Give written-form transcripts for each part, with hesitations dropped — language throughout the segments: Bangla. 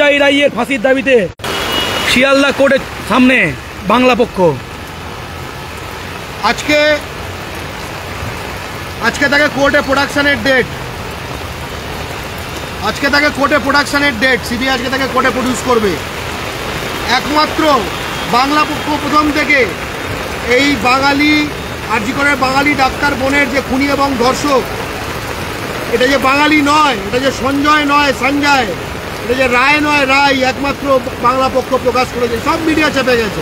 সঞ্জয় রায়ের ফাঁসির দাবিতে শিয়ালদা কোর্টের সামনে বাংলা পক্ষ। আজকে তাকে কোর্টে প্রোডাকশনের ডেট, সিবিআই আজকে তাকে কোর্টে প্রডিউস করবে। একমাত্র বাংলা পক্ষ প্রথম থেকে এই বাঙালি আরজি করের বাঙালি ডাক্তার বোনের যে খুনি এবং ধর্ষক, এটা যে বাঙালি নয়, এটা যে সঞ্জয় নয় সঞ্জয়, এটা যে রায় নয় রায়, একমাত্র বাংলা পক্ষ প্রকাশ করেছে। সব মিডিয়া চেপে গেছে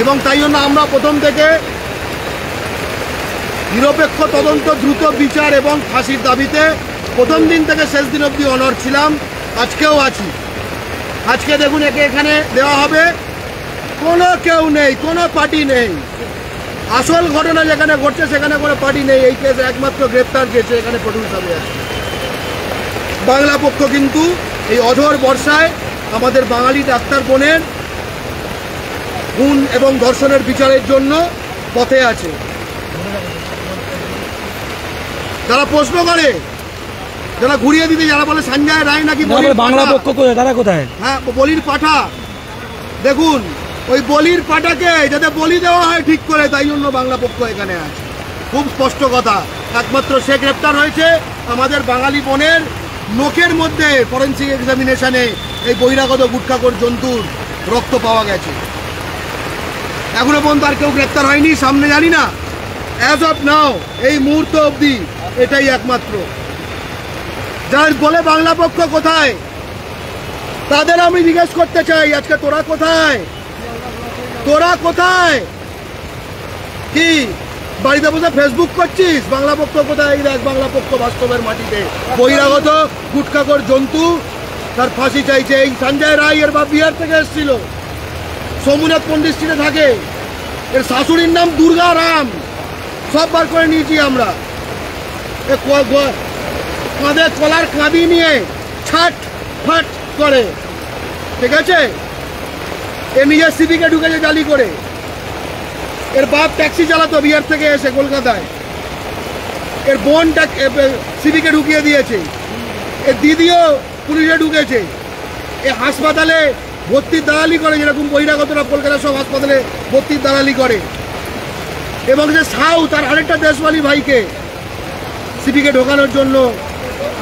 এবং তাই জন্য আমরা প্রথম থেকে নিরপেক্ষ তদন্ত, দ্রুত বিচার এবং ফাঁসির দাবিতে প্রথম দিন থেকে শেষ দিন অবধি অনড় ছিলাম, আজকেও আছি। আজকে দেখুন একে এখানে দেওয়া হবে, কোনো কেউ নেই, কোনো পার্টি নেই। আসল ঘটনা যেখানে ঘটছে সেখানে কোনো পার্টি নেই। এই কেস একমাত্র গ্রেপ্তার কেসে এখানে প্রডিউস হবে। বাংলা পক্ষ কিন্তু এই অঝোর বর্ষায় আমাদের বাঙালি ডাক্তার বোনের খুন এবং ধর্ষণের বিচারের জন্য পথে আছে। যারা প্রশ্ন করে, যারা ঘুরিয়ে দিতে, যারা বলে সঞ্জয় রায় নাকি বাংলা পক্ষ কোথায়, তারা কোথায়? হ্যাঁ, বলির পাঠা। দেখুন ওই বলির পাঠাকে যাতে বলি দেওয়া হয় ঠিক করে, তাই জন্য বাংলা পক্ষ এখানে আছে। খুব স্পষ্ট কথা, একমাত্র সে গ্রেপ্তার হয়েছে। আমাদের বাঙালি বোনের নোকের মধ্যে ফরেন্সিক এক্সামিনেশনে এই বহিরাগত গুটখাখোর জন্তুর রক্ত পাওয়া গেছে। এখনো পর্যন্ত আর কেউ গ্রেপ্তার হয়নি, সামনে জানি না। অ্যাজ অফ নাও, এই মুহূর্ত অবধি এটাই একমাত্র। যার বলে বাংলা পক্ষ কোথায়, তাদের আমি জিজ্ঞেস করতে চাই, আজকে তোরা কোথায়? কি বাড়িতে বসে ফেসবুক করছিস? বাংলা পক্ষ কোথায়? এই দেখ, বাংলা পক্ষ বাস্তবের মাটিতে বহিরাগত গুটখাখোর জন্তু, তার ফাঁসি চাইছে। এই সঞ্জয় রায় এর বাপ বিহার থেকে এসেছিল, সোমনাথ পন্ডিত স্ট্রিটে থাকে। এর শাশুড়ির নাম দুর্গা রাম, সব বার করে নিয়েছি আমরা। কাঁধে কলার কাঁদি নিয়ে ছাট ফাট করে, ঠিক আছে? এ নিজের সিভিকে ঢুকেছে জালি করে। এর বাপ ট্যাক্সি চালাতো বিহার থেকে এসে কলকাতায়। এর বোন সিভিকে ঢুকিয়ে দিয়েছে। এর দিদিও পুলিশে ঢুকেছে। এ হাসপাতালে ভর্তির দালালি করে, যেরকম বহিরাগতরা কলকাতার সব হাসপাতালে ভর্তির দালালি করে। এবং যে সাউ, তার আরেকটা দেশওয়ালি ভাইকে সিভিকে ঢোকানোর জন্য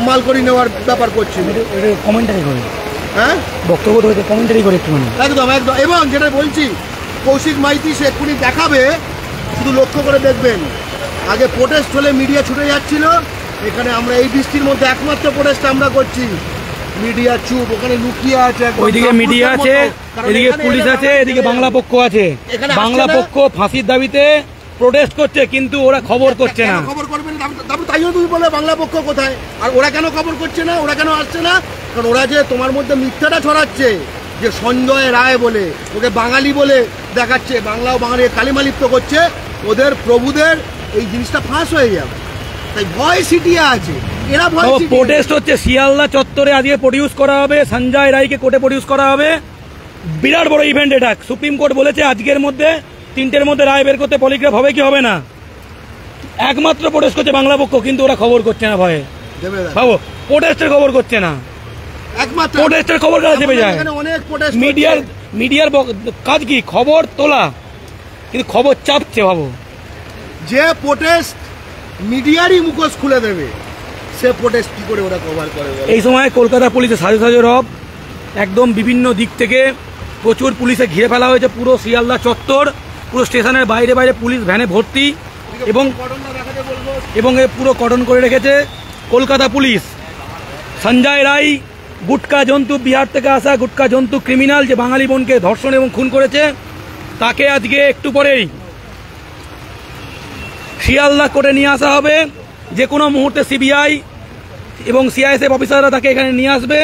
মাল করে নেওয়ার ব্যাপার করছে। কমেন্টারি করে, হ্যাঁ, বক্তব্য তো কমেন্টারি করে একটুখানি। একদম একদম। এবং যেটা বলছি, কৌশিক মাইতি সে এক্ষুনি দেখাবে, শুধু লক্ষ্য করে দেখবেন। আগে প্রোটেস্ট হলে মিডিয়া ছুটে যাচ্ছিল, এখানে আমরা এই বৃষ্টির মধ্যে একমাত্র প্রোটেস্ট আমরা করছি, মিডিয়া চুপ, ওখানে লুকিয়ে আছে। ওইদিকে মিডিয়া আছে, এদিকে পুলিশ আছে, এদিকে বাংলা পক্ষ আছে। বাংলা পক্ষ ফাঁসির দাবিতে প্রোটেস্ট করছে, কিন্তু ওরা খবর করছে না। খবর করবে না, তারপর তাই তুমি বলে বাংলা পক্ষ কোথায়? আর ওরা কেন খবর করছে না, ওরা কেন আসছে না? কারণ ওরা যে তোমার মধ্যে মিথ্যাটা ছড়াচ্ছে, যে সঞ্জয় রায় বলে ওকে বাঙালি বলে দেখাচ্ছে, বাংলা ও বাঙালি কালিমালিপ্ত করছে, ওদের প্রভুদের এই জিনিসটা ফাঁস হয়ে যাবে, তাই ভয় সিটিয়ে আছে। এরা ভয় প্রোটেস্ট হচ্ছে শিয়ালদা চত্বরে। আজকে প্রডিউস করা হবে সঞ্জয় রায়কে, কোর্টে প্রডিউস করা হবে। বিরাট বড় ইভেন্ট এটা। সুপ্রিম কোর্ট বলেছে আজকের মধ্যে 3টের মধ্যে রায় বের করতে পলিগ্রাফ হবে কি হবে না। একমাত্র প্রোটেস্ট করছে বাংলা পক্ষ, কিন্তু ওরা খবর করছে না ভয়ে। ভাবো, প্রোটেস্টের খবর করছে না, একমাত্র প্রোটেস্টের খবর কারা চেপে যায়। মিডিয়ার কাজ কি? খবর তোলা, কিন্তু খবর চাপছে। ভাবো, যে প্রোটেস্ট মিডিয়ারই মুখোশ খুলে দেবে, সে প্রোটেস্ট কি করে ওরা কভার করে? এই সময় কলকাতা পুলিশের সাজো সাজো রব, একদম বিভিন্ন দিক থেকে প্রচুর পুলিশে ঘিরে ফেলা হয়েছে পুরো শিয়ালদা চত্বর। পুরো স্টেশনের বাইরে বাইরে পুলিশ ভ্যানে ভর্তি, এবং পুরো কর্ডন করে রেখেছে কলকাতা পুলিশ। সঞ্জয় রায় গুটকা জন্তু, বিহার থেকে আসা গুটকা জন্তু ক্রিমিনাল, যে বাঙালি বোনকে ধর্ষণ এবং খুন করেছে, তাকে আজকে একটু পরেই শিয়ালদা কোর্টে নিয়ে আসা হবে। যে কোনো মুহূর্তে সিবিআই এবং সিআইএসএফ অফিসাররা তাকে এখানে নিয়ে আসবে।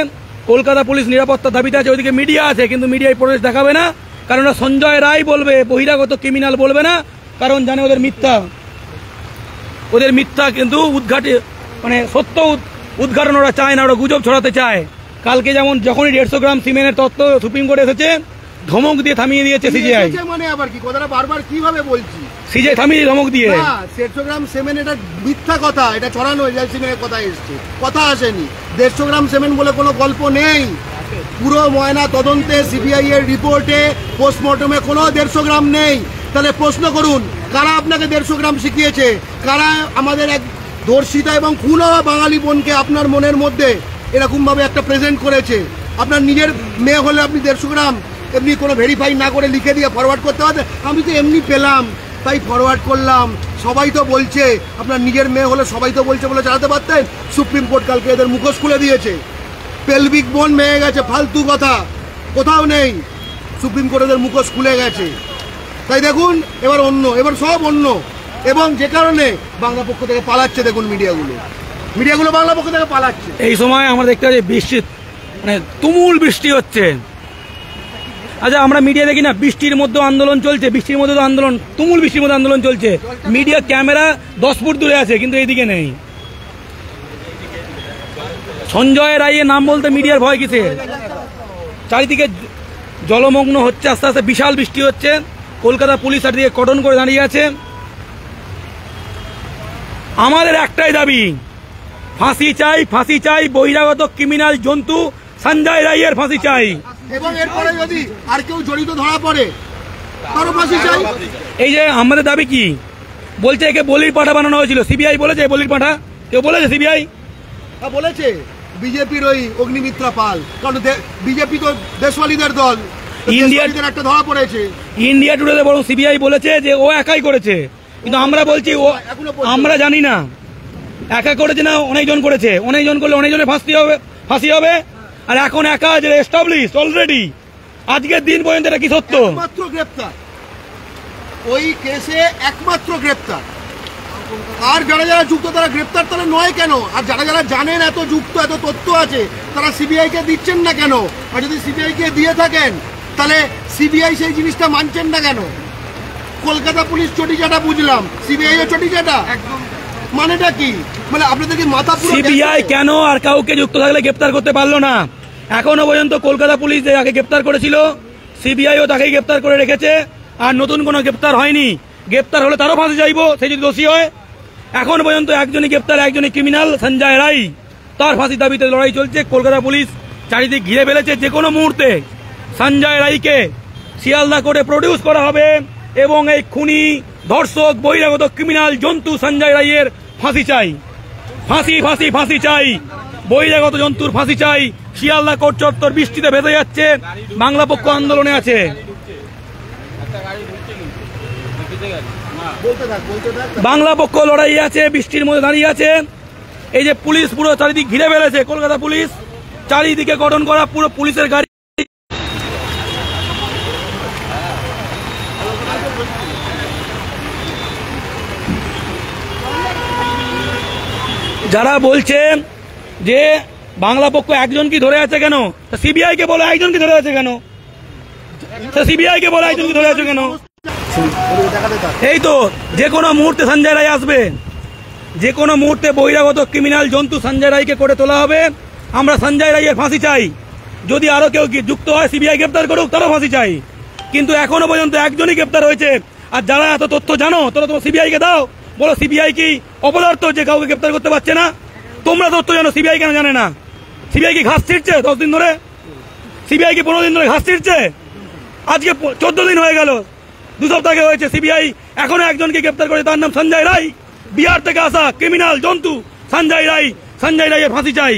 কলকাতা পুলিশ নিরাপত্তার দাবিতে আছে। ওইদিকে মিডিয়া আছে, কিন্তু মিডিয়ায় প্রোটেস্ট দেখাবে না, কারণ ওরা সঞ্জয় রায় বলবে, বহিরাগত ক্রিমিনাল বলবে না, কারণ জানে ওদের মিথ্যা কিন্তু মানে সত্য উদ্ঘাটন ওরা চায় না, ওরা গুজব ছড়াতে চায়। কালকে যেমন যখনই 150 গ্রাম সিমেন্টের তত্ত্ব সুপ্রিম কোর্টে এসেছে, ধমক দিয়ে থামিয়ে দিয়েছে সিজিআই। মানে আবার কি কথাটা বারবার কিভাবে বলছি? সিজিআই থামিয়ে ধমক দিয়ে। 150 গ্রাম সিমেন্ট এটা মিথ্যা কথা, এটা ছড়ানো সিমেন্টের কথা এসছে, কথা আসেনি। 150 গ্রাম সিমেন্ট বলে কোনো গল্প নেই। পুরো ময়না তদন্তে সিবিআই এর রিপোর্টে পোস্টমর্টমে কোনো 150 গ্রাম নেই। তাহলে প্রশ্ন করুন, কারা আপনাকে 150 গ্রাম শিখিয়েছে? কারা আমাদের এক ধর্ষিতা এবং খুন হওয়া বাঙালি বোনকে আপনার মনের মধ্যে এরকমভাবে একটা প্রেজেন্ট করেছে? আপনার নিজের মেয়ে হলে আপনি 150 গ্রাম এমনি কোনো ভেরিফাই না করে লিখে দিয়ে ফরওয়ার্ড করতে পারতেন? আমি তো এমনি পেলাম তাই ফরওয়ার্ড করলাম। সবাই তো বলছে, আপনার নিজের মেয়ে হলে সবাই তো বলছে বলে চালাতে পারতেন। সুপ্রিম কোর্ট কালকে এদের মুখোশ খুলে দিয়েছে, পেলভিক বোন মেয়ে গেছে, ফালতু কথা কোথাও নেই, সুপ্রিম কোর্ট এদের মুখোশ খুলে গেছে। তাই দেখুন এবার সব অন্য, এবং যে কারণে বাংলা পক্ষ থেকে পালাচ্ছে। দেখুন মিডিয়াগুলো বাংলা পক্ষ থেকে পালাচ্ছে। এই সময় আমরা দেখতে পাচ্ছি বৃষ্টি, মানে তুমুল বৃষ্টি হচ্ছে। আচ্ছা, আমরা মিডিয়া দেখি না, বৃষ্টির মধ্যে আন্দোলন চলছে, বৃষ্টির মধ্যে তো আন্দোলন, তুমুল বৃষ্টির মধ্যে আন্দোলন চলছে। মিডিয়া ক্যামেরা 10 ফুট দূরে আছে, কিন্তু এইদিকে নেই। সঞ্জয় রায়ের নাম বলতে মিডিয়ার ভয় কিসে? চারিদিকে জলমগ্ন হচ্ছে, আস্তে আস্তে বিশাল বৃষ্টি হচ্ছে। কলকাতা পুলিশ চারিদিকে কর্ডন করে দাঁড়িয়ে আছে। আমাদের একটাই দাবি, ফাঁসি চাই, বহিরাগত ক্রিমিনাল জন্তু সঞ্জয় রায়ের ফাঁসি চাই। এবং এরপরে যদি আর কেউ জড়িত ধরা পড়ে তারও ফাঁসি চাই। এই যে আমাদের দাবি কি বলছে, একে বলির পাঠা বানানো হয়েছিল। সিবিআই বলেছে বলির পাঠা, কেউ বলেছে? সিবিআই বলেছে বিজেপির ওই অগ্নিমিত্রা পাল, কারণ বিজেপি তো দেশওয়ালিদের দল, ইন্ডিয়ার একটা ধরা পড়েছে। ইন্ডিয়া টুডেতে বরং সিবিআই বলেছে যে ও একাই করেছে, কিন্তু আমরা বলছি ও, আমরা জানি না একা করেছে না অনেকজন করেছে। অনেকজন করলে অনেকজনের ফাঁসি হবে। আর এখন একা যে এস্টাবলিশ অলরেডি, আজকের দিন পর্যন্ত এটা কি সত্য? একমাত্র গ্রেপ্তার, ওই কেসে একমাত্র গ্রেপ্তার। আর যারা যারা যুক্ত তারা গ্রেপ্তার তারা নয় কেন? আর যারা যারা জানেন এত যুক্ত, এত তথ্য আছে, তারা সিবিআই কে দিচ্ছেন না কেন? আর যদি সিবিআই কে দিয়ে থাকেন তাহলে সিবিআই সেই জিনিসটা মানছেন না কেন? কলকাতা পুলিশ চটিচাটা বুঝলাম, সিবিআই ও চটিচাটা, মানেটা কি? মানে আপনাদের কি মাথা পুরো? সিবিআই কেন আর কাউকে যুক্ত থাকলে গ্রেপ্তার করতে পারলো না? এখনো পর্যন্ত কলকাতা পুলিশ যে আগে গ্রেপ্তার করেছিল, সিবিআইও তাকেই গ্রেপ্তার করে রেখেছে, আর নতুন কোনো গ্রেপ্তার হয়নি। গ্রেপ্তার হলে তারও ফাঁসি চাইবো, সে যদি দোষী হয়। এখন পর্যন্ত একজনই গ্রেপ্তার, একজনই ক্রিমিনাল, সঞ্জয় রায়, তার ফাঁসির দাবিতে লড়াই চলছে। কলকাতা পুলিশ চারিদিক ঘিরে ফেলেছে। যে কোনো মুহূর্তে সঞ্জয় রায়কে শিয়ালদা কোর্টে প্রডিউস করা হবে, এবং এই খুনি, ধর্ষক, বহিরাগত ক্রিমিনাল জন্তু সঞ্জয় রায়ের ফাঁসি চাই। ফাঁসি চাই, বহিরাগত জন্তুর ফাঁসি চাই। শিয়ালদা কোর্ট চত্বর বৃষ্টিতে ভেসে যাচ্ছে, বাংলা পক্ষ আন্দোলনে আছে। বাংলা পক্ষ লড়াই আছে, বৃষ্টির মধ্যে দাঁড়িয়ে আছে। এই যে পুলিশ পুরো চারিদিক ঘিরে ফেলেছে, কলকাতা পুলিশ চারিদিকে গঠন করা পুরো পুলিশের গাড়ি। যারা বলছে যে বাংলা পক্ষ একজনকে ধরে আছে কেন, সিবিআই কে বলে একজনকে ধরে আছে কেন? সিবিআই কে বলে একজনকে ধরে আছে কেন? এই তো যে কোনো মুহূর্তে সঞ্জয় রায় আসবে, যে কোনো মুহূর্তে বহিরাগত ক্রিমিনাল জন্তু সঞ্জয় রায়কে করে তোলা হবে। আমরা সঞ্জয় রায়ের ফাঁসি চাই। যদি আরো কেউ যুক্ত হয় সিবিআই গ্রেপ্তার করুক, তারও ফাঁসি চাই। কিন্তু এখনো পর্যন্ত একজনই গ্রেপ্তার হয়েছে। আর যারা এত তথ্য জানো, তোরা তোমার সিবিআই কে দাও, বলো সিবিআই কি অপদার্থ যে কাউকে গ্রেপ্তার করতে পারছে না? তোমরা তথ্য জানো, সিবিআই কেন জানে না? সিবিআই কি ঘাস ছিঁড়ছে 10 দিন ধরে? সিবিআই কি 15 দিন ধরে ঘাস ছিঁড়ছে? আজকে 14 দিন হয়ে গেল, 2 সপ্তাহ হয়েছে। সিবিআই এখনো একজনকে গ্রেপ্তার করে, তার নাম সঞ্জয় রায়, বিহার থেকে আসা ক্রিমিনাল জন্তু সঞ্জয় রায়ের ফাঁসি চাই।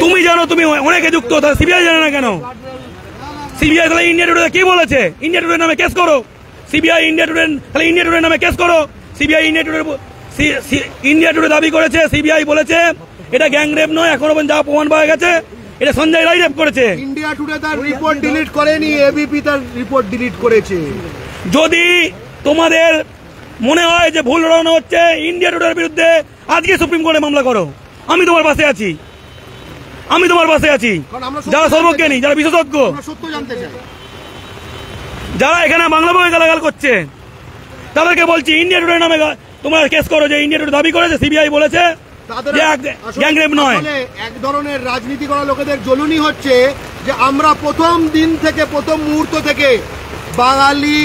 তুমি জানো, তুমি অনেকে যুক্ত, তাহলে সিবিআই জানে না কেন? সিবিআই তাহলে ইন্ডিয়া টুডে কি বলেছে? ইন্ডিয়া টুডের নামে কেস করো। সিবিআই ইন্ডিয়া টুডের নামে কেস করো। সিবিআই ইন্ডিয়া টুডে দাবি করেছে, সিবিআই বলেছে এটা গ্যাংরেপ নয়, এখনো পর্যন্ত যা প্রমাণ পাওয়া গেছে এটা সঞ্জয় রায় রেপ করেছে। ইন্ডিয়া টুডে তার রিপোর্ট ডিলিট করেনি, এবিপি তার রিপোর্ট ডিলিট করেছে। যদি তোমাদের মনে হয় যে ভুল রড়ানো হচ্ছে ইন্ডিয়া টুডের বিরুদ্ধে, আজকে সুপ্রিম কোর্টে মামলা করো। আমি তোমার পাশে আছি, যারা সর্বজ্ঞানী, যারা বিশেষজ্ঞ, যারা এখানে বাংলা বই গালাগাল করছে, তাদেরকে বলছি ইন্ডিয়া টুডের নামে তোমরা কেস করো, যে ইন্ডিয়া টুডে দাবি করেছে, সিবিআই বলেছে গ্যাংরেপ নয়। এক ধরনের রাজনীতি করা লোকেদের জ্বলুনি হচ্ছে যে আমরা প্রথম দিন থেকে, প্রথম মুহূর্ত থেকে বাঙালি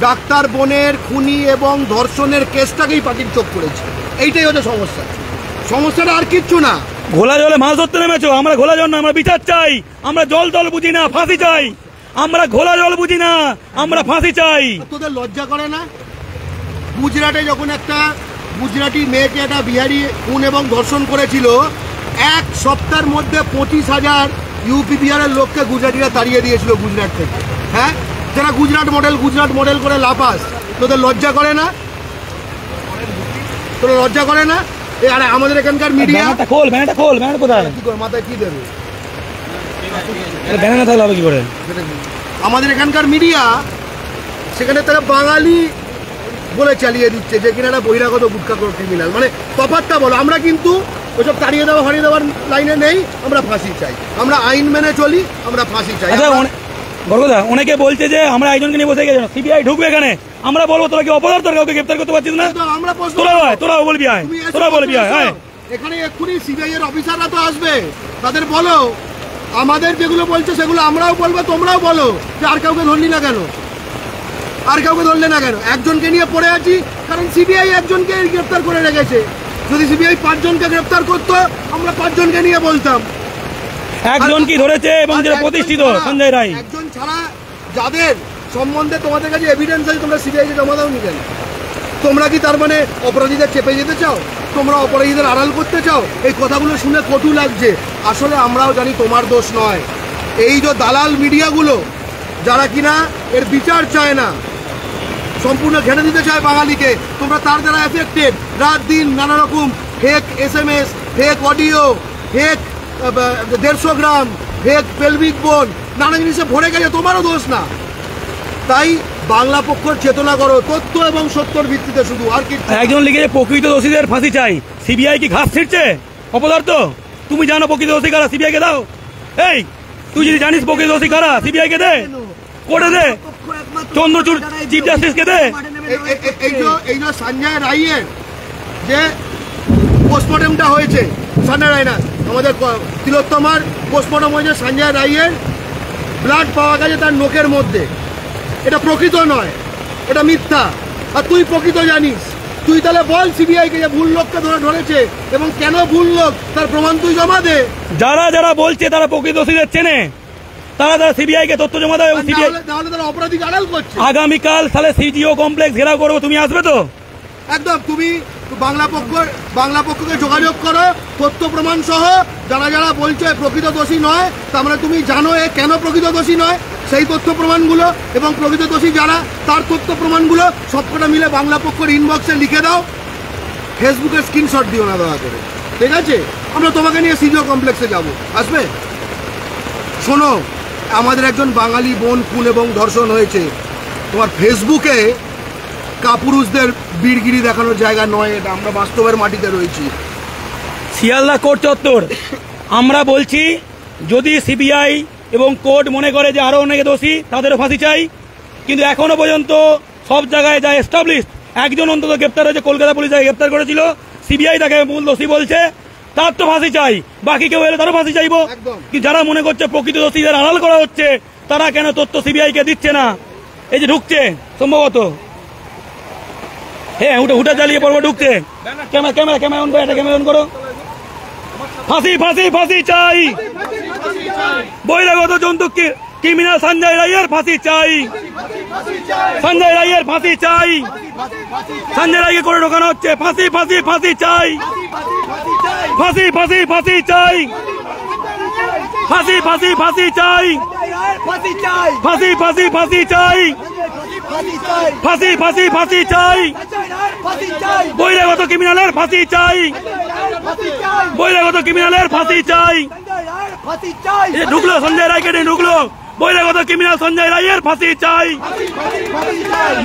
ডাক্তার বোনের খুনি এবং ধর্ষণের কেসটাকেই পাটির চোখ করেছি। এইটাই হচ্ছে সমস্যাটা আর কিচ্ছু না। ঘোলা জলে মাছ ধরতে নেমেছো, আমরা ঘোলা জল না, আমরা বিচার চাই। আমরা জল বুঝি না, ফাঁসি চাই। আমরা ঘোলা জল বুঝি না, আমরা ফাঁসি চাই। তোদের লজ্জা করে না? গুজরাটে যখন একটা গুজরাটি মেয়েকে একটা বিহারি খুন এবং ধর্ষণ করেছিল, এক সপ্তাহের মধ্যে 25,000 ইউপি বিহারের লোককে গুজরাটিরা তাড়িয়ে দিয়েছিল গুজরাট থেকে। হ্যাঁ, যারা গুজরাট মডেল করে লাপাস। তোদের লজ্জা করে না? তোরা লজ্জা করে না? আরে আমাদের এখানকার মিডিয়া ব্যানারটা খোল কোথায়? কি করে মাথায় কি দেবে? ব্যানার থাকলে হবে কি করে? আমাদের এখানকার মিডিয়া সেখানে তারা বাঙালি বলে চালিয়ে দিচ্ছে যে কিনা একটা বহিরাগত গুটখা ক্রিমিনাল। মানে তফাৎটা বলো। আমরা কিন্তু ওইসব তাড়িয়ে দেওয়া হারিয়ে দেওয়ার লাইনে নেই। আমরা ফাঁসি চাই, আমরা আইন মেনে চলি, আমরা ফাঁসি চাই। বরকদা, অনেকে বলছে যে আমরা একজনকে নিয়ে বসে গেছি, সিবিআই ঢুকবে এখানে। আমরা বলবো তোরা কি অপরাধ, কাউকে গ্রেফতার করতে পারছিস না? তোরাও বলবি আয়, তোরা বলবি আয়। এখানে এক্ষুনি সিবিআই এর অফিসাররা তো আসবে, তাদের বলো আমাদের যেগুলো বলছে সেগুলো আমরাও বলবো, তোমরাও বলো যে আর কাউকে ধরলি না কেন, আর কাউকে ধরলে না কেন? একজনকে নিয়ে পড়ে আছি কারণ সিবিআই একজনকে গ্রেফতার করে রেখেছে। যদি সিবিআই 5 জনকে গ্রেফতার করতো, আমরা 5 জনকে নিয়ে বলতাম। একজন কি ধরেছে এবং যেটা প্রতিষ্ঠিত সঞ্জয় রায়, একজন ছাড়া যাদের সম্বন্ধে তোমাদের কাছে এভিডেন্স আছে, তোমরা সিবিআইকে জমা দাওনি কেন? তোমরা কি তার মানে অপরাধীদের চেপে যেতে চাও? তোমরা অপরাধীদের আড়াল করতে চাও? এই কথাগুলো শুনে কটু লাগছে। আসলে আমরাও জানি তোমার দোষ নয়। এই যে দালাল মিডিয়াগুলো যারা কিনা এর বিচার চায় না, সম্পূর্ণ ঘেটে দিতে চায় বাঙালিকে, তোমরা তার দ্বারা এফেক্টেড। রাত দিন নানা রকম fake SMS, fake audio, fake 150 গ্রাম, ফেক পেলভিক বোন, নানা জিনিসে ভরে গেছে। তোমারও দোষ না। তাই বাংলা পক্ষের চেতনা করো, তথ্য এবং সত্যর ভিত্তিতে শুধু। আর কি একজন লিখেছে প্রকৃত দোষীদের ফাঁসি চাই। সিবিআই কি ঘাস ছিঁড়ছে? অপদার্থ, তুমি জানো প্রকৃত দোষী কারা? সিবিআই কে দাও। এই তুই যদি জানিস প্রকৃত দোষী কারা, সিবিআই কে দে, কোর্টে দে, চন্দ্রচূড় চিফ জাস্টিস কে দে। এই যে সঞ্জয় রায়ের যে পোস্টমর্টমটা হয়েছে, সঞ্জয় রায় না, আমাদের তিলোত্তমার পোস্টমর্টম হয়েছে, সঞ্জয় রায়ের ব্লাড পাওয়া গেছে তার নোকের মধ্যে। এটা প্রকৃত নয়, এটা মিথ্যা। আর তুই প্রকৃত জানিস, তুই তাহলে বল সিবিআইকে যে ভুল লোককে ধরেছে এবং কেন ভুল লোক, তার প্রমাণ তুই জমা দে। যারা বলছে তারা প্রকৃত দোষীদের চেনে, তারা সিবিআই কে তথ্য জমা দেয়। তাহলে তারা অপরাধীকে আড়াল করছে। আগামীকাল তাহলে সিজিও কমপ্লেক্স ঘেরাও করবো, তুমি আসবে তো? একদম। তুমি বাংলা পক্ষকে যোগাযোগ করো তথ্য প্রমাণ সহ। যারা বলছে প্রকৃত দোষী নয়, তার মানে তুমি জানো এ কেন প্রকৃত দোষী নয়, সেই তথ্য প্রমাণগুলো এবং প্রকৃত দোষী যারা তার তথ্য প্রমাণগুলো সবকটা মিলে বাংলা পক্ষের ইনবক্সে লিখে দাও। ফেসবুকে স্ক্রিনশট দিও না দয়া করে, ঠিক আছে? আমরা তোমাকে নিয়ে সিজিও কমপ্লেক্সে যাব। আসবে? শোনো, আমাদের একজন বাঙালি বোন খুন এবং ধর্ষণ হয়েছে। তোমার ফেসবুকে কাপুরুষদের বীরগিরি দেখানোর জায়গা নয় এটা। আমরা বাস্তবের মাটিতে রয়েছি। শিয়ালদা কোর্ট চত্বর। আমরা বলছি যদি সিবিআই এবং কোর্ট মনে করে যে আরো অনেকে দোষী, তাদেরও ফাঁসি চাই। কিন্তু এখনো পর্যন্ত সব জায়গায় যা এস্টাবলিশ, একজন অন্তত গ্রেপ্তার হয়েছে, কলকাতা পুলিশ যাকে গ্রেপ্তার করেছিল, সিবিআই তাকে মূল দোষী বলছে, তার তো ফাঁসি চাই। বাকি কেউ এলে তারও ফাঁসি চাইবো। কিন্তু যারা মনে করছে প্রকৃত দোষীদের আড়াল করা হচ্ছে, তারা কেন তথ্য সিবিআই কে দিচ্ছে না? এই যে ঢুকছে সম্ভবত, হ্যাঁ হুটা চালিয়ে পড়বো, ঢুকছে। ক্যামেরা অন করো, এটা ক্যামেরা অন করো। ফাঁসি চাই। বহিরাগত জন্তু ক্রিমিনাল সঞ্জয় রায়ের ফাঁসি চাই। সঞ্জয় রায়ের ফাঁসি চাই। সঞ্জয় রায়কে করে ঢোকানো হচ্ছে। ফাঁসি চাই। ফাঁসি চাই। ফাঁসি চাই। ফাঁসি চাই। বহিরাগত ক্রিমিনালের ফাঁসি চাই। বহিরাগত ক্রিমিনালের ফাঁসি চাই। ঢুকলো সঞ্জয় রায়কে নিয়ে ঢুকলো। বহিরাগত ক্রিমিনাল সঞ্জয় রায়ের ফাঁসি চাই।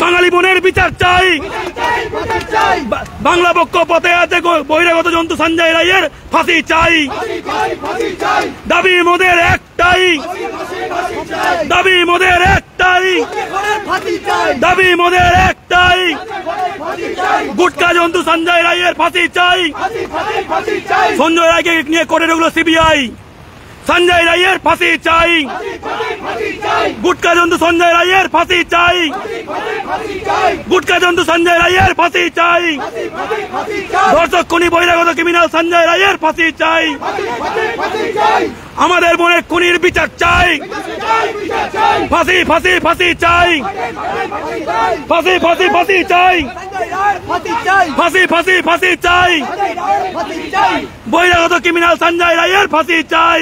বাঙালি বোনের বিচার চাই। বাংলা পক্ষ পথে আছে, বহিরাগত জন্তু সঞ্জয় রায়ের ফাঁসি চাই। দাবি মোদের একটাই। দাবি মোদের একটাই। দাবি মোদের একটাই। গুটকা জন্তু সঞ্জয় রায়ের ফাঁসি চাই। সঞ্জয় রায়কে নিয়ে করে ঢুকলো সিবিআই। সঞ্জয় রায়ের ফাঁসি চাই, গুটকা জন্তু সঞ্জয় রায়ের ফাঁসি চাই, গুটকা জন্তু সঞ্জয় রায়ের ফাঁসি চাই, ধর্ষক খুনি বহিরাগত ক্রিমিনাল সঞ্জয় রায়ের ফাঁসি চাই, আমাদের বোনের খুনির বিচার চাই, ফাঁসি ফাঁসি ফাঁসি চাই, ফাঁসি ফাঁসি ফাঁসি চাই, ফাঁসি ফাঁসি ফাঁসি চাই, বহিরাগত ক্রিমিনাল সঞ্জয় রায়ের ফাঁসি চাই,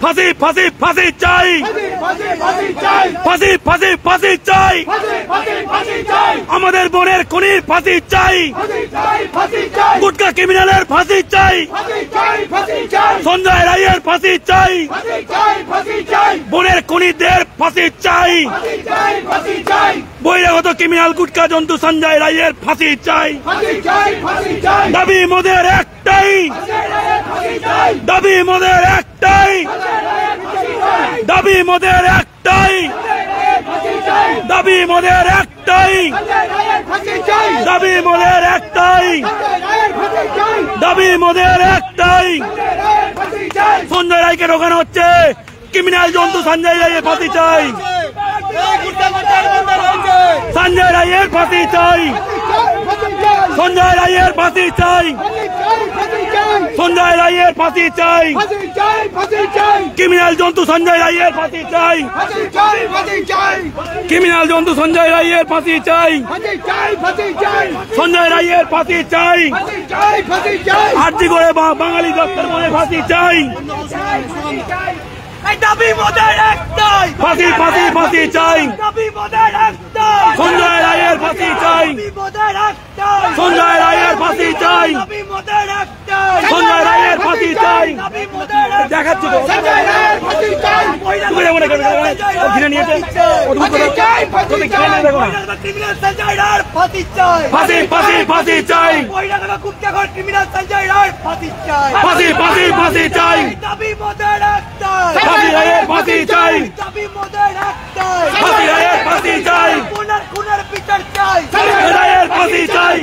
ফাঁসি ফাঁসি ফাঁসি চাই, ফাঁসি ফাঁসি ফাঁসি চাই, আমাদের বোনের খুনির ফাঁসি চাই, গুটকা ক্রিমিনালের ফাঁসি চাই, সঞ্জয় রায়ের ফাঁসি চাই, বোনের খুনিদের ফাঁসি চাই, বহিরাগত ক্রিমিনাল গুটকা জন্তু সঞ্জয় রায়ের ফাঁসি চাই। দাবি মোদের একটাই, দাবি মোদের একটাই, দাবি মোদের একটাই, দাবি মোদের একটাই, দাবি মোদের একটাই, দাবি মোদের একটাই, সঞ্জয় রায়কে ঢোকানো হচ্ছে, ক্রিমিনাল জন্তু সঞ্জয় রায়ের ফাঁসি চাই, সঞ্জয় রায়ের ফাঁসি চাই, সঞ্জয় রায়ের ফাঁসি চাই, সঞ্জয় রায়ের ফাঁসি চাই, ক্রিমিনাল জন্তু সঞ্জয় রায়ের ফাঁসি চাই, ক্রিমিনাল জন্তু সঞ্জয় রায়ের ফাঁসি চাই, সঞ্জয় রায়ের ফাঁসি চাই, আর্জি করে বাঙালি দপ্তর বলে ফাঁসি চাই, দাবি মোদের একটাই, ফাঁসি ফাঁসি ফাঁসি চাই, দাবি মোদের একটাই, সঞ্জয় রায়ের ফাঁসি চাই, দাবি মোদের একটাই, সঞ্জয় রায়ের ফাঁসি চাই, দাবি মোদের একটাই, সঞ্জয় রায়ের ফাঁসি চাই, দাবি মোদের একটাই, দেখাচ্ছি তো সঞ্জয় রায়ের ফাঁসি চাই, তুমি দেখো না ঘিরে নিয়েছে ক্রিমিনাল সঞ্জয় রায়ের ফাঁসি চাই, ফাঁসি ফাঁসি ফাঁসি চাই, বহিরাগত গুপ্তঘর ক্রিমিনাল সঞ্জয় রায়ের ফাঁসি চাই, ফাঁসি ফাঁসি ফাঁসি চাই, দাবি মোদের একটাই, ফাঁসি রায়ের ফাঁসি চাই, দাবি মোদের একটাই, ফাঁসি রায়ের ফাঁসি চাই, খুনের বিচার চাই, সঞ্জয় রায়ের ফাঁসি চাই,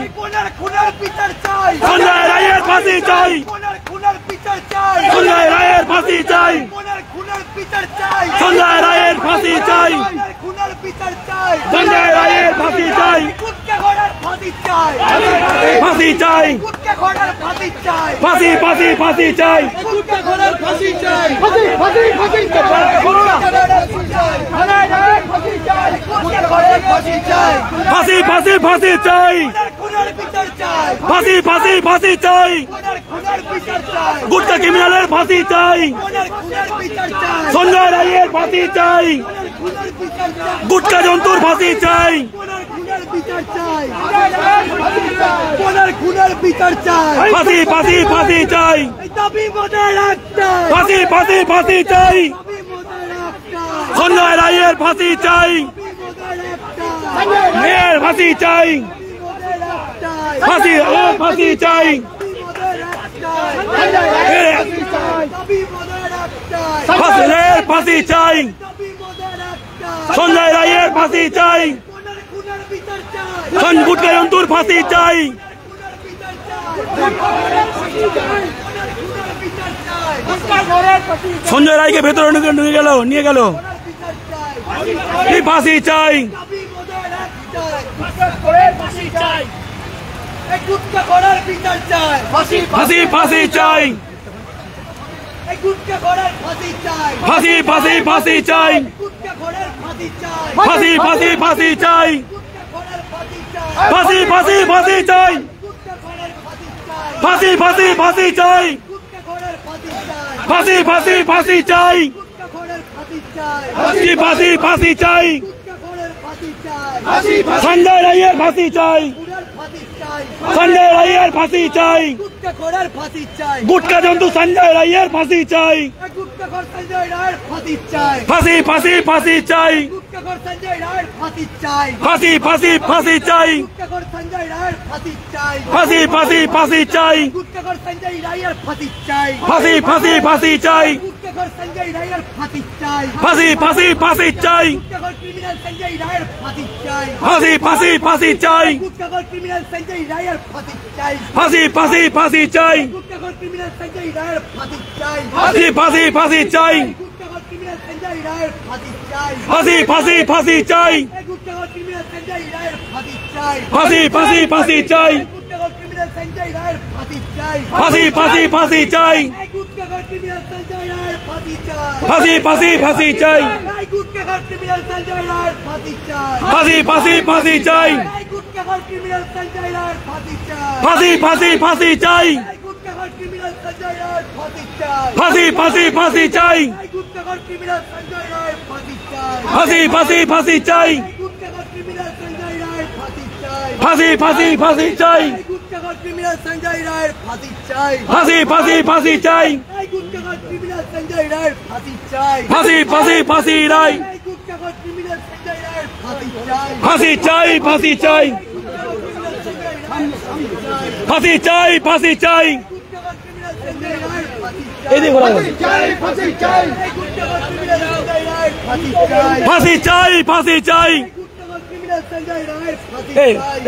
খুনের বিচার চাই, সঞ্জয় রায়ের ফাঁসি চাই, খুনের বিচার চাই, সঞ্জয় রায়ের ফাঁসি চাই, খুনের বিচার চাই, সঞ্জয় রায়ের ফাঁসি চাই, খুনের বিচার চাই, সঞ্জয় রায়ের ফাঁসি চাই, গুপ্তঘরের ফাঁসি চাই, ফাঁসি চাই, গুপ্তঘরের ফাঁসি চাই, ফাঁসি ফাঁসি ফাঁসি চাই, গুপ্তঘরের ফাঁসি চাই, ফাঁসি ফাঁসি ফাঁসি চাই, খুনের বিচার চাই, ফাঁসি ফাঁসি ফাঁসি চাই, খুনের বিচার চাই, গুটকা ক্রিমিনালের ফাঁসি চাই, খুনের বিচার চাই, সঞ্জয় রায়ের ফাঁসি চাই, খুনের বিচার চাই, গুটকা জন্তুর ফাঁসি চাই, খুনের বিচার চাই, খুনের বিচার চাই, ফাঁসি ফাঁসি ফাঁসি চাই, দাবি মোদের একটাই, ফাঁসি ফাঁসি ফাঁসি চাই, দাবি মোদের একটাই, সঞ্জয় রায়ের ফাঁসি চাই, মেয়ের ফাঁসি চাই, ফাঁসি ফাঁসি চাই, ফাঁসি রায়ের ফাঁসি চাই, সঞ্জয় রায়ের ফাঁসি চাই, গুটকা জন্তুর ফাঁসি চাই, সঞ্জয় রায়কে ভেতরে নিয়ে গেল ফাঁসি চাই, ফাঁসি ফাঁসি চাই, ফাঁসি ফাঁসি ফাঁসি চাই, ফাঁসি ফাঁসি ফাঁসি চাই, ফাঁসি ফাঁসি ফাঁসি চাই, ফাঁসি ফাঁসি ফাঁসি চাই, ফাঁসি ফাঁসি ফাঁসি চাই, ফাঁসি ফাঁসি ফাঁসি চাই, সঞ্জয় রায়ের ফাঁসি চাই, সঞ্জয় রায়ের ফাঁসি চাই, গুটকা জন্তু সঞ্জয় রায়ের ফাঁসি চাই, ফাঁসি ফাঁসি ফাঁসি চাই, গুট্টাখোর সঞ্জয় রায়ের ফাঁসি চাই। ফাঁসি ফাঁসি ফাঁসি চাই। গুট্টাখোর সঞ্জয় রায়ের ফাঁসি চাই। ফাঁসি ফাঁসি ফাঁসি চাই। গুট্টাখোর সঞ্জয় রায়ের ফাঁসি চাই। ফাঁসি ফাঁসি ফাঁসি চাই। গুট্টাখোর সঞ্জয় রায়ের ফাঁসি চাই। ফাঁসি ফাঁসি ফাঁসি চাই। গুট্টাখোর ক্রিমিনাল সঞ্জয় রায়ের ফাঁসি চাই। ফাঁসি ফাঁসি ফাঁসি চাই। গুট্টাখোর ক্রিমিনাল সঞ্জয় রায়ের ফাঁসি চাই। ফাঁসি ফাঁসি ফাঁসি চাই। গুট্টাখোর ক্রিমিনাল সঞ্জয় রায়ের ফাঁসি চাই। ফাঁসি ফাঁসি ফাঁসি চাই। গুট্টাখোর ক্রিমিনাল সঞ্জয় রায়ের ফাঁসি চাই। ফাঁসি ফাঁসি ফাঁসি চাই। গুট্টাখোর ক্রিমিনাল সঞ্জয় রায়ের ফাঁসি চাই। ফাঁসি ফাঁসি ফাঁসি চাই। গুট্টাখোর ক্রিমিনাল সঞ্জয় রায়ের ফাঁসি চাই। ফাঁসি ফাঁসি ফাঁসি চাই। গুট্টাখোর ক্রিমিনাল সঞ্জয় রায়ের ফাঁসি চাই। ফাঁসি ফাঁসি ফাঁসি চাই। গুট্টাখোর ক্রিমিনাল সঞ্জয় রায়ের ফাঁসি চাই। ফাঁসি ফাঁসি ফাঁসি চাই। গুট্টাখোর ক্রিমিনাল সঞ্জয় রায়ের ফাঁসি চাই। ফাঁসি ফাঁসি ফাঁসি চাই। গুট্টাখোর ক্রিমিনাল সঞ্জয় রায়ের ফাঁসি চাই। ফাঁসি ফাঁসি ফাঁসি চাই। গুট্টাখোর ক্রিমিনাল সঞ্জয় রায়ের ফাঁসি চাই। ফাঁসি ফাঁসি ফাঁসি চাই। গুট্টাখোর ক্রিমিনাল সঞ্জয় রায়ের ফাঁসি চাই। ফাঁসি ফাঁসি ফাঁসি চাই। গুট্টাখোর ক্রিমিনাল সঞ্জয় রায়ের ফাঁসি চাই। ফাঁসি ফাঁসি ফাঁসি চাই। গুট্টাখোর ক্রিমিনাল সঞ্জয় রায়ের ফাঁসি চাই। ফাঁসি ফাঁসি ফাঁসি রায়। গুট্টাখোর ক্রিমিনাল সঞ্জয় রায়ের ফাঁসি চাই। ফাঁসি চাই ফাঁসি চাই। ফাঁসি চাই ফাঁসি চাই। গুট্টাখোর ক্রিমিনাল সঞ্জয় রায়ের ফাঁসি চাই। এদিকে ঘোরা। ফাঁসি চাই। গুট্টাখোর ক্রিমিনাল সঞ্জয় রায়ের ফাঁসি চাই। ফাঁসি চাই ফাঁসি চাই। গুট্টাখোর ক্রিমিনাল সঞ্জয় রায়ের ফাঁসি এই চাই।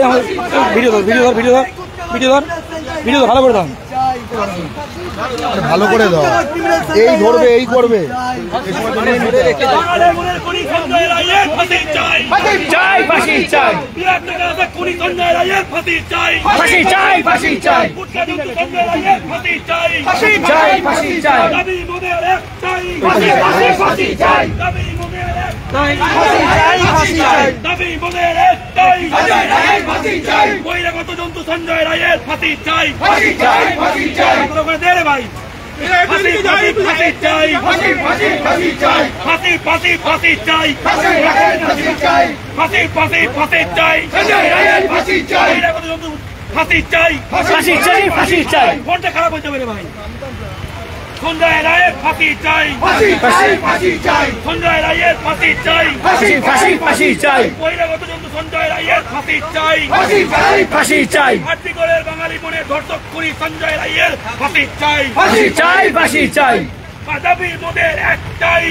ভিডিও ধর ভিডিও ধর ভিডিও ধর ভিডিও ধর ভিডিও ধর ভালো করে দাও। ভালো করে দাও। এই ধরবে এই করবে। চাই ফাঁসি চাই। ফাঁসি চাই ফাঁসি চাই। ফাঁসি চাই ফাঁসি চাই। বহিরাগত জন্তু সঞ্জয় রায়ের ফাঁসি চাই। ফাঁসি চাই ফাঁসি চাই। দে রে ভাই। ফাঁসি চাই ফাঁসি চাই। ফাঁসি ফাঁসি ফাঁসি চাই। ফাঁসি ফাঁসি ফাঁসি চাই। ফাঁসি ফাঁসি চাই। ফাঁসি ফাঁসি ফাঁসি চাই। সঞ্জয় রায়ের ফাঁসি চাই। বহিরাগত জন্তু ফাঁসি চাই। ফাঁসি চাই ফাঁসি চাই। ফোনটা খারাপ হয়ে যাবে রে ভাই। সঞ্জয় রায়ের ফাঁসি চাই। ফাঁসি ফাঁসি ফাঁসি চাই। সঞ্জয় রায়ের ফাঁসি চাই। ফাঁসি ফাঁসি ফাঁসি চাই। বহিরাগত জন্তু সঞ্জয় রায়ের ফাঁসি চাই। ফাঁসি ফাঁসি ফাঁসি চাই। আর্টিকলের বাঙালি মনে ধর্ষক খুনি সঞ্জয় রায়ের ফাঁসি চাই। ফাঁসি চাই ফাঁসি চাই। দাবি মোদের একটাই।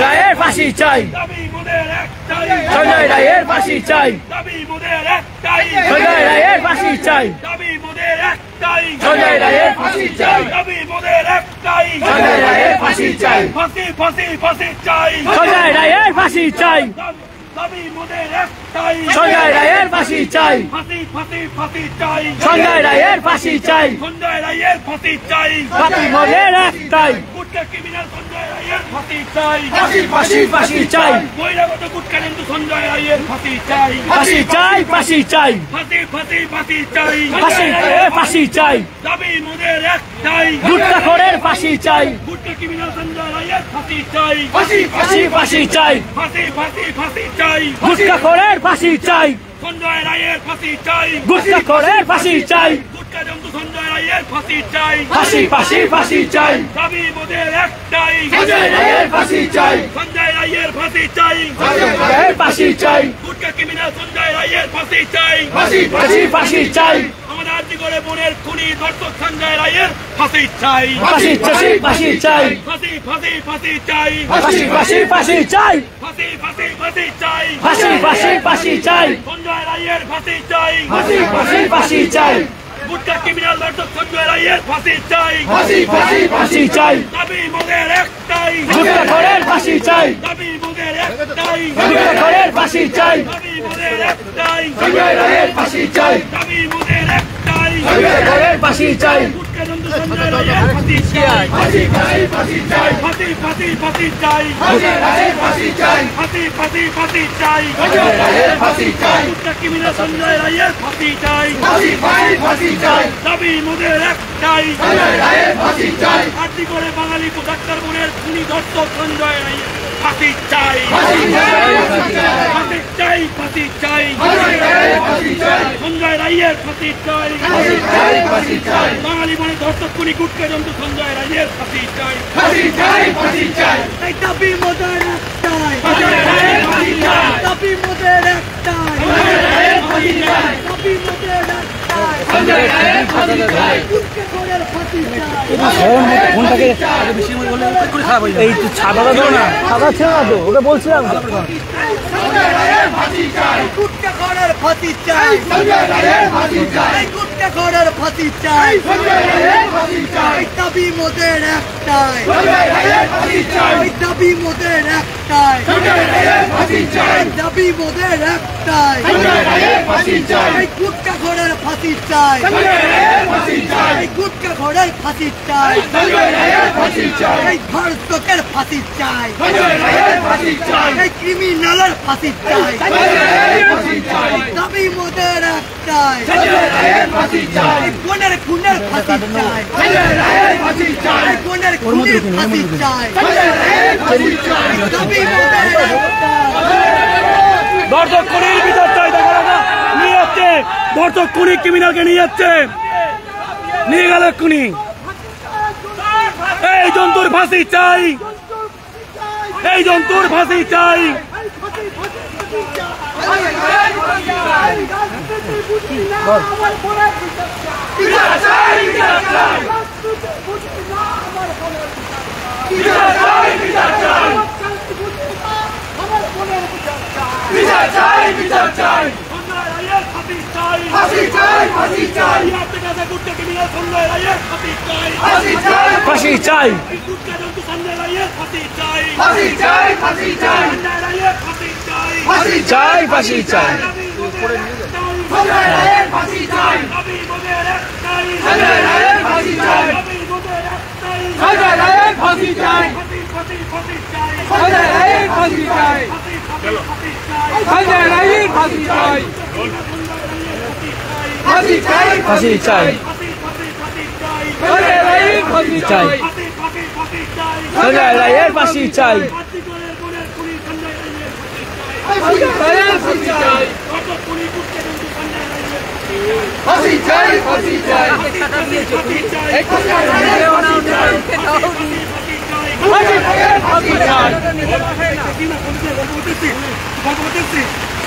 রায়ের ফাঁসি চাই। দাবি মোদের একটাই। সঞ্জয় রায়ের ফাঁসি চাই। দাবি মোদের একটাই। সঞ্জয় রায়ের ফাঁসি চাই। দাবি মোদের একটাই। সঞ্জয় রায়ের ফাঁসি চাই। দাবি মোদের একটাই। সঞ্জয় রায়ের ফাঁসি চাই। ফাঁসি ফাঁসি ফাঁসি চাই। সঞ্জয় রায়ের ফাঁসি চাই। দাবি মোদের একটাই। সঞ্জয় রায়ের ফাঁসি চাই। ফাঁসি ফাঁসি ফাঁসি চাই। সঞ্জয় রায়ের ফাঁসি চাই। সঞ্জয় রায়ের ফাঁসি চাই। দাবি মোদের একটাই। গুটকা ক্রিমিনাল সঞ্জয় রায়ের ফাঁসি চাই। ফাঁসি ফাঁসি ফাঁসি চাই। বহিরাগত গুটকা কিন্তু সঞ্জয় রায়ের ফাঁসি চাই। ফাঁসি চাই ফাঁসি চাই। ফাঁসি ফাঁসি ফাঁসি চাই। ফাঁসি রায়ের ফাঁসি চাই। দাবি মোদের একটাই। গুটকা খোরের ফাঁসি চাই। গুটকা ক্রিমিনাল সঞ্জয় রায়ের ফাঁসি চাই। ফাঁসি ফাঁসি ফাঁসি চাই। ফাঁসি ফাঁসি ফাঁসি চাই। গুটকা খোরের ফাঁসি চাই। সঞ্জয় রায়ের ফাঁসি চাই। গুটকা খোরের ফাঁসি চাই। গুটকা জন্তু সঞ্জয় রায়ের ফাঁসি চাই। ফাঁসি ফাঁসি ফাঁসি চাই। দাবি মোদের একটাই। সঞ্জয় রায়ের ফাঁসি চাই। সঞ্জয় রায়ের ফাঁসি চাই। সঞ্জয় রায়ের ফাঁসি চাই। গুটকা ক্রিমিনাল সঞ্জয় রায়ের ফাঁসি চাই। ফাঁসি ফাঁসি ফাঁসি চাই। আমাদের আর্টিকলে মনের খুনি ধর্ষক সঞ্জয় রায়ের ফাঁসি চাই। ফাঁসি ফাঁসি ফাঁসি চাই। ফাঁসি ফাঁসি ফাঁসি চাই। ফাঁসি ফাঁসি ফাঁসি চাই। ফাঁসি ফাঁসি ফাঁসি চাই। ফাঁসি ফাঁসি ফাঁসি চাই। সঞ্জয় রায়ের ফাঁসি চাই। ফাঁসি ফাঁসি ফাঁসি চাই। গুটকা ক্রিমিনাল ধর্ষক সঞ্জয় রায়ের ফাঁসি চাই। ফাঁসি ফাঁসি ফাঁসি চাই। দাবি মোদের একটাই। গুটকা খোরের ফাঁসি চাই। দাবি মোদের একটাই। গুটকা খোরের ফাঁসি চাই। দাবি মোদের একটাই। সঞ্জয় রায়ের ফাঁসি চাই। দাবি মোদের একটাই। সঞ্জয় রায়ের ফাঁসি চাই। গুটকা জন্তু সঞ্জয় রায়ের ফাঁসি চাই। ফাঁসি ফাঁসি ফাঁসি চাই। ফাঁসি ফাঁসি ফাঁসি চাই। সঞ্জয় রায়ের ফাঁসি চাই। ফাঁসি ফাঁসি ফাঁসি চাই। সঞ্জয় রায়ের ফাঁসি চাই। গুটকা ক্রিমিনাল সঞ্জয় রায়ের ফাঁসি চাই। ফাঁসি ফাঁসি ফাঁসি চাই। দাবি মোদের একটাই। সঞ্জয় রায়ের ফাঁসি চাই। আর্টিকলে বাঙালি ডাক্তার বোনের খুনি ধর্ষক সঞ্জয় রায়ের ফাঁসি চাই। ফাঁসি চাই ফাঁসি চাই। সঞ্জয় রায়ের ফাঁসি চাই। ফাঁসি চাই। বাঙালি মানে ধর্ষক খুনি গুটকা জন্তু সঞ্জয় রায়ের ফাঁসি চাই। ফাঁসি চাই ফাঁসি চাই। দাবি মোদের একটাই। দাবি মোদের একটাই, দাবি মোদের একটাই, গুপ্তখোরের ফাঁসি চাই। এই ছাদাটা দাও না, ছাদা ছিল না তো, ওটা বলছিলাম। গুপ্তখোরের ফাঁসি চাই, গুপ্তখোরের ফাঁসি চাই, দাবি মোদের একটাই, দাবি মোদের একটাই, দাবি মোদের একটাই, গুপ্তখোরের ফাঁসি চাই, গুপ্তখোরের ফাঁসি চাই, ধর্ষকের ফাঁসি চাই, ক্রিমিনালের ফাঁসি চাই, দাবি মোদের একটাই, কোনের খুনের ফাঁসি চাই, কোনের খুনের ফাঁসি চাই, দাবি মোদের ধর্ষক খুনির বিচার চাই। দেখা না নিয়ে যাচ্ছে, ধর্ষক খুনি ক্রিমিনালকে নিয়ে যাচ্ছে, নিয়ে গেল খুনি। এই জন্তুর ফাঁসি চাই, এই জন্তুর ফাঁসি চাই। ফাঁসি চাই, চাই ফাঁসি চাই। ফাঁসি চাই, চাই সঞ্জয় রায়ের ফাঁসি চাই।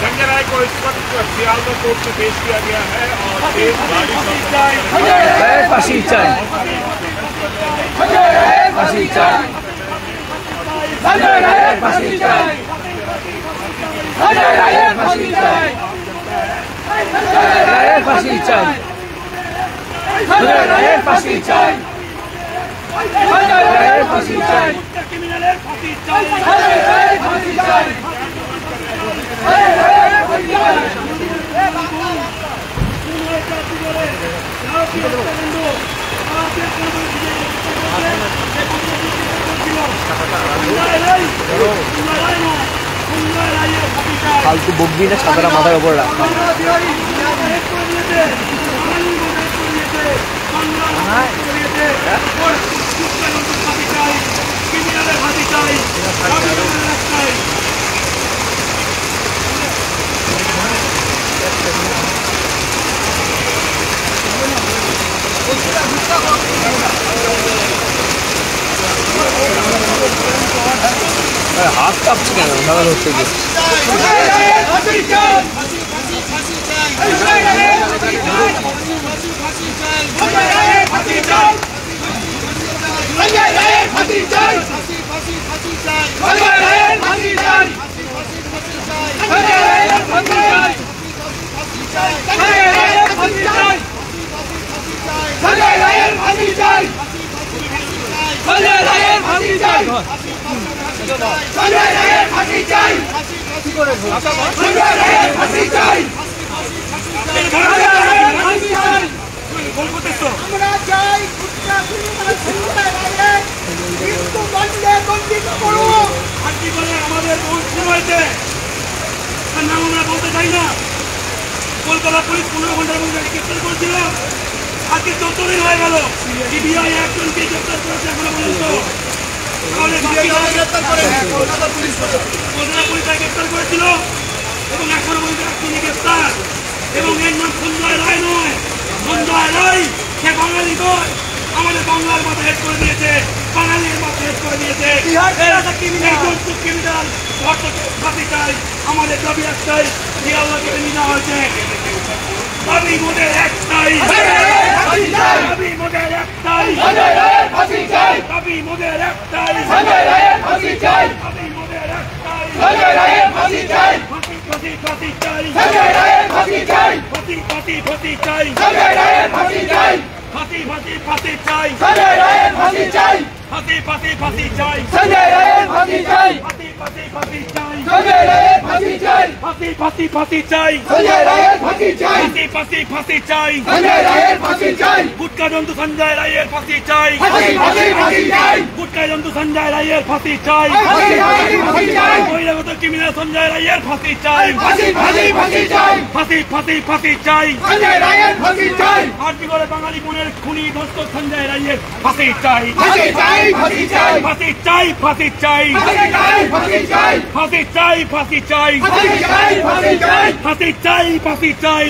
संजय राय को इस वक्त सियालदह कोर्ट में पेश किया गया है और फांसी चाय, फांसी चाय, फांसी चाय, फांसी चाय, फांसी चाय, फांसी चाय, फांसी चाय। ফালতু বকবি না, ছাতাটা মাথার উপর রাখ। হাত কাঁপছে কেন সাদা ধরতে গিয়ে? কলকাতা পুলিশ 15 ঘন্টার মধ্যে গ্রেপ্তার করেছিল, আজকে 14 দিন হয়ে গেল। সিবিআই একজনকে গ্রেপ্তার করেছে এখনো পর্যন্ত। কলকাতা পুলিশ গ্রেপ্তার করেছিল এবং এখনো পর্যন্ত একজনই গ্রেপ্তার, এবং এর নাম সঞ্জয় রায় নয়। সঞ্জয় রায় সে বাঙালি নয়, আমাদের বাংলার মাথা হেড করে দিয়েছে। বাঙালির মা শেষ করে দিয়েছে। বিহার রাজা criminal। এই জন্তুক criminal ভট্টকে ফাঁসি চাই। আমাদের দাবি একটাই, জিয়াউল্লাহকে নিয়ে নেওয়া হয়েছে। দাবি মোদের একটাই, ফাঁসি চাই। দাবি মোদের একটাই, সঞ্জয় রায়ের ফাঁসি চাই। দাবি মোদের একটাই, সঞ্জয় রায়ের ফাঁসি চাই। দাবি মোদের একটাই। সঞ্জয় রায়ের ফাঁসি চাই। ফাঁসি ফাঁসি ফাঁসি চাই, সঞ্জয় রায়ের ফাঁসি চাই। ফাঁসি ফাঁসি ফাঁসি চাই, সঞ্জয় রায়ের ফাঁসি চাই। ফাঁসি ফাঁসি ফাঁসি চাই, সঞ্জয় রায়ের ফাঁসি চাই। ফাঁসি ফাঁসি ফাঁসি চাই, সঞ্জয় রায়ের ফাঁসি চাই। ফাঁসি ফাঁসি ফাঁসি চাই, সঞ্জয় রায়ের ফাঁসি চাই। ফাঁসি ফাঁসি ফাঁসি চাই, সঞ্জয় রায়ের ফাঁসি চাই। ফাঁসি ফাঁসি ফাঁসি চাই, সঞ্জয় রায়ের ফাঁসি চাই। গুটকা জন্তু সঞ্জয় রায়ের ফাঁসি চাই, ফাঁসি ফাঁসি ফাঁসি চাই। গুটকা জন্তু সঞ্জয় রায়ের ফাঁসি চাই, ফাঁসি ফাঁসি ফাঁসি চাই। বহিরাগত ক্রিমিনাল সঞ্জয় রায়ের ফাঁসি চাই, ফাঁসি ফাঁসি ফাঁসি চাই। ফাঁসি ফাঁসি ফাঁসি চাই, সঞ্জয় রায়ের ফাঁসি চাই। আরজি করে বাঙালি বোনের খুনি দোস্ত সঞ্জয় রায়ের ফাঁসি চাই, ফাঁসি চাই। ফাঁসি চাই। ফাঁসি চাই, ফাঁসি চাই, ফাঁসি চাই। ফাঁসি চাই। ফাঁসি চাই, ফাঁসি চাই, ফাঁসি চাই। ফাঁসি চাই। ফাঁসি চাই, ফাঁসি চাই, ফাঁসি চাই।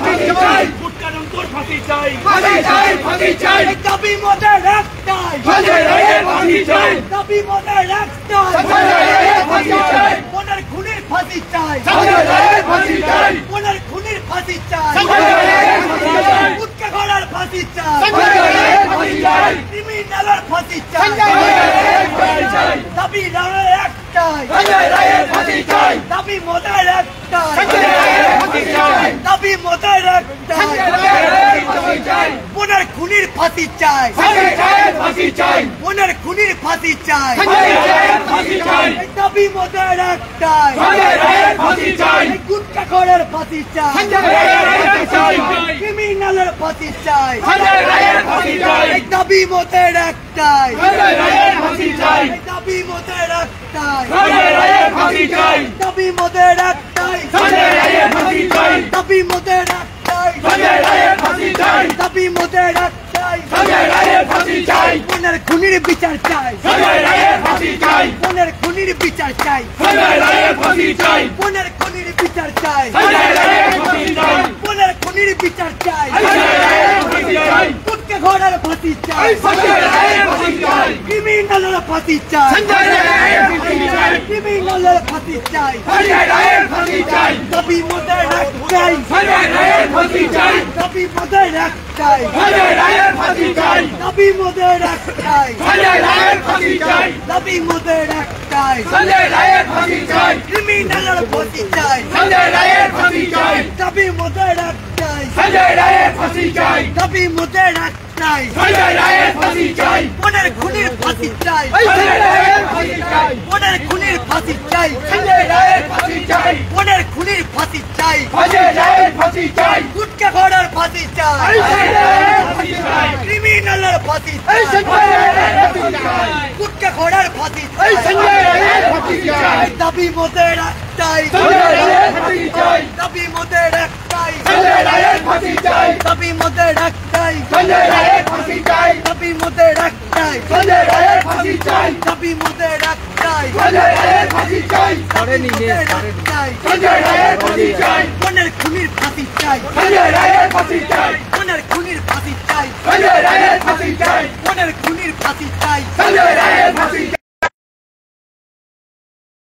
ফাঁসি চাই। গুটকা জন্তুর ফাঁসি চাই, ফাঁসি চাই। ফাঁসি চাই। দাবি মোদের একটাই, সঞ্জয় রায়ের ফাঁসি চাই। দাবি মোদের একটাই, সঞ্জয় রায়ের ফাঁসি চাই। বোনের খুনির ফাঁসি চাই, সঞ্জয় রায়ের ফাঁসি চাই। বোনের খুনির ফাঁসি চাই, সঞ্জয় রায়ের ফাঁসি চাই। গুটকা ঘোড়ার ফাঁসি চাই, সঞ্জয় রায়ের ফাঁসি চাই। ক্রিমিনালের ফাঁসি চাই, সঞ্জয় রায়ের ফাঁসি চাই। দাবি রায়ের একটাই, সঞ্জয় রায়ের ফাঁসি চাই। দাবি মোদের একটাই, সঞ্জয় রায়ের ফাঁসি চাই। দাবি মোদের একটাই, সঞ্জয় রায়ের ফাঁসি চাই। বোনের খুনির ফাঁসি চাই, সঞ্জয় রায়ের ফাঁসি চাই। বোনের খুনির ফাঁসি চাই, সঞ্জয় রায়ের ফাঁসি চাই। দাবি মোদের একটাই, সঞ্জয় রায়ের ফাঁসি চাই। গুটকা ঘোড়ার ফাঁসি চাই, সঞ্জয় রায়ের ফাঁসি চাই। ক্রিমিনালের ফাঁসি চাই, সঞ্জয় রায়ের ফাঁসি চাই। দাবি মোদের একটাই, সঞ্জয় রায়ের ফাঁসি চাই। দাবি মোদের একটাই, সঞ্জয় রায়ের ফাঁসি চাই। দাবি মোদের একটাই, সঞ্জয় রায়ের ফাঁসি চাই। দাবি মোদের একটাই, সঞ্জয় রায়ের ফাঁসি চাই। দাবি মোদের একটাই, সঞ্জয় রায়ের ফাঁসি চাই। বোনের খুনির বিচার চাই, সঞ্জয় রায়ের ফাঁসি চাই। বোনের খুনির বিচার চাই, সঞ্জয় রায়ের ফাঁসি চাই। বোনের খুনির বিচার চাই, সঞ্জয় রায়ের ফাঁসি চাই। বোনের খুনির বিচার চাই, সঞ্জয় রায়ের ফাঁসি চাই। গুটকা ঘোড়ার ফাঁসি চাই, সঞ্জয় রায়ের ফাঁসি চাই। ক্রিমিনালের ফাঁসি চাই, সঞ্জয় রায়ের ফাঁসি চাই। ক্রিমিনালের ফাঁসি চাই, সঞ্জয় রায়ের ফাঁসি চাই। দাবি মোদের একটাই, সঞ্জয় রায়ের ফাঁসি চাই। দাবি মোদের একটাই, সঞ্জয় রায়ের ফাঁসি চাই। দাবি মোদের একটাই, সঞ্জয় রায়ের ফাঁসি চাই। দাবি মোদের একটাই, সঞ্জয় রায়ের ফাঁসি চাই। ক্রিমিনালের ফাঁসি চাই, সঞ্জয় রায়ের ফাঁসি চাই। দাবি মোদের একটাই, সঞ্জয় রায়ের ফাঁসি চাই। দাবি মোদের একটাই, সঞ্জয় রায়ের ফাঁসি চাই। বোনের খুনির ফাঁসি চাই, সঞ্জয় রায়ের ফাঁসি চাই। বোনের খুনির ফাঁসি চাই, সঞ্জয় রায়ের ফাঁসি চাই। বোনের খুনির ফাঁসি চাই, সঞ্জয় রায়ের ফাঁসি চাই। গুটকা ঘোড়ার ফাঁসি চাই, সঞ্জয় রায়ের ফাঁসি চাই। ক্রিমিনালের ফাঁসি চাই, সঞ্জয় রায়ের ফাঁসি চাই। গুটকা ঘোড়ার ফাঁসি চাই, সঞ্জয় রায়ের ফাঁসি চাই। দাবি মোদের একটাই, সঞ্জয় রায়ের ফাঁসি চাই। দাবি মোদের একটাই, সঞ্জয় রায়ের ফাঁসি চাই। দাবি মোদের একটাই, সঞ্জয় রায়ের ফাঁসি চাই। দাবি মোদের একটাই, সঞ্জয় রায়ের ফাঁসি চাই। দাবি মোদের একটাই, সঞ্জয় রায়ের ফাঁসি চাই। দাবি মোদের একটাই, সঞ্জয় রায়ের ফাঁসি চাই। বোনের খুনির ফাঁসি চাই, সঞ্জয় রায়ের ফাঁসি চাই। বোনের খুনির ফাঁসি চাই, সঞ্জয় রায়ের ফাঁসি চাই। বোনের খুনির ফাঁসি চাই, সঞ্জয় রায়ের ফাঁসি চাই।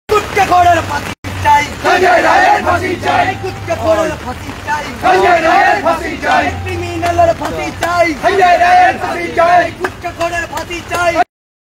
গুটকা ঘোড়ার ফাঁসি চাই, সঞ্জয় রায়ের ফাঁসি চাই। গুটকা ঘোড়ার ফাঁসি চাই, সঞ্জয় রায়ের ফাঁসি চাই। ক্রিমিনালের ফাঁসি চাই, সঞ্জয় রায়ের ফাঁসি চাই। গুটকা ঘোড়ার ফাঁসি চাই,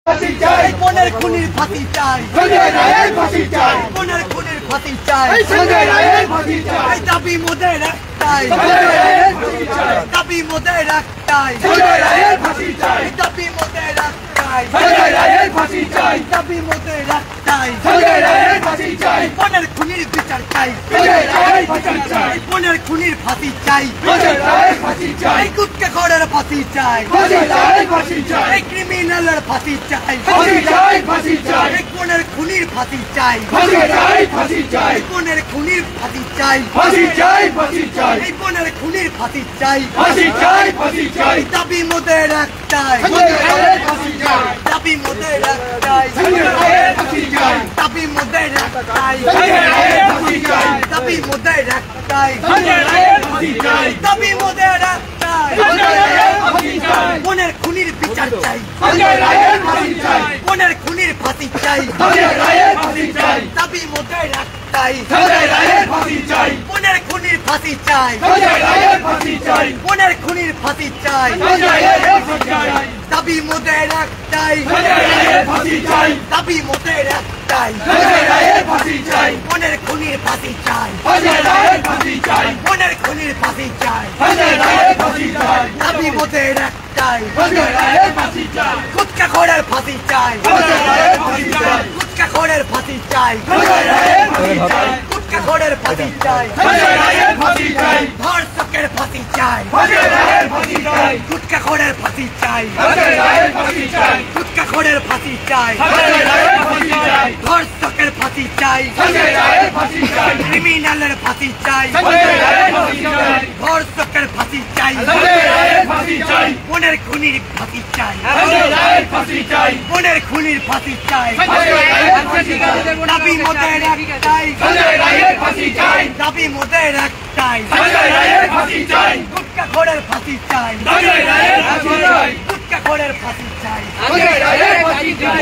ফাঁসি চাই। বোনের খুনির ফাঁসি চাই, সঞ্জয় রায়ের ফাঁসি চাই। বোনের খুনির ফাঁসি চাই, সঞ্জয় রায়ের ফাঁসি চাই। দাবি মোদের একটাই, সঞ্জয় রায়ের ফাঁসি চাই। দাবি মোদের একটাই, সঞ্জয় রায়ের ফাঁসি চাই। দাবি মোদের একটাই, সঞ্জয় রায়ের ফাঁসি চাই। দাবি মোদের একটাই, সঞ্জয় রায়ের ফাঁসি চাই। বোনের খুনির বিচার চাই, সঞ্জয় রায়ের ফাঁসি চাই। বোনের খুনির ফাঁসি চাই, সঞ্জয় রায়ের ফাঁসি চাই। গুটকা ঘোড়ার ফাঁসি চাই, সঞ্জয় রায়ের ফাঁসি চাই। ক্রিমিনালের ফাঁসি চাই, ফাঁসি চাই। ফাঁসি চাই। বোনের খুনির ফাঁসি চাই, ফাঁসি চাই। ফাঁসি চাই। বোনের খুনির ফাঁসি চাই, ফাঁসি চাই। ফাঁসি চাই। বোনের খুনির ফাঁসি চাই, ফাঁসি চাই। ফাঁসি চাই। দাবি মোদের একটাই, সঞ্জয় রায়ের ফাঁসি চাই। দাবি মোদের একটাই, সঞ্জয় রায়ের ফাঁসি চাই। দাবি মোদের একটাই, সঞ্জয় রায়ের ফাঁসি চাই। দাবি মোদের একটাই, সঞ্জয় রায়ের ফাঁসি চাই, দাবি মোদের একটাই, সঞ্জয় রায়ের ফাঁসি চাই, বোনের খুনির বিচার চাই, সঞ্জয় রায়ের ফাঁসি চাই, বোনের খুনির ফাঁসি চাই, সঞ্জয় রায়ের ফাঁসি চাই, দাবি মোদের একটাই, সঞ্জয় রায়ের ফাঁসি চাই, বোনের খুনির ফাঁসি চাই, সঞ্জয় রায়ের ফাঁসি চাই, বোনের খুনির ফাঁসি চাই, সঞ্জয় রায়ের ফাঁসি চাই, দাবি মোদের একটাই, সঞ্জয় রায়ের ফাঁসি চাই, দাবি মোদের একটাই, সঞ্জয় রায়ের ফাঁসি চাই, বোনের খুনির ফাঁসি চাই, সঞ্জয় রায়ের ফাঁসি চাই, বোনের খুনির ফাঁসি চাই, সঞ্জয় রায়ের ফাঁসি চাই, দাবি মোদের একটাই, সঞ্জয় রায়ের ফাঁসি চাই, গুটখাখোরের ফাঁসি চাই, সঞ্জয় রায়ের ফাঁসি চাই, গুটখাখোরের ফাঁসি চাই, সঞ্জয় রায়ের ফাঁসি চাই, গুটখাখোরের ফাঁসি চাই, সঞ্জয় রায়ের ফাঁসি চাই, ধর্ষকের ফাঁসি চাই, সঞ্জয় রায়ের ফাঁসি চাই, গুটখাখোরের ফাঁসি চাই, সঞ্জয় রায়ের ফাঁসি চাই, গুটখাখোরের ফাঁসি চাই, সঞ্জয় রায়ের ফাঁসি চাই, ধর্ষকের ফাঁসি চাই, সঞ্জয় রায়ের ফাঁসি চাই, ক্রিমিনালের ফাঁসি চাই, সঞ্জয় রায়ের ফাঁসি চাই, ধর্ষকের ফাঁসি চাই, সঞ্জয় রায়ের ফাঁসি চাই, বোনের খুনির ফাঁসি চাই, সঞ্জয় রায়ের ফাঁসি চাই, বোনের খুনির ফাঁসি চাই, সঞ্জয় রায়ের ফাঁসি চাই, দাবি মোদের একটাই, সঞ্জয় রায়ের ফাঁসি চাই, দাবি মোদের একটাই, সঞ্জয় রায়ের ফাঁসি চাই, গুটখাখোরের ফাঁসি চাই, সঞ্জয় রায়ের ফাঁসি চাই, গুটখাখোরের ফাঁসি চাই, সঞ্জয় রায়ের ফাঁসি চাই,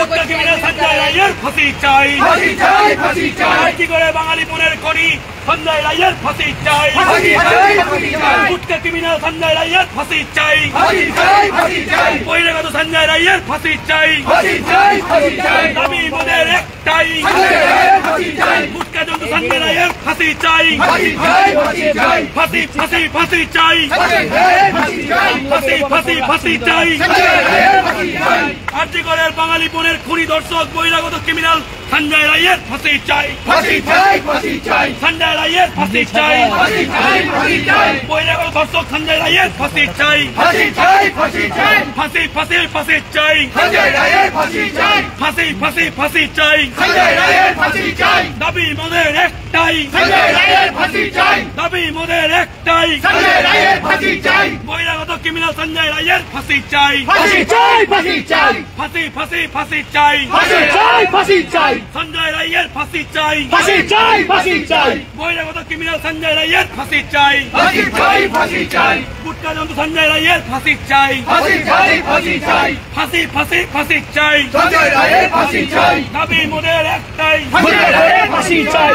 সঞ্জয় রায়ের ফাঁসি চাই, ফাঁসি চাই, ফাঁসি চাই, কি করে বাঙালি বোনের খনি সঞ্জয় রায়ের ফাঁসি চাই, ফাঁসি চাই, ফাঁসি চাই, গুটকা ক্রিমিনাল সঞ্জয় রায়ের ফাঁসি চাই, ফাঁসি চাই, ফাঁসি চাই, বহিরাগত সঞ্জয় রায়ের ফাঁসি চাই, ফাঁসি চাই, ফাঁসি চাই, দাবি মোদের একটাই, সঞ্জয় রায়ের ফাঁসি চাই, গুটকা জন্তু সঞ্জয় রায়ের ফাঁসি চাই, ফাঁসি চাই, ফাঁসি চাই, ফাঁসি ফাঁসি ফাঁসি চাই, সঞ্জয় রায়ের ফাঁসি চাই, ফাঁসি ফাঁসি ফাঁসি চাই, সঞ্জয় রায়ের ফাঁসি চাই, আর্যিকরের বাঙালি বোনের খুনি দর্শক বহিরাগত ক্রিমিনাল সঞ্জয় রায়ের ফাঁসি চাই, ফাঁসি চাই, ফাঁসি চাই, সঞ্জয় রায়ের ফাঁসি চাই, ফাঁসি চাই, ফাঁসি চাই, বহিরাগত দর্শক সঞ্জয় রায়ের ফাঁসি চাই, ফাঁসি চাই, ফাঁসি চাই, ফাঁসি ফাঁসি ফাঁসি চাই, সঞ্জয় রায়ের ফাঁসি চাই, ফাঁসি ফাঁসি ফাঁসি চাই, সঞ্জয় রায়ের ফাঁসি চাই, দাবি মোদের একটাই, সঞ্জয় রায়ের ফাঁসি চাই, দাবি মোদের একটাই, সঞ্জয় রায়ের ফাঁসি চাই, বহিরাগত ক্রিমিনাল সঞ্জয় রায়ের ফাঁসি চাই, ফাঁসি চাই, ফাঁসি চাই, ফাঁসি ফাঁসি ফাঁসি চাই, ফাঁসি চাই, ফাঁসি চাই, সঞ্জয় রায়ের ফাঁসি চাই, ফাঁসি চাই, ফাঁসি চাই, বহিরাগত ক্রিমিনাল সঞ্জয় রায়ের ফাঁসি চাই, ফাঁসি চাই, ফাঁসি চাই, গুটকা জন্তু সঞ্জয় রায়ের ফাঁসি চাই, ফাঁসি চাই, ফাঁসি চাই, ফাঁসি ফাঁসি ফাঁসি চাই, সঞ্জয় রায়ের ফাঁসি চাই, দাবি মোদের একটাই, সঞ্জয় রায়ের ফাঁসি চাই,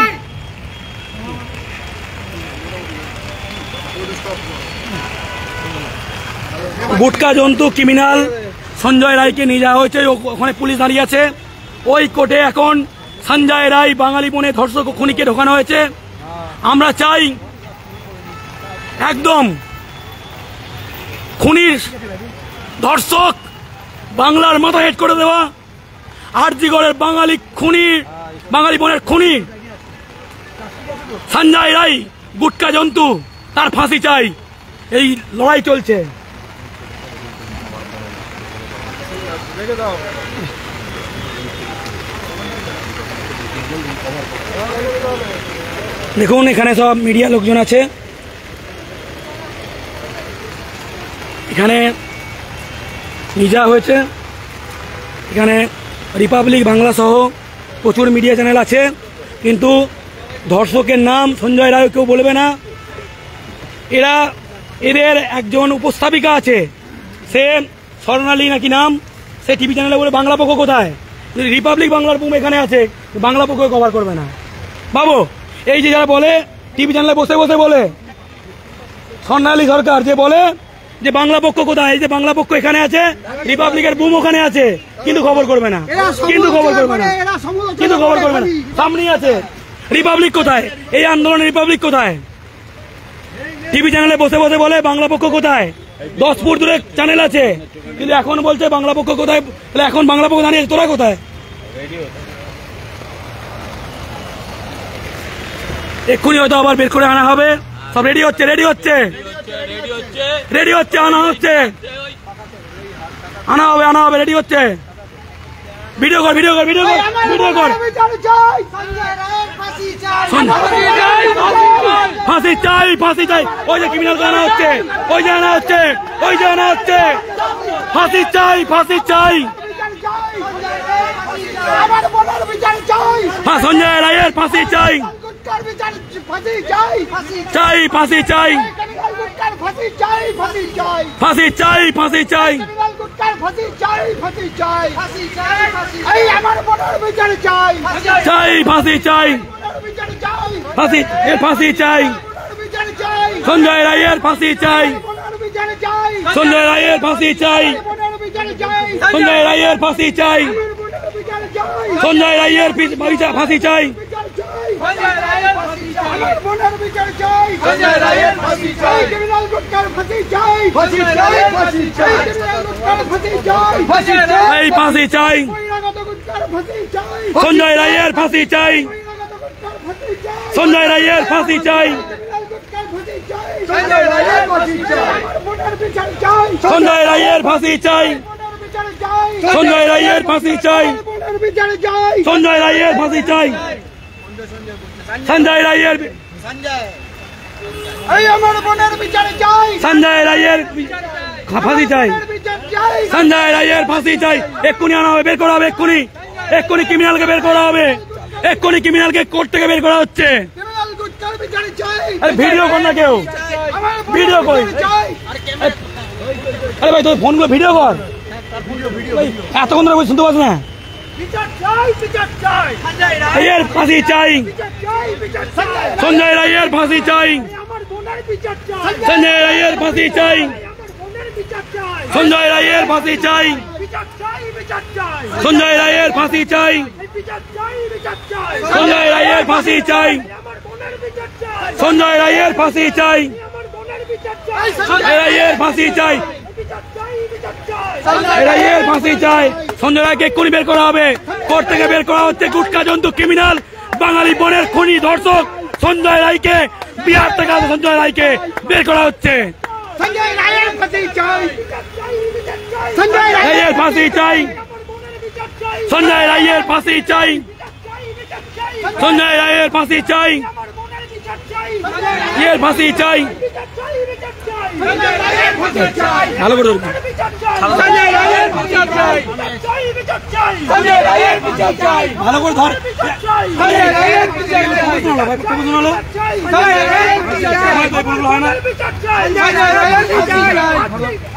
গুটকা জন্তু ক্রিমিনাল সঞ্জয় রায়কে নিয়ে যাওয়া হয়েছে, ওখানে পুলিশ দাঁড়িয়ে আছে। ওই কোর্টে এখন সঞ্জয় রায় বাঙালি বনে ধর্ষক ও খুনিকে ঢোকানো হয়েছে। আমরা চাই একদম খুনির ধর্ষক বাংলার মাথা হেট করে দেওয়া, আরজিগড়ের বাঙালি বোনের খুনি সঞ্জয় রায় গুটকা জন্তু তার ফাঁসি চাই। এই লড়াই চলছে। দেখুন এখানে সব মিডিয়া লোকজন আছে, এখানে নিয়ে যাওয়া হয়েছে। এখানে রিপাবলিক বাংলা সহ প্রচুর মিডিয়া চ্যানেল আছে, কিন্তু ধর্ষকের নাম সঞ্জয় রায় কেউ বলবে না। এদের একজন উপস্থাপিকা আছে, সে স্বর্ণালী নাকি নাম, সে টিভি চ্যানেলে বলে বাংলা পক্ষ কোথায়, রিপাবলিক বাংলার বুম এখানে আছে, বাংলা পক্ষ কভার করবে না। বাবু এই যে যারা বলে টিভি চ্যানেলে বসে বসে বলে, স্বর্ণালী সরকার যে বলে যে বাংলা পক্ষ কোথায়, এই যে বাংলা পক্ষ এখানে আছে, রিপাবলিকের বুম ওখানে আছে, কিন্তু খবর করবে না, কিন্তু খবর করবে না, কিন্তু খবর করবে না। সামনেই আছে রিপাবলিক কোথায়, এই আন্দোলনের রিপাবলিক কোথায়, টিভি চ্যানেলে বসে বসে বলে বাংলা পক্ষ কোথায়, 10 ফুট দূরে চ্যানেল আছে, কিন্তু এখন বলছে বাংলা পক্ষ কোথায়। তাহলে এখন বাংলা পক্ষ দাঁড়িয়ে তোরা কোথায়? এক্ষুনি হয়তো আবার বের করে আনা হবে। সব রেডি হচ্ছে, রেডি হচ্ছে, রেডি হচ্ছে, আনা হচ্ছে, আনা হবে, আনা হবে, রেডি হচ্ছে। ভিডিও কর, ভিডিও কর, ভিডিও কর, ভিডিও কর। ফাঁসি চাই, ফাঁসি চাই। ওই যে ক্রিমিনালকে আনা হচ্ছে, ওই যে আনা হচ্ছে, ওই যে আনা হচ্ছে। ফাঁসি চাই, ফাঁসি চাই। সঞ্জয় রায়ের ফাঁসি চাই। গুটকার বিচার ফাঁসি চাই চাই ফাঁসি চাই ক্রিমিনাল গুটকার ফাঁসি চাই ফাঁসি চাই ফাঁসি চাই ফাঁসি চাই ক্রিমিনাল গুটকার ফাঁসি চাই ফাঁসি চাই ফাঁসি চাই এই আমার বোনের বিচার চাই চাই ফাঁসি চাই বোনের বিচার চাই ফাঁসি এর ফাঁসি চাই বোনের বিচার চাই সঞ্জয় রায়ের ফাঁসি চাই বোনের বিচার চাই সঞ্জয় রায়ের ফাঁসি চাই বোনের বিচার চাই সঞ্জয় রায়ের ফাঁসি চাই বোনের বিচার চাই সঞ্জয় রায়ের ফাঁসি চাই বিচার চাই সঞ্জয় রায়ের ফাঁসি চাই আমার বোনের বিচার চাই সঞ্জয় রায়ের ফাঁসি চাই ক্রিমিনাল গুটকার ফাঁসি চাই ফাঁসি চাই ফাঁসি চাই ক্রিমিনাল গুটকার ফাঁসি চাই ফাঁসি চাই এই ফাঁসি চাই বহিরাগত গুটকার ফাঁসি চাই সঞ্জয় রায়ের ফাঁসি চাই বহিরাগত গুটকার ফাঁসি চাই সঞ্জয় রায়ের ফাঁসি চাই ক্রিমিনাল গুটকার ফাঁসি চাই সঞ্জয় রায়ের ফাঁসি চাই আমার বোনের বিচার চাই সঞ্জয় রায়ের ফাঁসি চাই বোনের বিচার চাই সঞ্জয় রায়ের ফাঁসি চাই বোনের বিচার চাই সঞ্জয় রায়ের ফাঁসি চাই সঞ্জয় রায়ের এই আমার বোনের বিচার চাই সঞ্জয় রায়ের ফাঁসি চাই বোনের বিচার চাই সঞ্জয় রায়ের ফাঁসি চাই এক্ষুনি আনা হবে বের করা হবে এক্ষুনি এক্ষুনি ক্রিমিনালকে বের করা হবে এক্ষুনি ক্রিমিনালকে কোর্ট থেকে বের করা হচ্ছে ক্রিমিনাল গুটকার বিচার চাই আরে ভিডিও কর না কেউ আমার ভিডিও কই চাই আরে ভাই তোর ফোনগুলো ভিডিও কর ভাই, এতক্ষণ ধরে শুনতে পাস না বিচার চাই বিচার চাই রায়ের ফাঁসি চাই বিচার চাই বিচার চাই সঞ্জয় রায়ের ফাঁসি চাই আমার বোনের বিচার চাই সঞ্জয় রায়ের ফাঁসি চাই আমার বোনের বিচার চাই সঞ্জয় রায়ের ফাঁসি চাই বিচার চাই বিচার চাই সঞ্জয় রায়ের ফাঁসি চাই বিচার চাই বিচার চাই সঞ্জয় রায়ের ফাঁসি চাই আমার বোনের বিচার চাই সঞ্জয় রায়ের ফাঁসি চাই আমার বোনের বিচার চাই সঞ্জয় রায়ের ফাঁসি চাই বিচার চাই বিচার চাই রায়ের ফাঁসি চাই সঞ্জয় রায়কে এক্ষুনি বের করা হবে কোর্ট থেকে বের করা হচ্ছে গুটকা জন্তু ক্রিমিনাল বাঙালি বোনের খুনি ধর্ষক সঞ্জয় রায়কে বিহার থেকে আসা সঞ্জয় রায়কে বের করা হচ্ছে সঞ্জয় রায়ের ফাঁসি চাই বিচার চাই বিচার চাই সঞ্জয় রায়ের ফাঁসি চাই আমার বোনের বিচার চাই সঞ্জয় রায়ের ফাঁসি চাই বিচার চাই সঞ্জয় রায়ের ফাঁসি চাই আমার বোনের বিচার চাই এর ফাঁসি চাই বিচার চাই বিচার চাই সঞ্জয় রায়ের ফাঁসি চাই ভালো করে ধরুন। বিচার চাই সঞ্জয় রায়ের বিচার চাই বিচার চাই বিচার চাই সঞ্জয় রায়ের বিচার চাই ভালো করে ধর বিচার চাই সঞ্জয় রায়ের বিচার চাই কত শোনালো চাই সঞ্জয় রায়ের বিচার চাই হয় না বিচার চাই সঞ্জয় রায়ের বিচার চাই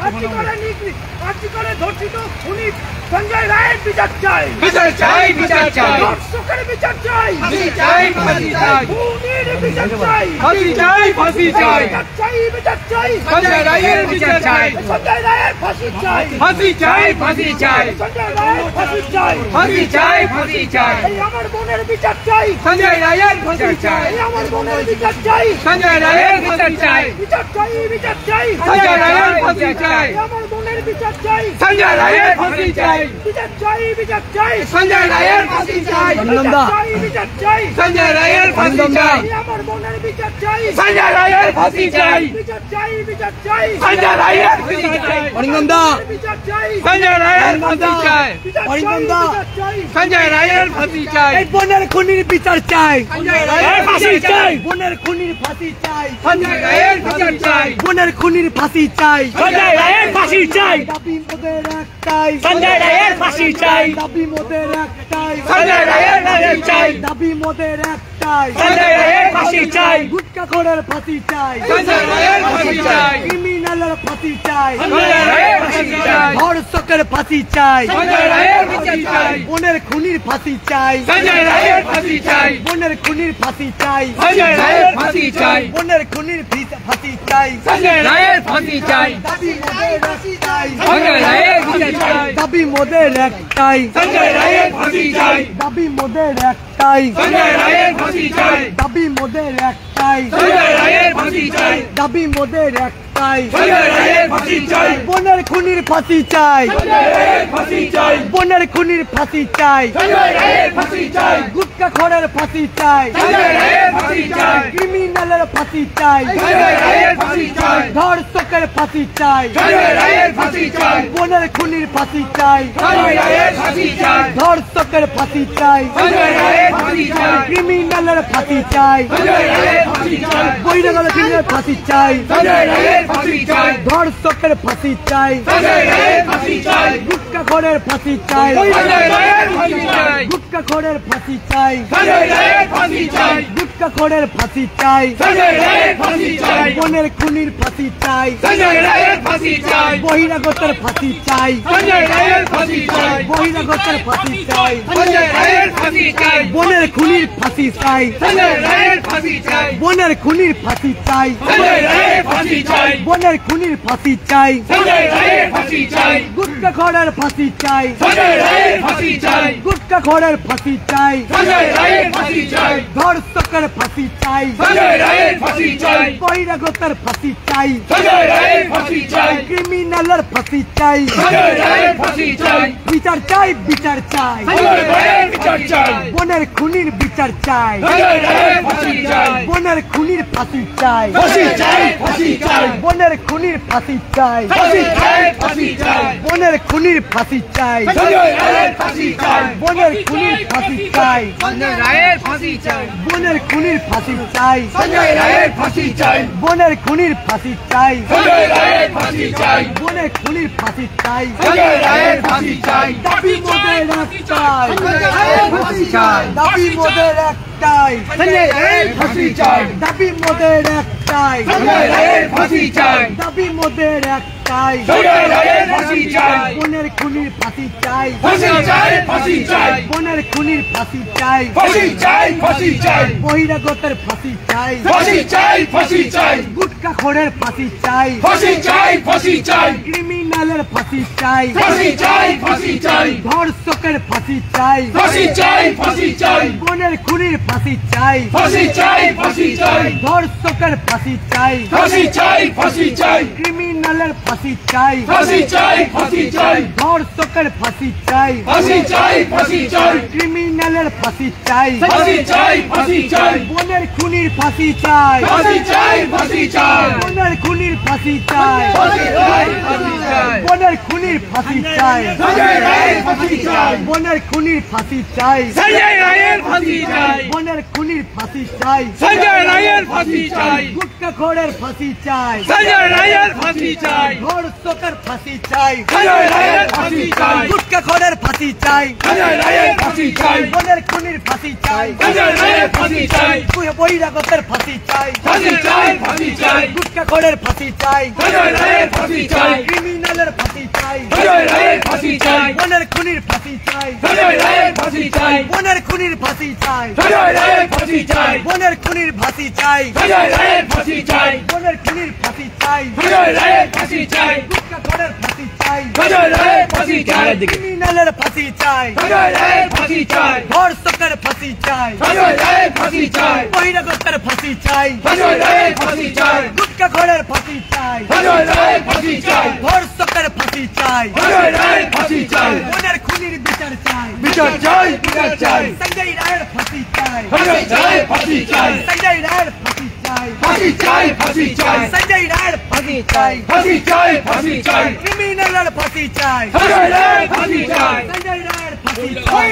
আজকে করে নিকলি আজকে করে ধর্ষিত উনি সঞ্জয় রায়ের বিচার চাই বিচার চাই বিচার চাই দর্শকের বিচার চাই ফাঁসি চাই ফাঁসি চাই খুনির বিচার চাই ফাঁসি চাই ফাঁসি চাই বিচার চাই বিচার চাই সঞ্জয় রায়ের বিচার চাই সঞ্জয় রায়ের ফাঁসি চাই ফাঁসি চাই ফাঁসি চাই সঞ্জয় রায়ের ফাঁসি চাই ফাঁসি চাই ফাঁসি চাই এই আমার বোনের বিচার চাই সঞ্জয় রায়ের বিচার চাই এই আমার বোনের বিচার চাই সঞ্জয় রায়ের বিচার চাই বিচার চাই বিচার চাই সঞ্জয় রায়ের ফাঁসি চাই এই আমার বোনের বিচার চাই সঞ্জয় রায়ের ফাঁসি চাই বিচার চাই বিচার চাই সঞ্জয় রায়ের ফাঁসি চাই বিচার চাই বিচার চাই সঞ্জয় রায়ের ফাঁসি চাই এই আমার বোনের বিচার চাই সঞ্জয় রায়ের ফাঁসি চাই বিচার চাই বিচার চাই সঞ্জয় রায়ের ফাঁসি চাই বিচার চাই সঞ্জয় রায়ের ফাঁসি চাই বিচার চাই সঞ্জয় রায়ের ফাঁসি চাই বোনের খুনির বিচার চাই সঞ্জয় রায়ের ফাঁসি চাই বোনের খুনির ফাঁসি চাই সঞ্জয় রায়ের বিচার চাই বোনের খুনির ফাঁসি চাই সঞ্জয় রায়ের ফাঁসি চাই দাবি মোদের একটাই সঞ্জয় রায়ের ফাঁসি চাই দাবি মোদের একটাই সঞ্জয় রায়ের ফাঁসি চাই দাবি মোদের একটাই সঞ্জয় রায়ের ফাঁসি চাই গুটকা খোরের ফাঁসি চাই সঞ্জয় রায়ের ফাঁসি চাই ক্রিমিনালের ফাঁসি চাই সঞ্জয় রায়ের ফাঁসি চাই ধর্ষকের ফাঁসি চাই সঞ্জয় রায়ের ফাঁসি চাই বোনের খুনির ফাঁসি চাই সঞ্জয় রায়ের ফাঁসি চাই বোনের খুনির ফাঁসি চাই সঞ্জয় রায়ের ফাঁসি চাই বোনের খুনির ফাঁসি চাই সঞ্জয় রায়ের ফাঁসি চাই দাবি মোদের একটাই সঞ্জয় রায়ের ফাঁসি চাই দাবি মোদের একটাই সঞ্জয় রায়ের ফাঁসি চাই দাবি মোদের একটাই সঞ্জয় রায়ের ফাঁসি চাই দাবি মোদের একটাই সঞ্জয় রায়ের ফাঁসি চাই দাবি মোদের একটাই সঞ্জয় রায়ের ফাঁসি চাই বোনের খুনির ফাঁসি চাই সঞ্জয় রায়ের ফাঁসি চাই বোনের খুনির ফাঁসি চাই সঞ্জয় রায়ের ফাঁসি চাই গুটকা খোরের ফাঁসি চাই সঞ্জয় রায়ের ফাঁসি চাই ক্রিমিনালের ফাঁসি চাই সঞ্জয় রায়ের ফাঁসি চাই ধর্ষকের ফাঁসি চাই সঞ্জয় রায়ের ফাঁসি চাই বোনের খুনির ফাঁসি চাই সঞ্জয় রায়ের ফাঁসি চাই ধর্ষকের ফাঁসি চাই সঞ্জয় রায়ের ফাঁসি চাই ক্রিমিনালের ফাঁসি চাই সঞ্জয় রায়ের ফাঁসি চাই বহিরাগত ক্রিমিনালের ফাঁসি চাই সঞ্জয় রায়ের ফাঁসি চাই ধর্ষকের ফাঁসি চাই সঞ্জয় রায়ের ফাঁসি চাই গুটকা খোরের ফাঁসি চাই সঞ্জয় রায়ের রায়ের ফাঁসি চাই গুটকা খোরের ফাঁসি চাই সঞ্জয় রায়ের ফাঁসি চাই গুটকা খোরের ফাঁসি চাই সঞ্জয় রায়ের ফাঁসি চাই বোনের খুনির ফাঁসি চাই সঞ্জয় রায়ের ফাঁসি চাই বহিরাগতের ফাঁসি চাই সঞ্জয় রায়ের ফাঁসি চাই বহিরাগতের ফাঁসি চাই সঞ্জয় রায়ের ফাঁসি চাই বোনের খুনির ফাঁসি চাই সঞ্জয় রায়ের ফাঁসি চাই বোনের খুনির ফাঁসি চাই সঞ্জয় রায়ের ফাঁসি চাই বোনের খুনির ফাঁসি চাই সঞ্জয় রায়ের ফাঁসি চাই গুটকা খোরের ফাঁসি চাই সঞ্জয় রায়ের ফাঁসি চাই গুটকা খোরের ফাঁসি চাই সঞ্জয় রায়ের ফাঁসি চাই ধর্ষকের ফাঁসি চাই সঞ্জয় রায়ের ফাঁসি চাই বহিরাগতের ফাঁসি চাই সঞ্জয় রায়ের ফাঁসি চাই ক্রিমিনালের ফাঁসি চাই সঞ্জয় রায়ের ফাঁসি চাই বিচার চাই বিচার চাই সঞ্জয় রায়ের বিচার চাই বোনের খুনির বিচার চাই সঞ্জয় রায়ের ফাঁসি চাই বোনের খুনির ফাঁসি চাই ফাঁসি চাই ফাঁসি চাই বোনের খুনির ফাঁসি চাই ফাঁসি চাই ফাঁসি চাই বোনের খুনির ফাঁসি চাই সঞ্জয় রায়ের ফাঁসি চাই বোনের খুনির ফাঁসি চাই সঞ্জয় রায়ের ফাঁসি চাই বোনের খুনির ফাঁসি চাই সঞ্জয় রায়ের ফাঁসি চাই বোনের খুনির ফাঁসি চাই সঞ্জয় রায়ের ফাঁসি চাই বোনের খুনির ফাঁসি চাই সঞ্জয় রায়ের ফাঁসি চাই দাবি মোদের একটাই সঞ্জয় রায়ের ফাঁসি চাই দাবি মোদের একটাই সঞ্জয় রায়ের ফাঁসি চাই দাবি মোদের একটাই সঞ্জয় রায়ের ফাঁসি চাই দাবি মোদের একটাই সঞ্জয় রায়ের ফাঁসি চাই বোনের খুনির ফাঁসি চাই ফাঁসি চাই ফাঁসি চাই বোনের খুনির ফাঁসি চাই ফাঁসি চাই ফাঁসি চাই বহিরাগতের ফাঁসি চাই ফাঁসি চাই ফাঁসি চাই গুটকা খোরের ফাঁসি চাই ফাঁসি চাই ফাঁসি চাই ক্রিমিনালের ফাঁসি চাই ফাঁসি চাই ফাঁসি চাই ধর্ষকের ফাঁসি চাই ফাঁসি চাই ফাঁসি চাই বোনের খুনির ফাঁসি চাই ফাঁসি চাই ফাঁসি চাই ধর্ষকের ফাঁসি চাই ফাঁসি চাই ফাঁসি চাই ক্রিমিনালের ফাঁসি চাই ফাঁসি চাই ফাঁসি চাই ধর্ষকের ফাঁসি চাই ফাঁসি চাই ফাঁসি চাই ক্রিমিনালের ফাঁসি চাই ফাঁসি চাই ফাঁসি চাই বোনের খুনির ফাঁসি চাই ফাঁসি চাই ফাঁসি চাই বোনের খুনির ফাঁসি চাই ফাঁসি চাই ফাঁসি চাই বোনের খুনির ফাঁসি চাই সঞ্জয় রায়ের ফাঁসি চাই বোনের খুনির ফাঁসি চাই সঞ্জয় রায়ের ফাঁসি চাই বোনের খুনির ফাঁসি চাই সঞ্জয় রায়ের ফাঁসি চাই গুটকা খোরের ফাঁসি চাই সঞ্জয় রায়ের ফাঁসি চাই ধর্ষকের ফাঁসি চাই সঞ্জয় রায়ের ফাঁসি চাই গুটকা খোরের ফাঁসি চাই সঞ্জয় রায়ের ফাঁসি চাই বোনের খুনির ফাঁসি চাই সঞ্জয় রায়ের ফাঁসি চাই বহিরাগতের ফাঁসি চাই ফাঁসি চাই ফাঁসি চাই গুটকা খোরের ফাঁসি চাই সঞ্জয় রায়ের ফাঁসি চাই ক্রিমিনালের ফাঁসি চাই সঞ্জয় রায়ের ফাঁসি চাই বোনের খুনির ফাঁসি চাই সঞ্জয় রায়ের ফাঁসি চাই বোনের খুনির ফাঁসি চাই সঞ্জয় রায়ের ফাঁসি চাই বোনের খুনির ফাঁসি চাই সঞ্জয় রায়ের ফাঁসি চাই বোনের খুনির ফাঁসি চাই সঞ্জয় রায়ের ফাঁসি চাই গুটকা খোরের ফাঁসি চাই সঞ্জয় রায়ের ফাঁসি চাই ক্রিমিনালের ফাঁসি চাই সঞ্জয় রায়ের ফাঁসি চাই ধর্ষকের ফাঁসি চাই সঞ্জয় রায়ের ফাঁসি চাই বহিরাগতের ফাঁসি চাই সঞ্জয় রায়ের ফাঁসি চাই গুটকা খোরের ফাঁসি চাই সঞ্জয় রায়ের ফাঁসি চাই ধর্ষকের ফাঁসি চাই সঞ্জয় রায়ের ফাঁসি চাই বোনের খুনির বিচার চাই বিচার চাই বিচার চাই সঞ্জয় রায়ের ফাঁসি চাই সঞ্জয় রায়ের ফাঁসি চাই সঞ্জয় রায়ের ফাঁসি চাই ফাঁসি চাই ফাঁসি চাই সঞ্জয় রায়ের ফাঁসি চাই ফাঁসি চাই ফাঁসি চাই ক্রিমিনালের ফাঁসি চাই সঞ্জয় রায়ের ফাঁসি চাই সঞ্জয় রায়ের ফাঁসি চাই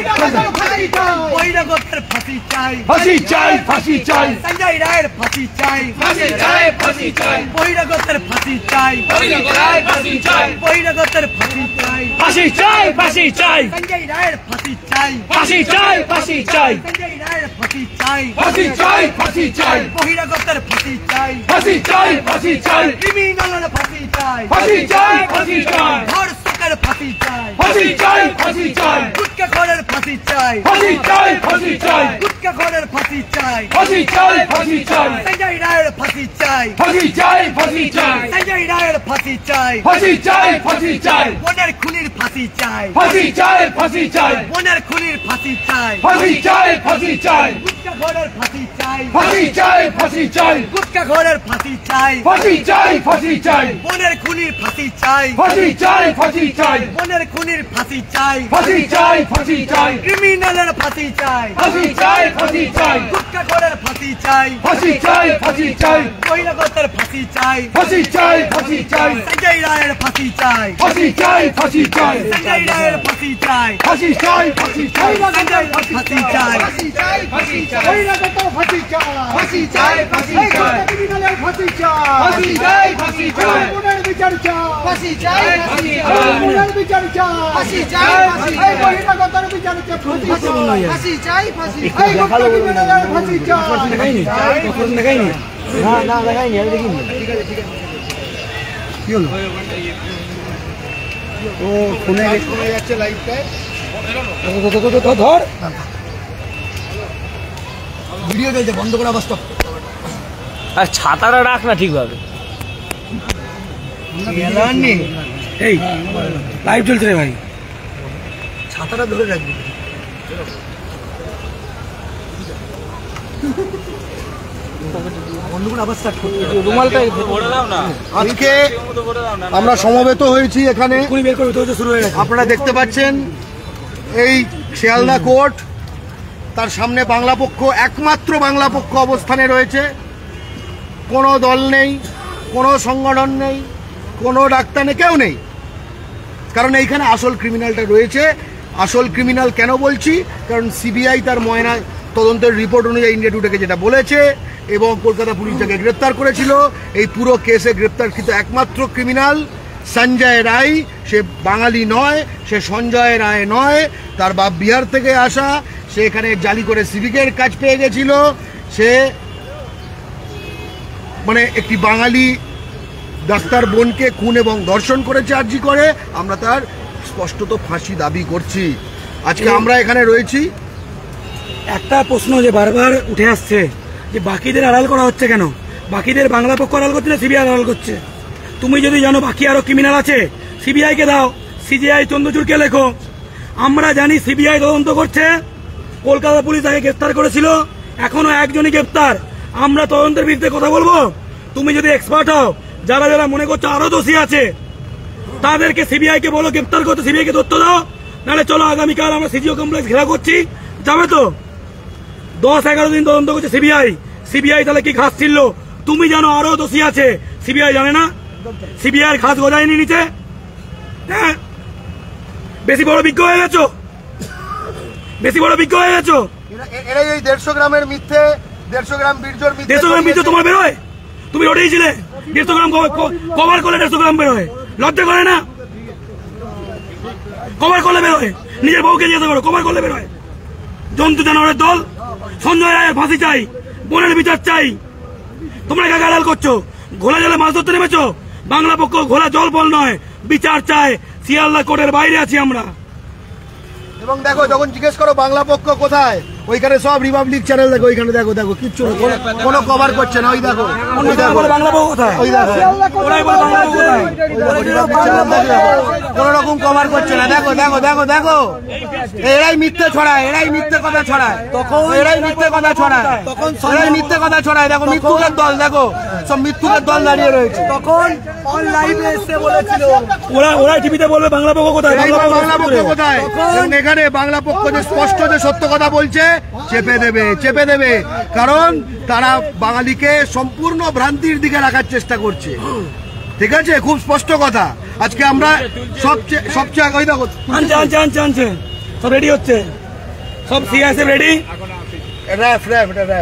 বহিরাগতের ফাঁসি চাই ফাঁসি চাই ফাঁসি চাই সঞ্জয় রায়ের ফাঁসি চাই ফাঁসি চাই ফাঁসি চাই বহিরাগতের ফাঁসি চাই ফাঁসি চাই বহিরাগতের ফাঁসি চাই ফাঁসি চাই ফাঁসি চাই সঞ্জয় রায়ের ফাঁসি চাই ফাঁসি চাই ফাঁসি চাই সঞ্জয় রায়ের ফাঁসি চাই ফাঁসি চাই ফাঁসি চাই বহিরাগতের ফাঁসি চাই ফাঁসি চাই ফাঁসি চাই ক্রিমিনালের ফাঁসি চাই ফাঁসি চাই ফাঁসি চাই ধর্ষকের ফাঁসি চাই ফাঁসি চাই ফাঁসি চাই গুটকা খোরের ফাঁসি চাই ফাঁসি চাই ফাঁসি চাই গুটকা খোরের ফাঁসি চাই ফাঁসি চাই ফাঁসি চাই সঞ্জয় রায়ের ফাঁসি চাই ফাঁসি চাই ফাঁসি চাই সঞ্জয় রায়ের ফাঁসি চাই ফাঁসি চাই ফাঁসি চাই বোনের খুনির ফাঁসি চাই ফাঁসি চাই ফাঁসি চাই বোনের খুনির ফাঁসি চাই ফাঁসি চাই ফাঁসি চাই গুটকা খোরের ফাঁসি চাই ফাঁসি চাই ফাঁসি চাই গুটকা খোরের ফাঁসি চাই ফাঁসি চাই ফাঁসি চাই বোনের খুনির ফাঁসি চাই ফাঁসি চাই ফাঁসি চাই বোনের খুনির ফাঁসি চাই ফাঁসি চাই ফাঁসি চাই ক্রিমিনালের ফাঁসি চাই ফাঁসি চাই ফাঁসি চাই গুটকা খোরের ফাঁসি চাই ফাঁসি চাই ফাঁসি চাই বহিরাগতের ফাঁসি চাই ফাঁসি চাই ফাঁসি চাই সঞ্জয় রায়ের ফাঁসি চাই ফাঁসি চাই ফাঁসি চাই সঞ্জয় রায়ের ফাঁসি চাই ফাঁসি চাই ফাঁসি চাই সঞ্জয় ফাঁসি চাই ফাঁসি চাই বহিরাগতের ফাঁসি চাই ফাঁসি চাই ফাঁসি চাই ক্রিমিনালের ফাঁসি চাই ফাঁসি চাই ফাঁসি চাই বোনের বিচার চাই ফাঁসি চাই ফাঁসি চাই বোনের বিচার চাই ফাঁসি চাই ফাঁসি চাই বহিরাগতের বিচার ফাঁসি চাই ফাঁসি এই গুটকা ক্রিমিনালের ফাঁসি চাই দেখাইনি না দেখাইনি আমি দেখিনি কি হলো ও ফোনে যাচ্ছে লাইভটায় ধর ভিডিও চলছে বন্ধ করে আবার স্টপ আর ছাতাটা রাখ না ঠিকভাবে। এই লাইভ চলছে রে ভাই ছাতাটা ধরে রাখবি বন্ধ করে আবার স্টার্ট করতে রুমালটা ভরে দাও না, আজকে আমরা সমবেত হয়েছি এখানে এক্ষুনি বের করবে তো শুরু হয়ে গেছে আপনারা দেখতে পাচ্ছেন এই শিয়ালদা কোর্ট তার সামনে বাংলা পক্ষ একমাত্র বাংলা পক্ষ অবস্থানে রয়েছে কোনো দল নেই কোনো সংগঠন নেই কোনো ডাক্তার নেই কেউ নেই কারণ এইখানে আসল ক্রিমিনালটা রয়েছে আসল ক্রিমিনাল কেন বলছি কারণ সিবিআই তার ময়না তদন্তের রিপোর্ট অনুযায়ী ইন্ডিয়া টুডেকে যেটা বলেছে এবং কলকাতা পুলিশ যাকে গ্রেপ্তার করেছিল এই পুরো কেসে গ্রেপ্তারকৃত একমাত্র ক্রিমিনাল সঞ্জয় রায় সে বাঙালি নয় সে সঞ্জয় রায় নয় তার বাপ বিহার থেকে আসা সে এখানে জালি করে সিভিকের কাজ পেয়ে গেছিল সে মানে একটি বাঙালি ডাক্তার বোনকে খুন এবং ধর্ষণ করেছে আরজি করে আমরা তার স্পষ্টত ফাঁসি দাবি করছি আজকে আমরা এখানে রয়েছি একটা প্রশ্ন যে বারবার উঠে আসছে যে বাকিদের আড়াল করা হচ্ছে কেন বাকিদের বাংলা পক্ষ আড়াল করছে না সিবিআই আড়াল করছে তুমি যদি জানো বাকি আরো ক্রিমিনাল আছে সিবিআই কে দাও সিবিআই চন্দ্রচূড়কে লেখো আমরা জানি সিবিআই তদন্ত করছে কলকাতা পুলিশ তাকে গ্রেফতার করেছিল এখনো একজনই গ্রেফতার আমরা তদন্তের বিরুদ্ধে কথা বলবো তুমি যদি এক্সপার্ট হও যারা যারা মনে করছো আরো দোষী আছে তাদেরকে সিবিআই কে বলো গ্রেফতার করতে সিবিআই কে তথ্য দাও নাহলে চলো আগামীকাল আমরা সিজিও কমপ্লেক্স ঘেরাও করছি যাবে তো 10-11 দিন তদন্ত করছে সিবিআই তাহলে কি ঘাস ছিল তুমি জানো আরো দোষী আছে সিবিআই জানে না সিবিআই ঘাস গজায়নি নিচে হ্যাঁ বেশি বড় বিজ্ঞ হয়ে গেছো এরাই এই 150 গ্রামের মিথ্যে 150 গ্রাম বীর্যর মিথ্যে 150 গ্রাম বীর্য তোমার বেরোয় তুমি ওটাইছিলে 150 গ্রাম কভার করলে 150 গ্রাম বেরোয় লজ্জা করে না কভার করলে বেরোয় নিজের বউকে জিজ্ঞাসা করো কভার করলে বেরোয় জন্তু জানোয়ারের দল সঞ্জয় রায়ের ফাঁসি চাই বোনের বিচার চাই তোমরা কাকে আড়াল করছো ঘোলা জলে মাছ ধরতে নেমেছো বাংলা পক্ষ ঘোলা জল বল নয় বিচার চায় শিয়ালদা কোর্টের বাইরে আছি আমরা এবং দেখো যখন জিজ্ঞেস করো বাংলা পক্ষ কোথায় ওইখানে সব রিপাবলিক চ্যানেল দেখো ওইখানে দেখো কিচ্ছু না কোনো কভার করছে না ওই দেখো বাংলা পক্ষ কোথায় ওই দেখো ওরাই বলে বাংলা পক্ষ কোথায় কোন রকম কভার করছে না দেখো এরাই মিথ্যে ছড়ায় এরাই মিথ্যে কথা ছড়ায় দেখো মিথ্যুকের দল দেখো সব মিথ্যুকের দল দাঁড়িয়ে রয়েছে তখন অনলাইনে এসে বলেছিল ওরা টিভিতে বলবে বাংলা পক্ষ কোথায় বাংলা পক্ষ কোথায় এবং এখানে বাংলা পক্ষ যে স্পষ্ট যে সত্য কথা বলছে চেপে দেবে কারণ তারা বাঙালিকে সম্পূর্ণ ভ্রান্তির দিকে রাখার চেষ্টা করছে ঠিক আছে খুব স্পষ্ট কথা আজকে আমরা সবচেয়ে ওই দেখো আনছে সব রেডি হচ্ছে সব সিএসএফ রেডি র‍্যাফ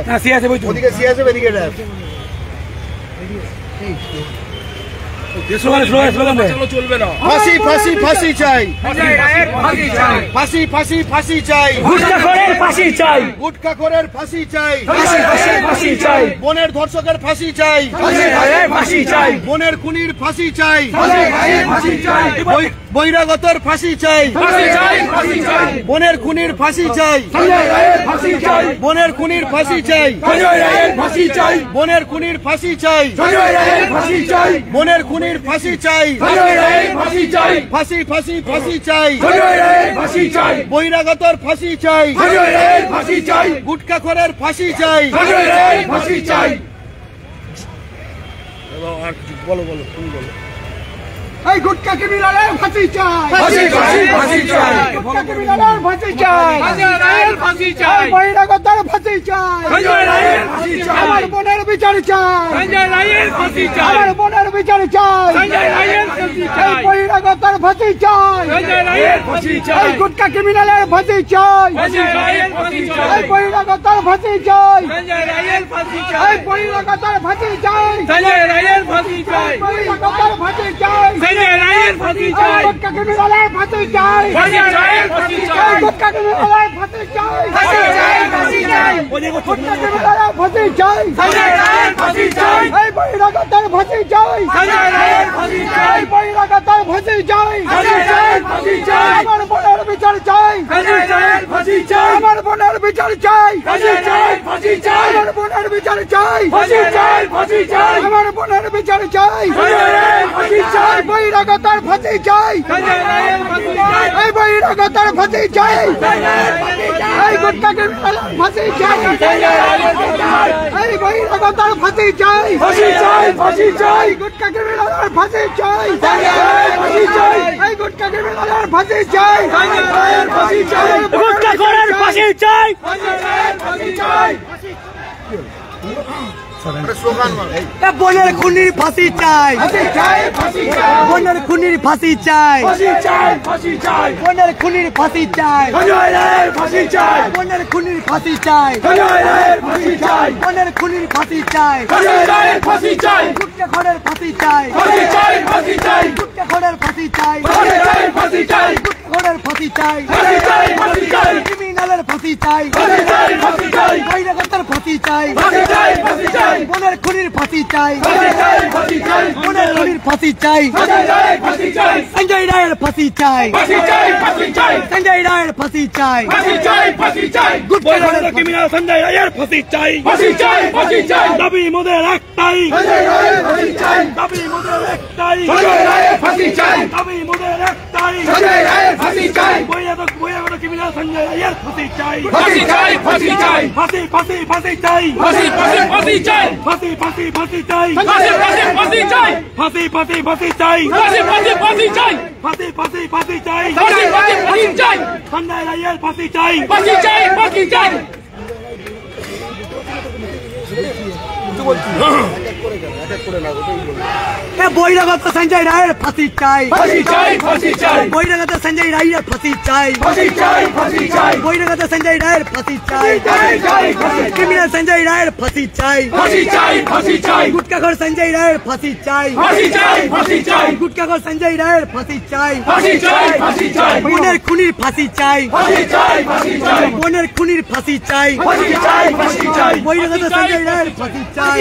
না সিএসএফ ওদিকে সিএসএফ এদিকে র‍্যাফ চলবে না ফাঁসি চাই ফাঁসি চাই গুটখাখোরের ফাঁসি চাই বোনের ধর্ষকের ফাঁসি চাই বোনের খুনির ফাঁসি চাই বহিরাগতর ফাঁসি চাই বোনের খুনির ফাঁসি চাই বোনের খুনির ফাঁসি চাই বোনের খুনির ফাঁসি চাই বোনের খুনির ফাঁসি চাই ফাঁসি চাই বহিরাগতর ফাঁসি চাই গুটখাখোরের ফাঁসি চাই বলো তুমি বলো এই গুটকা ক্রিমিনালের ফাঁসি চাই গুটকা ক্রিমিনালের ফাঁসি চাই বহিরাগতর ফাঁসি চাই আমার বোনের বিচার চাই আমার বোনের বিচার চাই এই বহিরাগতর ফাঁসি চাই এই গুটকা ক্রিমিনালের ফাঁসি চাই এই বহিরাগতর ফাঁসি চাই এই বহিরাগতর ফাঁসি চাই বহিরাগতর ফাঁসি চাই সঞ্জয় রায়ের ফাঁসি চাই গুটকা ক্রিমিনালের ফাঁসি চাই সঞ্জয় রায়ের ফাঁসি চাই গুটকা ক্রিমিনালের ফাঁসি চাই সঞ্জয় রায়ের ফাঁসি চাই গুটকা ক্রিমিনালের ফাঁসি চাই সঞ্জয় রায়ের ফাঁসি চাই এই বহিরাগতের ফাঁসি চাই সঞ্জয় রায়ের ফাঁসি চাই এই বহিরাগতের ফাঁসি চাই সঞ্জয় রায়ের ফাঁসি চাই আমার বোনের বিচার চাই সঞ্জয় রায়ের ফাঁসি চাই আমার বোনের বিচার চাই সঞ্জয় রায়ের ফাঁসি চাই আমার বোনের বিচার চাই ফাঁসি চাই ফাঁসি চাই আমার বোনের বিচার চাই সঞ্জয় রায়ের ফাঁসি চাই বহিরাগতের ফাঁসি চাই সঞ্জয় রায়ের ফাঁসি চাই এই বহিরাগতের ফাঁসি চাই সঞ্জয় রায়ের ফাঁসি চাই এই গুটকা ক্রিমিনালের ফাঁসি চাই সঞ্জয় রায়ের ফাঁসি চাই এই বহিরাগতের ফাঁসি চাই ফাঁসি চাই ফাঁসি চাই গুটকা ক্রিমিনালের ফাঁসি চাই সঞ্জয় রায়ের ফাঁসি চাই এই গুটকা ক্রিমিনালের ফাঁসি চাই সঞ্জয় রায়ের ফাঁসি চাই গুটকা খোরের ফাঁসি চাই সঞ্জয় রায়ের ফাঁসি চাই বোনের খুনির ফাঁসি চাই ফাঁসি চাই ফাঁসি চাই বোনের খুনির ফাঁসি চাই ফাঁসি চাই ফাঁসি চাই বোনের খুনির ফাঁসি চাই সঞ্জয় রায়ের ফাঁসি চাই বোনের খুনির ফাঁসি চাই সঞ্জয় রায়ের ফাঁসি চাই বোনের খুনির ফাঁসি চাই সঞ্জয় রায়ের ফাঁসি চাই গুটকা খোরের ফাঁসি চাই ফাঁসি চাই ফাঁসি চাই গুটকা খোরের ফাঁসি চাই ফাঁসি চাই ফাঁসি চাই খোরের ফাঁসি চাই ফাঁসি চাই ফাঁসি চাই ক্রিমিনালের ফাঁসি চাই ফাঁসি চাই ফাঁসি চাই বহিরাগতের ফাঁসি চাই ফাঁসি চাই ফাঁসি চাই বোনের খুনির ফাঁসি চাই ফাঁসি চাই ফাঁসি চাই বোনের খুনির ফাঁসি চাই সঞ্জয় রায়ের ফাঁসি চাই সঞ্জয় রায়ের ফাঁসি চাই ফাঁসি চাই ফাঁসি চাই সঞ্জয় রায়ের ফাঁসি চাই ফাঁসি চাই ফাঁসি চাই বহিরাগত ক্রিমিনাল সঞ্জয় রায়ের ফাঁসি চাই ফাঁসি চাই ফাঁসি চাই দাবি মোদের একটাই সঞ্জয় রায়ের ফাঁসি চাই দাবি মোদের একটাই সঞ্জয় রায়ের ফাঁসি চাই দাবি মোদের একটাই সঞ্জয় রায়ের ফাঁসি চাই বহিরাগত ক্রিমিনাল সঞ্জয় রায়ের ফাঁসি চাই ফাঁসি চাই ফাঁসি চাই ফাঁসি ফাঁসি ফাঁসি চাই ফাঁসি ফাঁসি ফাঁসি চাই ফাঁসি ফাঁসি ফাঁসি চাই ফাঁসি ফাঁসি ফাঁসি চাই ফাঁসি ফাঁসি ফাঁসি চাই ফাঁসি ফাঁসি ফাঁসি চাই ফাঁসি ফাঁসি ফাঁসি চাই ফাঁসি ফাঁসি ফাঁসি চাই সঞ্জয় রায়ের ফাঁসি চাই ফাঁসি চাই ফাঁসি চাই বহিরাগত সঞ্জয় রায়ের ফাঁসি চাই ফাঁসি চাই ফাঁসি চাই বহিরাগত সঞ্জয় রায়ের ফাঁসি চাই ফাঁসি চাই ফাঁসি চাই বহিরাগত সঞ্জয় রায়ের ফাঁসি চাই চাই চাই ফাঁসি ক্রিমিনাল সঞ্জয় রায়ের ফাঁসি চাই ফাঁসি চাই ফাঁসি চাই গুটকাখোর সঞ্জয় রায়ের ফাঁসি চাই ফাঁসি চাই ফাঁসি চাই গুটকাখোর সঞ্জয় রায়ের ফাঁসি চাই ফাঁসি চাই ফাঁসি চাই বোনের খুনির ফাঁসি চাই ফাঁসি চাই ফাঁসি চাই বোনের খুনির ফাঁসি চাই ফাঁসি চাই ফাঁসি চাই বহিরাগত সঞ্জয় রায়ের ফাঁসি চাই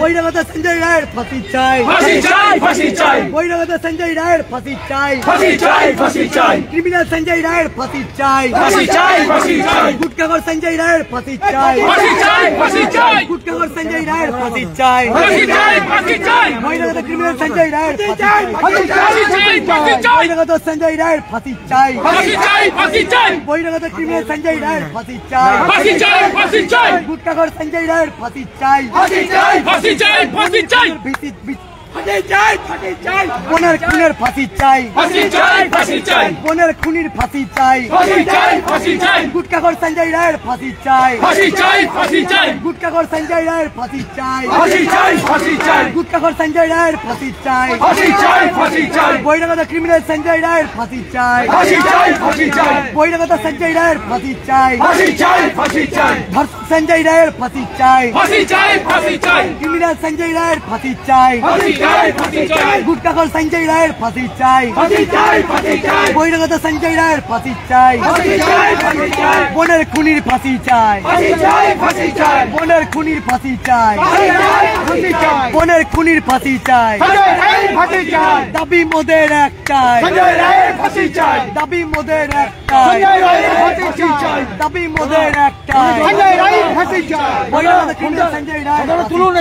বহিরাগত সঞ্জয় রায়ের ফাঁসি চাই ফাঁসি চাই ফাঁসি চাই বহিরাগত সঞ্জয় রায়ের ফাঁসি চাই ফাঁসি চাই ফাঁসি চাই ক্রিমিনাল সঞ্জয় রায়ের ফাঁসি চাই ফাঁসি চাই ফাঁসি চাই গুটকাখোর সঞ্জয় রায়ের ফাঁসি চাই ফাঁসি চাই ফাঁসি চাই গুটকাখোর সঞ্জয় রায়ের ফাঁসি চাই ফাঁসি চাই ফাঁসি চাই বহিরাগত ক্রিমিনাল সঞ্জয় রায়ের ফাঁসি চাই ফাঁসি চাই ফাঁসি চাই বহিরাগত সঞ্জয় রায়ের ফাঁসি চাই ফাঁসি চাই ফাঁসি চাই বহিরাগত ক্রিমিনাল সঞ্জয় রায়ের ফাঁসি চাই ফাঁসি চাই ফাঁসি চাই গুটকাখোর সঞ্জয় রায়ের ফাঁসি চাই ফাঁসি চাই ফাঁসি চাই ফাঁসি চাই ফাঁসি চাই ফাঁসি চাই বোনের খুনের ফাঁসি চাই ফাঁসি চাই ফাঁসি চাই বোনের খুনির ফাঁসি চাই ফাঁসি চাই ফাঁসি চাই গুটকাখোর সঞ্জয় রায়ের ফাঁসি চাই ফাঁসি চাই ফাঁসি চাই গুটকাখোর সঞ্জয় রায়ের ফাঁসি চাই ফাঁসি চাই ফাঁসি চাই গুটকাখোর সঞ্জয় রায়ের ফাঁসি চাই ফাঁসি চাই ফাঁসি চাই বহিরাগত ক্রিমিনাল সঞ্জয় রায়ের ফাঁসি চাই ফাঁসি চাই ফাঁসি চাই বহিরাগত সঞ্জয় রায়ের ফাঁসি চাই ফাঁসি চাই ফাঁসি চাই ধর্ষক সঞ্জয় রায়ের ফাঁসি চাই ফাঁসি চাই ফাঁসি চাই ক্রিমিনাল সঞ্জয় রায়ের ফাঁসি চাই ফাঁসি চাই ফাঁসি চাই গুটকাখোর সঞ্জয় রায়ের ফাঁসি চাই ফাঁসি চাই ফাঁসি চাই বহিরাগত সঞ্জয় রায়ের ফাঁসি চাই ফাঁসি চাই ফাঁসি চাই বোনের খুনির ফাঁসি চাই ফাঁসি চাই ফাঁসি চাই বোনের খুনির ফাঁসি চাই ফাঁসি চাই ফাঁসি চাই বোনের খুনির ফাঁসি চাই সঞ্জয় রায়ের ফাঁসি চাই দাবি মোদের একটাই সঞ্জয় রায়ের ফাঁসি চাই দাবি মোদের একটাই সঞ্জয় রায়ের ফাঁসি চাই দাবি মোদের একটাই সঞ্জয় রায়ের ফাঁসি চাই বহিরাগত ক্রিমিনাল সঞ্জয় রায়ের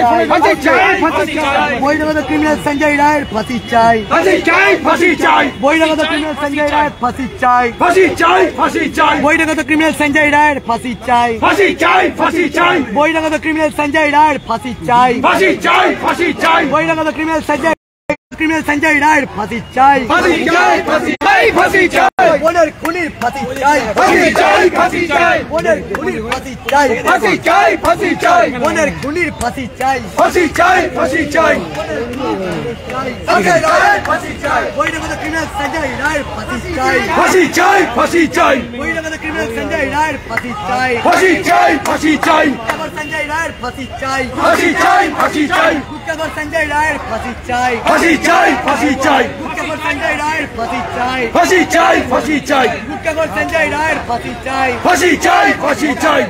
ফাঁসি চাই ফাঁসি চাই বহিরাগত ক্রিমিনাল সঞ্জয় রায়ের ফাঁসি চাই ফাঁসি চাই ফাঁসি চাই বহিরাগত ক্রিমিনাল সঞ্জয় রায়ের ফাঁসি চাই ফাঁসি চাই ফাঁসি চাই বহিরাগত ক্রিমিনাল সঞ্জয় রায়ের ফাঁসি চাই ফাঁসি চাই ফাঁসি চাই বহিরাগত ক্রিমিনাল সঞ্জয় রায়ের ফাঁসি চাই ফাঁসি চাই ফাঁসি চাই বহিরাগত ক্রিমিনাল সঞ্জয় রায়ের ফাঁসি চাই ফাঁসি চাই ফাঁসি চাই ফাঁসি চাই বোনের খুনির ফাঁসি চাই ফাঁসি চাই ফাঁসি চাই বোনের খুনির ফাঁসি চাই ফাঁসি চাই ফাঁসি চাই বোনের খুনির ফাঁসি চাই ফাঁসি চাই ফাঁসি চাই সঞ্জয় রায়ের ফাঁসি চাই বহিরাগত ক্রিমিনাল সঞ্জয় রায়ের ফাঁসি চাই ফাঁসি চাই ফাঁসি চাই বহিরাগত ক্রিমিনাল সঞ্জয় রায়ের ফাঁসি চাই ফাঁসি চাই ফাঁসি চাই संजय रायर फांसी चाई ফাঁসি চাই ফাঁসি চাই गुटखाखोर संजय रायर फांसी चाई ফাঁসি চাই ফাঁসি চাই गुटखाखोर संजय रायर फांसी चाई ফাঁসি চাই ফাঁসি চাই गुटखाखोर संजय रायर फांसी चाई ফাঁসি চাই ফাঁসি চাই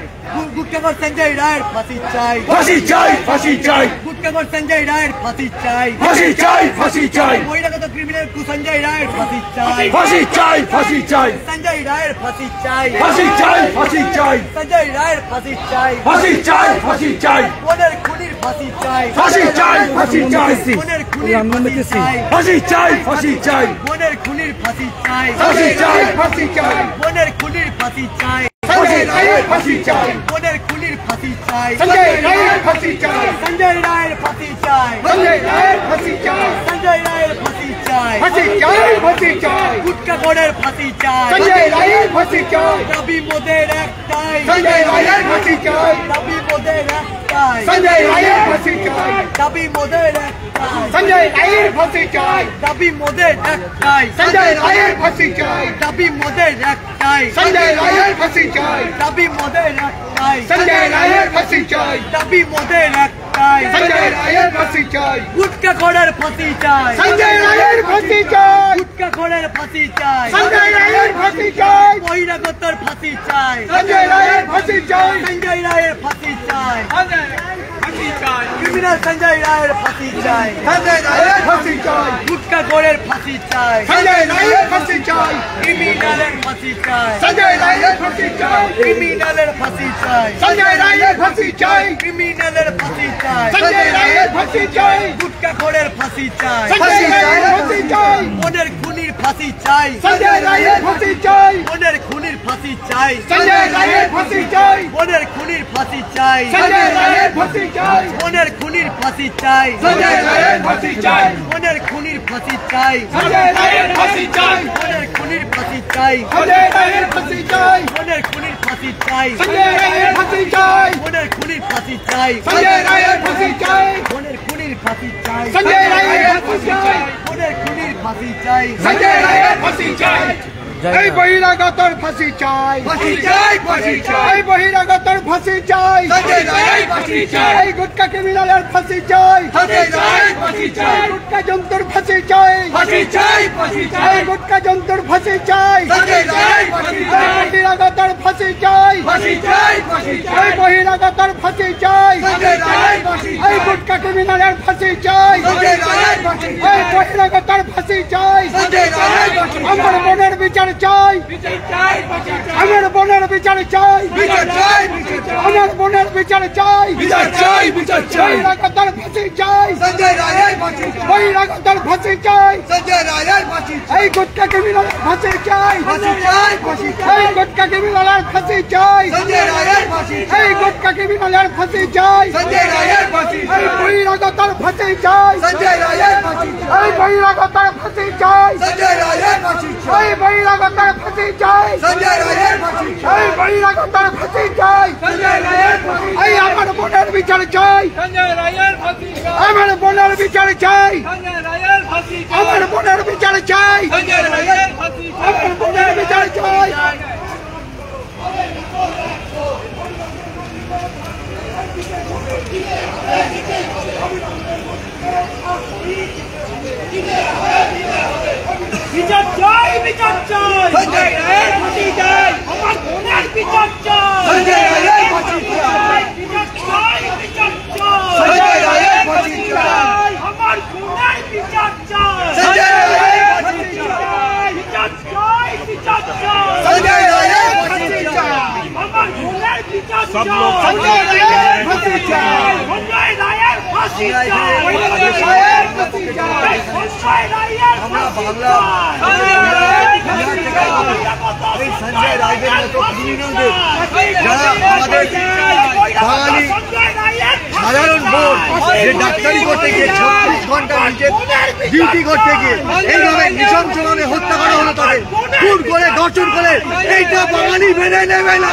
गुटखाखोर संजय रायर फांसी चाई ফাঁসি চাই ফাঁসি চাই गुटखाखोर संजय रायर फांसी चाई ফাঁসি চাই ফাঁসি চাই बहिरागत क्रिमिनल संजय रायर फांसी चाई ফাঁসি চাই ফাঁসি চাই संजय रायर फांसी चाई ফাঁসি চাই ফাঁসি চাই संजय रायर फांसी चाई ফাঁসি চাই ফাঁসি চাই ওদের খুনির ফাঁসি চাই ফাঁসি চাই ফাঁসি চাই ওদের খুনির ফাঁসি চাই ফাঁসি চাই ফাঁসি চাই ওদের খুনির ফাঁসি চাই ফাঁসি চাই ফাঁসি চাই ওদের খুনির ফাঁসি চাই संजय रायर फांसी चाই ওদের খুনির ফাঁসি চাই संजय रायर फांसी चाই संजय रायर फांसी चाই संजय रायर फांसी चाই संजय रायर फांसी चाই ফাঁসি চাই ফাঁসি চাই গুটখাখোরের ফাঁসি চাই संजय रायर फांसी চাই দাবি মোদের একটাই संजय रायर फांसी চাই দাবি মোদের একটাই संजय रायर फांसी চাই দাবি মোদের একটাই संजय रायर फांसी চাই দাবি মোদের একটাই संजय रायर फांसी চাই দাবি মোদের একটাই संजय रायर फांसी চাই দাবি মোদের একটাই संजय रायर फांसी চাই দাবি মোদের একটাই संजय रायर फांसी চাই গুটখাখোরের ফাঁসি চাই संजय रायर फांसी चाই গুটখাখোরের ফাঁসি চাই संजय रायर फांसी চাই বহিরাগতর ফাঁসি চাই संजय रायर फांसी চাই संजय रायर फांसी चाय क्रिमिनल संजय रायर फांसी चाय संजय रायर फांसी চাই गुटखाखोरेर फांसी चाय संजय रायर फांसी চাই क्रिमिनलेर फांसी चाय संजय रायर फांसी চাই क्रिमिनलेर फांसी चाय संजय रायर फांसी চাই क्रिमिनलेर फांसी चाय संजय रायर फांसी চাই गुटखाखोरेर फांसी चाय संजय रायर फांसी চাই ওদের খুনির ফাঁসি চাই संजय रायर फांसी চাই ওদের খুনির ফাঁসি চাই संजय रायर फांसी চাই ওদের খুনির ফাঁসি চাই संजय रायर फांसी চাই ওদের খুনির ফাঁসি চাই संजय रायर फांसी চাই ওদের খুনির ফাঁসি চাই संजय रायर फांसी চাই ওদের খুনির ফাঁসি চাই संजय रायर फांसी চাই ওদের খুনির ফাঁসি চাই संजय रायर फांसी চাই ওদের খুনির ফাঁসি চাই संजय रायर फांसी চাই ওদের খুনির ফাঁসি চাই संजय रायर फांसी চাই ওদের খুনির ফাঁসি চাই संजय रायर फांसी চাই এই বহিরাগতর ফাঁসি চাই ফাঁসি চাই ফাঁসি চাই এই বহিরাগতর ফাঁসি চাই সঞ্জয় রায়ের ফাঁসি চাই এই গুটকা ক্রিমিনালের ফাঁসি চাই সঞ্জয় রায়ের ফাঁসি চাই গুটকা জন্তুর ফাঁসি চাই ফাঁসি চাই ফাঁসি চাই এই গুটকা জন্তুর ফাঁসি চাই সঞ্জয় রায়ের ফাঁসি চাই এই বহিরাগতর ফাঁসি চাই ফাঁসি চাই ফাঁসি চাই এই বহিরাগতর ফাঁসি চাই সঞ্জয় রায়ের ফাঁসি এই গুটকা ক্রিমিনালের ফাঁসি চাই সঞ্জয় রায়ের ফাঁসি এই বহিরাগতর ফাঁসি চাই সঞ্জয় রায়ের ফাঁসি আমার বোনের বিচার চাই বিচার চাই ফাঁসি চাই আমার বোনের বিচার চাই বিচার চাই বিচার চাই আমার বোনের বিচার চাই বিচার চাই বিচার চাই বহিরাগতর ফাঁসি চাই সঞ্জয় রায়ের ফাঁসি চাই বহিরাগতর ফাঁসি চাই সঞ্জয় রায়ের ফাঁসি চাই এই গুটকা ক্রিমিনালের ফাঁসি চাই ফাঁসি চাই ফাঁসি চাই এই গুটকা ক্রিমিনালের ফাঁসি চাই সঞ্জয় রায়ের ফাঁসি চাই এই গুটকা ক্রিমিনালের ফাঁসি চাই সঞ্জয় রায়ের ফাঁসি চাই এই বহিরাগতর ফাঁসি চাই সঞ্জয় রায়ের ফাঁসি চাই এই বহিরাগতর ফাঁসি চাই সঞ্জয় রায়ের ফাঁসি চাই এই বহিরাগতর ফাঁসি চাই সঞ্জয় রায়ের ফাঁসি চাই এই বহিরাগতর ফাঁসি চাই সঞ্জয় রায়ের ফাঁসি এই আমার বোনের বিচার চাই সঞ্জয় রায়ের ফাঁসি চাই আমার বোনের বিচার চাই সঞ্জয় রায়ের ফাঁসি চাই আমার বোনের বিচার চাই সঞ্জয় রায়ের ফাঁসি চাই আমার বোনের বিচার চাই বিচার চাই বিচার চাই সঞ্জয় রায়ের ফাঁসি চাই আমার বোনের বিচার চাই সঞ্জয় রায়ের ফাঁসি চাই বিচার চাই বিচার চাই সঞ্জয় রায়ের ফাঁসি চাই আমার বোনের বিচার চাই সঞ্জয় রায়ের ফাঁসি চাই বিচার চাই বিচার চাই সঞ্জয় রায়ের ফাঁসি চাই আমার বোনের বিচার सब চাই लोग সঞ্জয় রায়ের ফাঁসি চাই সঞ্জয় রায়ের ফাঁসি চাই সঞ্জয় রায়ের ফাঁসি চাই সঞ্জয় রায়ের আমরা ফাঁসি বাংলা চাই এই সঞ্জয় রায়ের মতো ক্রিমিনালদের যারা আমাদের বাঙালি সাধারণ ভোট যে ডাক্তারি করতে গিয়ে 36 ঘন্টা নিজের ডিউটি করতে গিয়ে এইভাবে নৃশংসভাবে হত্যা করা হলো তাদের খুন করে দর্শন করে এইটা বাঙালি মেনে নেবে না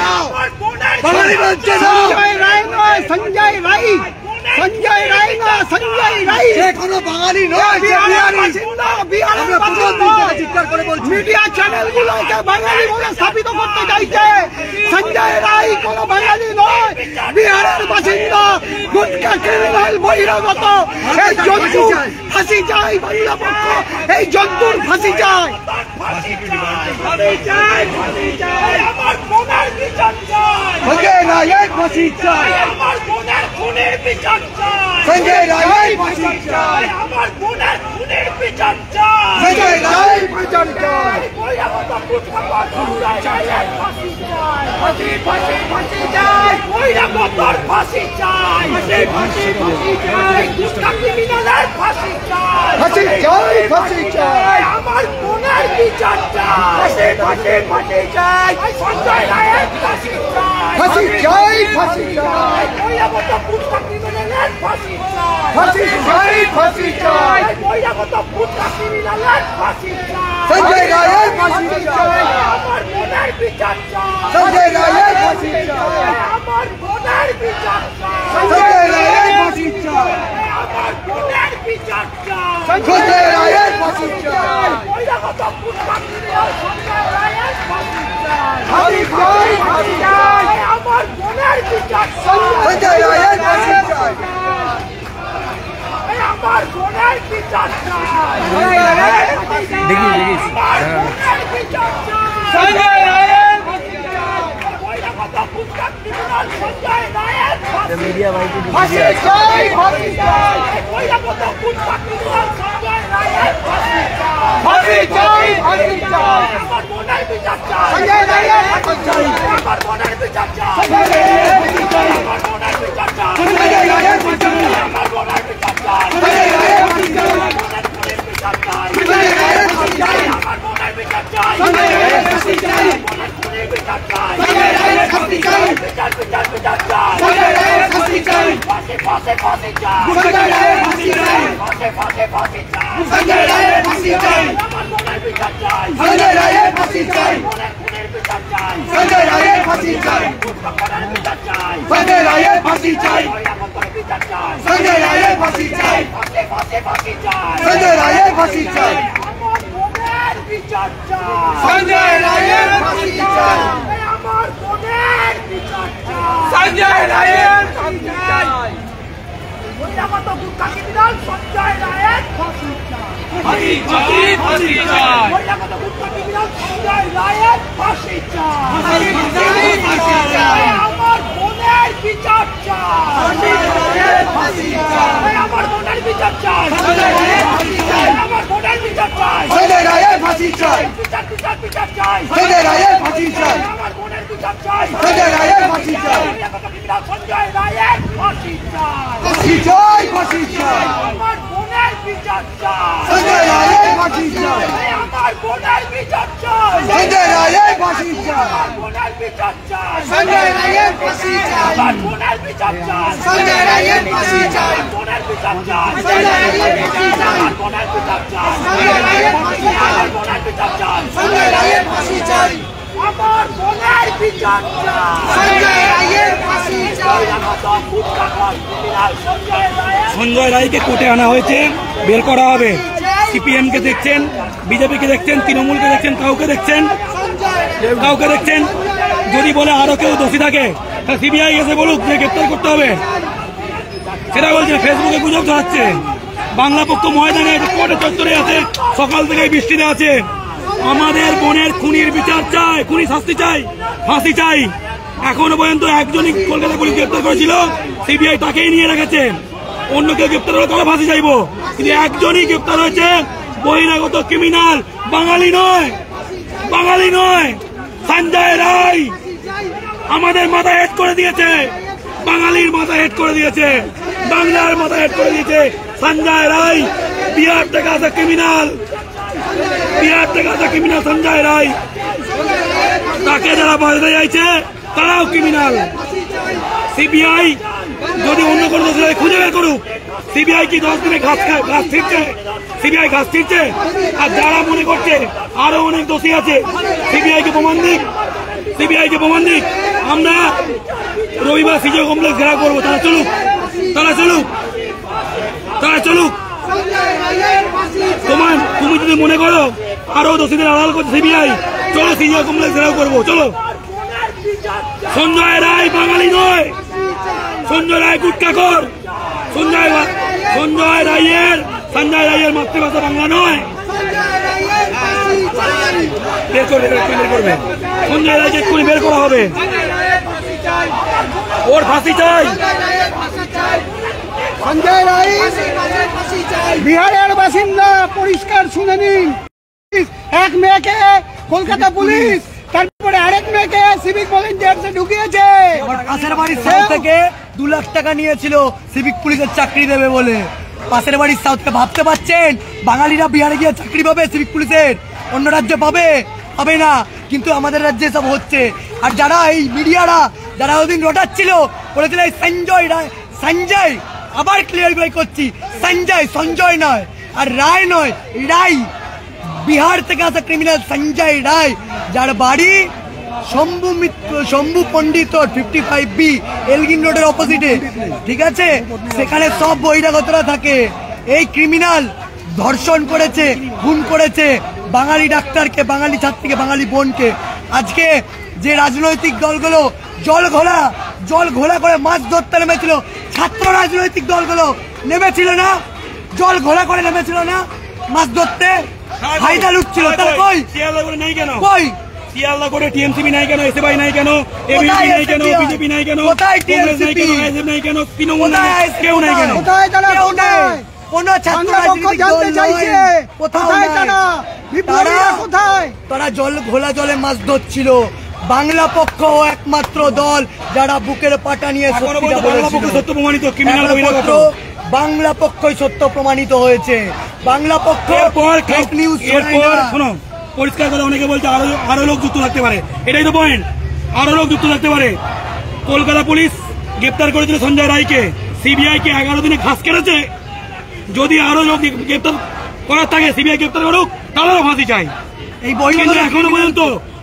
বাঙালি বলছে না সঞ্জয় রায় নয় সঞ্জয় রায় সঞ্জয় রায় না সঞ্জয় রায় সে কোনো বাঙালি নয় সে বিহারি বিহারের আমরা প্রথম দিন থেকে চিৎকার করে বলছি মিডিয়া চ্যানেলগুলোকে বাঙালি বলে স্থাপিত করতে চাইছে সঞ্জয় রায় কোনো বাঙালি নয় বিহারের বাসিন্দা গুটকা ক্রিমিনাল বহিরাগত এই জন্তু ফাঁসি চাই, বাংলা পক্ষ এই জন্তুর ফাঁসি চাই। সঞ্জয় রায়ের ফাঁসি চাই, সঞ্জয় রায়ের ফাঁসি চাই, সঞ্জয় রায়ের বিচার চাই। ফাঁসি চাই, ফাঁসি চাই, আমার বোনের বিচার চাই, ফাঁসি চাই, সঞ্জয় রায়ের ফাঁসি চাই, ফাঁসি চাই, ফাঁসি চাই, বহিরাগত পুষ্টা ক্রিমিনালের ফাঁসি চাই, ফাঁসি চাই, ফাঁসি চাই, বহিরাগত পুষ্টা ক্রিমিনালের ফাঁসি চাই, সঞ্জয় রায়ের ফাঁসি চাই, আমার বোনের বিচার চাই, সঞ্জয় রায়ের ফাঁসি চাই, আমার বোনের বিচার চাই, সঞ্জয় রায়ের ফাঁসি চাই, আমার বোনের বিচার চাই, সঞ্জয় রায়ের ফাঁসি চাই, বহিরাগত পুষ্টা ক্রিমিনাল সঞ্জয় রায়ের ফাঁসি চাই, ফাঁসি চাই, ফাঁসি চাই, আমার বোনের বিচার চাই, সঞ্জয় রায়ের ফাঁসি চাই, আমার বোনের বিচার চাই, আমার বোনের বিচার চাই, সঞ্জয় রায়ের ফাঁসি চাই, বহিরাগত পুষ্টা ক্রিমিনাল সঞ্জয় রায়ের ফাঁসি ফাঁসি চাই, ফাঁসি চাই, বহিরাগত পুষ্টা ক্রিমিনাল সঞ্জয় রায়ের ফাঁসি চাই, ফাঁসি চাই, ফাঁসি চাই, আমার বোনের বিচার চাই, সঞ্জয় রায়ের ফাঁসি চাই, আমার বোনের বিচার চাই, সঞ্জয় রায়ের ফাঁসি চাই, আমার বোনের বিচার চাই, সঞ্জয় রায়ের ফাঁসি চাই, আমার বোনের বিচার চাই, সঞ্জয় রায়ের ফাঁসি চাই, বোনের বিচার চাই, সঞ্জয় রায়ের ফাঁসি চাই, আমার বোনের বিচার চাই, সঞ্জয় রায়ের ফাঁসি চাই, বোনের বিচার চাই, সঞ্জয় রায়ের ফাঁসি চাই, বিচার চাই, সঞ্জয় রায়ের ফাঁসি চাই, ফাঁসি চাই, সঞ্জয় রায়ের ফাঁসি চাই, ফাঁসি চাই, সঞ্জয় রায়ের ফাঁসি চাই, আমার বোনের বিচার চাই, সঞ্জয় রায়ের ফাঁসি চাই, বোনের বিচার চাই, সঞ্জয় রায়ের ফাঁসি চাই, বোনের বিচার চাই, সঞ্জয় রায়ের ফাঁসি চাই, বহিরাগত বিচার চাই, সঞ্জয় রায়ের ফাঁসি চাই, ফাঁসি চাই, সঞ্জয় রায়ের ফাঁসি চাই, আমার বোনের বিচার চাই, সঞ্জয় রায়ের ফাঁসি চাই, আমার বোনের বিচার চাই, সঞ্জয় রায়ের ফাঁসি চাই, বহিরাগত গুটকা ক্রিমিনাল সঞ্জয় রায়ের ফাঁসি চাই, ফাঁসি চাই, ফাঁসি চাই, বহিরাগত গুটকা ক্রিমিনাল সঞ্জয় রায়ের ফাঁসি চাই, ফাঁসি চাই, ফাঁসি চাই, আমার বোনের বিচার চাই, সঞ্জয় রায়ের ফাঁসি চাই, আমার বোনের বিচার চাই, সঞ্জয় রায়ের ফাঁসি চাই, আমার বোনের বিচার চাই, সঞ্জয় রায়ের ফাঁসি চাই, বিচার চাই, সঞ্জয় রায়ের ফাঁসি চাই, আমার বোনের বিচার চাই, সঞ্জয় রায়ের ফাঁসি চাই, বহিরাগত ক্রিমিনাল সঞ্জয় রায়ের ফাঁসি চাই, ফাঁসি চাই, ফাঁসি চাই, আমার বোনের বিচার চাই, সঞ্জয় রায়ের ফাঁসি চাই, আমার বোনের বিচার চাই, সঞ্জয় রায়ের ফাঁসি চাই, আমার বোনের বিচার চাই, সঞ্জয় রায়ের ফাঁসি চাই, আমার বোনের বিচার চাই, সঞ্জয় রায়ের ফাঁসি চাই, বোনের বিচার চাই, সঞ্জয় রায়ের ফাঁসি চাই, আমার বোনের বিচার চাই, সঞ্জয় রায়ের ফাঁসি চাই, আমার বোনের বিচার চাই, সঞ্জয় রায়ের ফাঁসি চাই, আমার বোনের বিচার চাই, সঞ্জয় রায়ের ফাঁসি চাই, বহিরাগত গুটকা ক্রিমিনাল সঞ্জয় রায়ের সঞ্জয় রায়কে কোর্টে আনা হয়েছে, বের করা হবে। সিপিএম কে দেখছেন, বিজেপিকে দেখছেন, তৃণমূলকে দেখছেন, কাউকে দেখছেন, কাউকে দেখছেন। যদি বলে আরো কেউ দোষী থাকে তাহলে সিবিআই এসে বলুক যে গ্রেপ্তার করতে হবে, সেটা বলছে। ফেসবুকে গুজব ছড়াচ্ছে। বাংলা পক্ষ ময়দানে কোর্টে চত্বরে আছে, সকাল থেকে বৃষ্টিতে আছে। আমাদের বোনের খুনির বিচার চাই, খুনি শাস্তি চাই, ফাঁসি চাই। এখনো পর্যন্ত একজনই কলকাতা পুলিশ গ্রেপ্তার করেছিল, সিবিআই তাকেই নিয়ে রেখেছে। অন্য কেউ গ্রেপ্তার হলে তারা ফাঁসি চাইবো, কিন্তু একজনই গ্রেপ্তার হয়েছে, বহিরাগত ক্রিমিনাল, বাঙালি নয়, বাঙালি নয়, সঞ্জয় রায়। আমাদের মাথা হেড করে দিয়েছে, বাঙালির মাথা হেড করে দিয়েছে, বাংলার মাথা হেড করে দিয়েছে সঞ্জয় রায়। বিহার থেকে আসা ক্রিমিনাল, বিহার থেকে আসা ক্রিমিনাল সঞ্জয় রায়। তাকে যারা বাজাতে চাইছে তারাও ক্রিমিনাল। সিবিআই যদি অন্য কোনো দোষী খুঁজে বের করুক। সিবিআই কি 10 দিনে ঘাস ছিটছে? সিবিআই ঘাস ছিটছে। আর যারা মনে করছে আরো অনেক দোষী আছে, সিবিআই কে প্রমাণ দিক, সিবিআই কে প্রমাণ দিক। আমরা রবিবার সিজিও কমপ্লেক্স ঘেরাও করবো, তারা চলুক, তারা চলুক, তারা চলুক। তুমি যদি মনে করো আরো দোষীদের আড়াল করছে সিবিআই, চলো সিজিও কমপ্লেক্স ঘেরাও করবো, চলো। সঞ্জয় রায় বাঙালি নয়, সঞ্জয় রায় গুটকাখোর, সঞ্জয় রায়ের মাতৃভাষা বাংলা নয়। বের করবে সঞ্জয় রায়কে এক্ষুনি বের করা হবে, ওর ফাঁসি চাই। সঞ্জয় রায় বিহারের বাসিন্দা, পরিষ্কার শুনে নিন। এক মেয়েকে কলকাতা পুলিশ, তারপরে আরেক মেয়েকে সিভিক ভলেন্টিয়ার্সে ঢুকিয়েছে। পাশের বাড়ির সাউথ থেকে 2 লাখ টাকা নিয়েছিল সিভিক পুলিশের চাকরি দেবে বলে। পাশের বাড়ির সাউথকে ভাবতে পারছেন বাঙালিরা বিহারে গিয়ে চাকরি পাবে সিভিক পুলিশের? অন্য রাজ্যে পাবে না, কিন্তু আমাদের রাজ্যে সব হচ্ছে। আর যারা এই মিডিয়ারা যারা ওদিন রটাচ্ছিল, বলেছিল সঞ্জয়, আবার ক্লিয়ারিফাই করছি, সঞ্জয় নয় আর রায় নয়, রায়, বিহার থেকে আসা ক্রিমিনাল সঞ্জয় রায়, যার বাড়ি শম্ভু পণ্ডিত 55B এলগিন রোডের অপোজিটে, ঠিক আছে? সেখানে সব বহিরাগতরা থাকে। এই ক্রিমিনাল ধর্ষণ করেছে, খুন করেছে বাঙালি ডাক্তারকে, বাঙালি ছাত্রীকে, বাঙালি বোনকে। আজকে যে রাজনৈতিক দলগুলো জল ঘোলা করে মাছ ধরতে নেমেছিল, ছাত্র রাজনৈতিক দলগুলো নেমেছিল না, জল ঘোলা করে নেমেছিল না মাছ ধরতে, ফায়দা লুটছিল। তাহলে কই নাই কেন? কই শিয়ালদা করে টিএমসিপি নাই কেন? এসএফআই নাই কেন? এবিপি নাই কেন? বিজেপি নাই কেন? কোথায় কংগ্রেস নাই কেন? আইএসএফ নাই কেন? তৃণমূল নাই, কেউ নাই কেন? কোথায় তারা? কেউ নেই। কোনো ছাত্র রাজনীতিক দল নয়, কোথাও নাই। তারা ঘোলা জলে মাছ ধরছিল। বাংলা পক্ষ একমাত্র দল যারা বুকের পাটা নিয়ে সত্য প্রমাণিত ক্রিমিনাল একমাত্র বাংলা পক্ষই সত্য প্রমাণিত হয়েছে। বাংলা পক্ষ ফেক নিউজ শোনো, পরিষ্কার কথা, অনেকে বলছে আরো লোক যুক্ত থাকতে পারে, এটাই তো পয়েন্ট, আরো লোক যুক্ত থাকতে পারে। কলকাতা পুলিশ গ্রেপ্তার করেছিল সঞ্জয় রায়কে, সিবিআই কে 11 দিনে ঘাস কেটেছে। যদি আরো লোক গ্রেপ্তার করার থাকে, সিবিআই গ্রেপ্তার করুক, তাদেরও ফাঁসি চাই। এই বই এখনো পর্যন্ত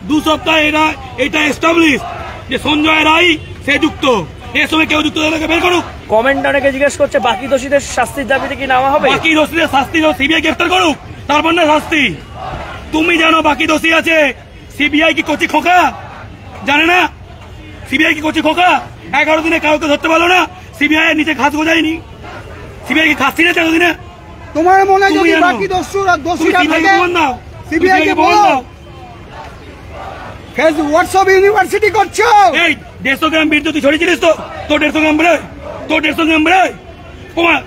2 সপ্তাহে এটা এস্টাবলিশ যে সঞ্জয় রায় সে যুক্ত, এর সঙ্গে কেউ যুক্ত তাদেরকে বের করুক। কমেন্ট অনেকে জিজ্ঞেস করছে বাকি দোষীদের শাস্তির দাবিতে কি নেওয়া হবে? বাকি দোষীদের শাস্তি সিবিআই গ্রেপ্তার করুক, তারপর না শাস্তি। তুমি জানো বাকি দোষী আছে, সিবিআই কি কচি খোকা জানে না? সিবিআই কি কচি খোকা? 11 দিনে কাউকে ধরতে পারলো না, সিবিআই এর নিচে ঘাস গোজায়নি, সিবিআই কি ঘাস ছিঁড়েছে এতদিনে? তোমার মনে যদি বাকি দোষীরা থাকে, সিবিআই কে বলো। হোয়াটসঅ্যাপ ইউনিভার্সিটি করছো? এই 150 গ্রাম বীর তুই ছড়িয়েছিলিস তো? তোর 150 গ্রাম বেরোয়, তোর 150 গ্রাম বেরোয়।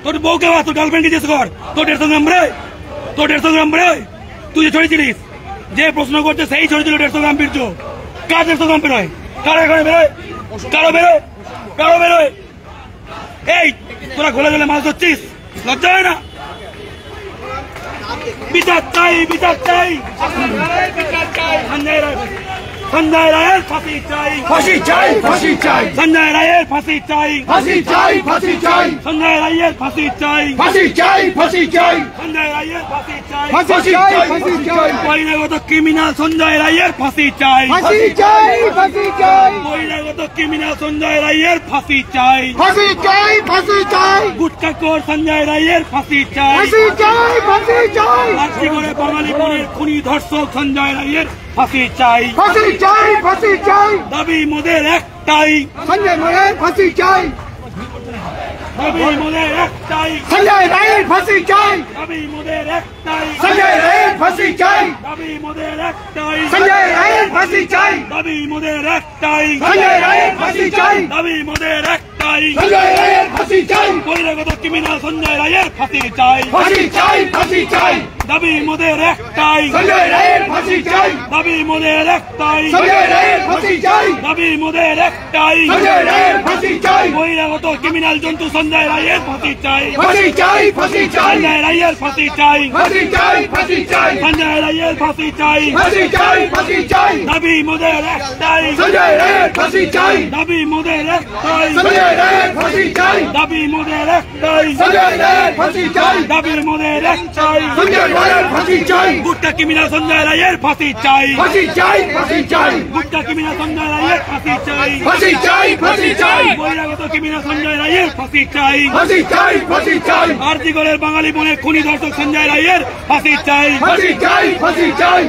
তোর বউকে বা তোর গার্লফ্রেন্ডকে জিজ্ঞেস কর, তোর 150 গ্রাম বেরোয়, তোর 150 গ্রাম বেরোয়। তুই যে ছড়িয়েছিলিস, যে প্রশ্ন করছে সেই ছড়িয়েছিল 150 গ্রাম বীর্য। কার 150 গ্রাম বেরোয়? কারো এখানে বেরোয়? কারো বেরোয়? কারো বেরোয়? এই তোরা ঘোলা জলে মাছ ধরছিস, লজ্জা হয় না? বিচার চাই, বিচার চাই, সঞ্জয় রায়ের ফাঁসি চাই, ফাঁসি চাই, ফাঁসি চাই, সঞ্জয় রায়ের ফাঁসি চাই, ফাঁসি চাই, ফাঁসি চাই, সঞ্জয় রায়ের ফাঁসি চাই, ফাঁসি চাই, ফাঁসি চাই, সঞ্জয় রায়ের ফাঁসি চাই, ফাঁসি চাই, ফাঁসি চাই, বহিরাগত ক্রিমিনাল সঞ্জয় রায়ের ফাঁসি চাই, ফাঁসি চাই, ফাঁসি চাই, বহিরাগত ক্রিমিনাল সঞ্জয় রায়ের ফাঁসি চাই, ফাঁসি চাই, ফাঁসি চাই, গুটকাখোর সঞ্জয় রায়ের ফাঁসি চাই, ফাঁসি চাই, ফাঁসি চাই, আজকে করে বাঙালি বোনের খুনি ধর্ষক সঞ্জয় রায়ের ফাঁসি চাই, ফাঁসি চাই, ফাঁসি চাই, দাবি মোদের একটাই, সঞ্জয় রায়ের ফাঁসি চাই, দাবি মোদের একটাই, সঞ্জয় রায়ের ফাঁসি চাই, দাবি মোদের একটাই, সঞ্জয় রায়ের ফাঁসি চাই, দাবি মোদের একটাই, সঞ্জয় রায়ের ফাঁসি চাই, দাবি মোদের একটাই, সঞ্জয় রায়ের ফাঁসি চাই, দাবি মোদের একটাই, সঞ্জয় রায়ের ফাঁসি চাই, বহিরাগত ক্রিমিনাল সঞ্জয় রায়ের ফাঁসি চাই, ফাঁসি চাই, ফাঁসি চাই, দাবি মোদের একটাই, সঞ্জয় রায়ের ফাঁসি চাই, দাবি মোদের একটাই, সঞ্জয় রায়ের ফাঁসি চাই, দাবি মোদের একটাই, সঞ্জয় রায়ের ফাঁসি চাই, বহিরাগত ক্রিমিনাল জন্তু সঞ্জয় রায়ের ফাঁসি চাই, ফাঁসি চাই, ফাঁসি চাই, সঞ্জয় রায়ের ফাঁসি চাই, ফাঁসি চাই, ফাঁসি চাই, সঞ্জয় রায়ের ফাঁসি চাই, ফাঁসি চাই, ফাঁসি চাই, দাবি মোদের একটাই, সঞ্জয় রায়ের ফাঁসি চাই, দাবি মোদের একটাই, সঞ্জয় রায়ের ফাঁসি চাই, দাবি মোদের একটাই, সঞ্জয় রায়ের ফাঁসি চাই, দাবি মোদের একটাই, সঞ্জয় রায়ের ফাঁসি চাই, গুটকা ক্রিমিনাল সঞ্জয় রায়ের ফাঁসি চাই, ফাঁসি চাই, ফাঁসি চাই, গুটকা ক্রিমিনাল সঞ্জয় রায়ের ফাঁসি চাই, ফাঁসি চাই, ফাঁসি চাই, বহিরাগত ক্রিমিনাল সঞ্জয় রায়ের ফাঁসি চাই, ফাঁসি চাই, ফাঁসি চাই, আরজিগরের বাঙালি বোনের খুনি ধর্ষক সঞ্জয় রায়ের ফাঁসি চাই, ফাঁসি চাই, ফাঁসি চাই,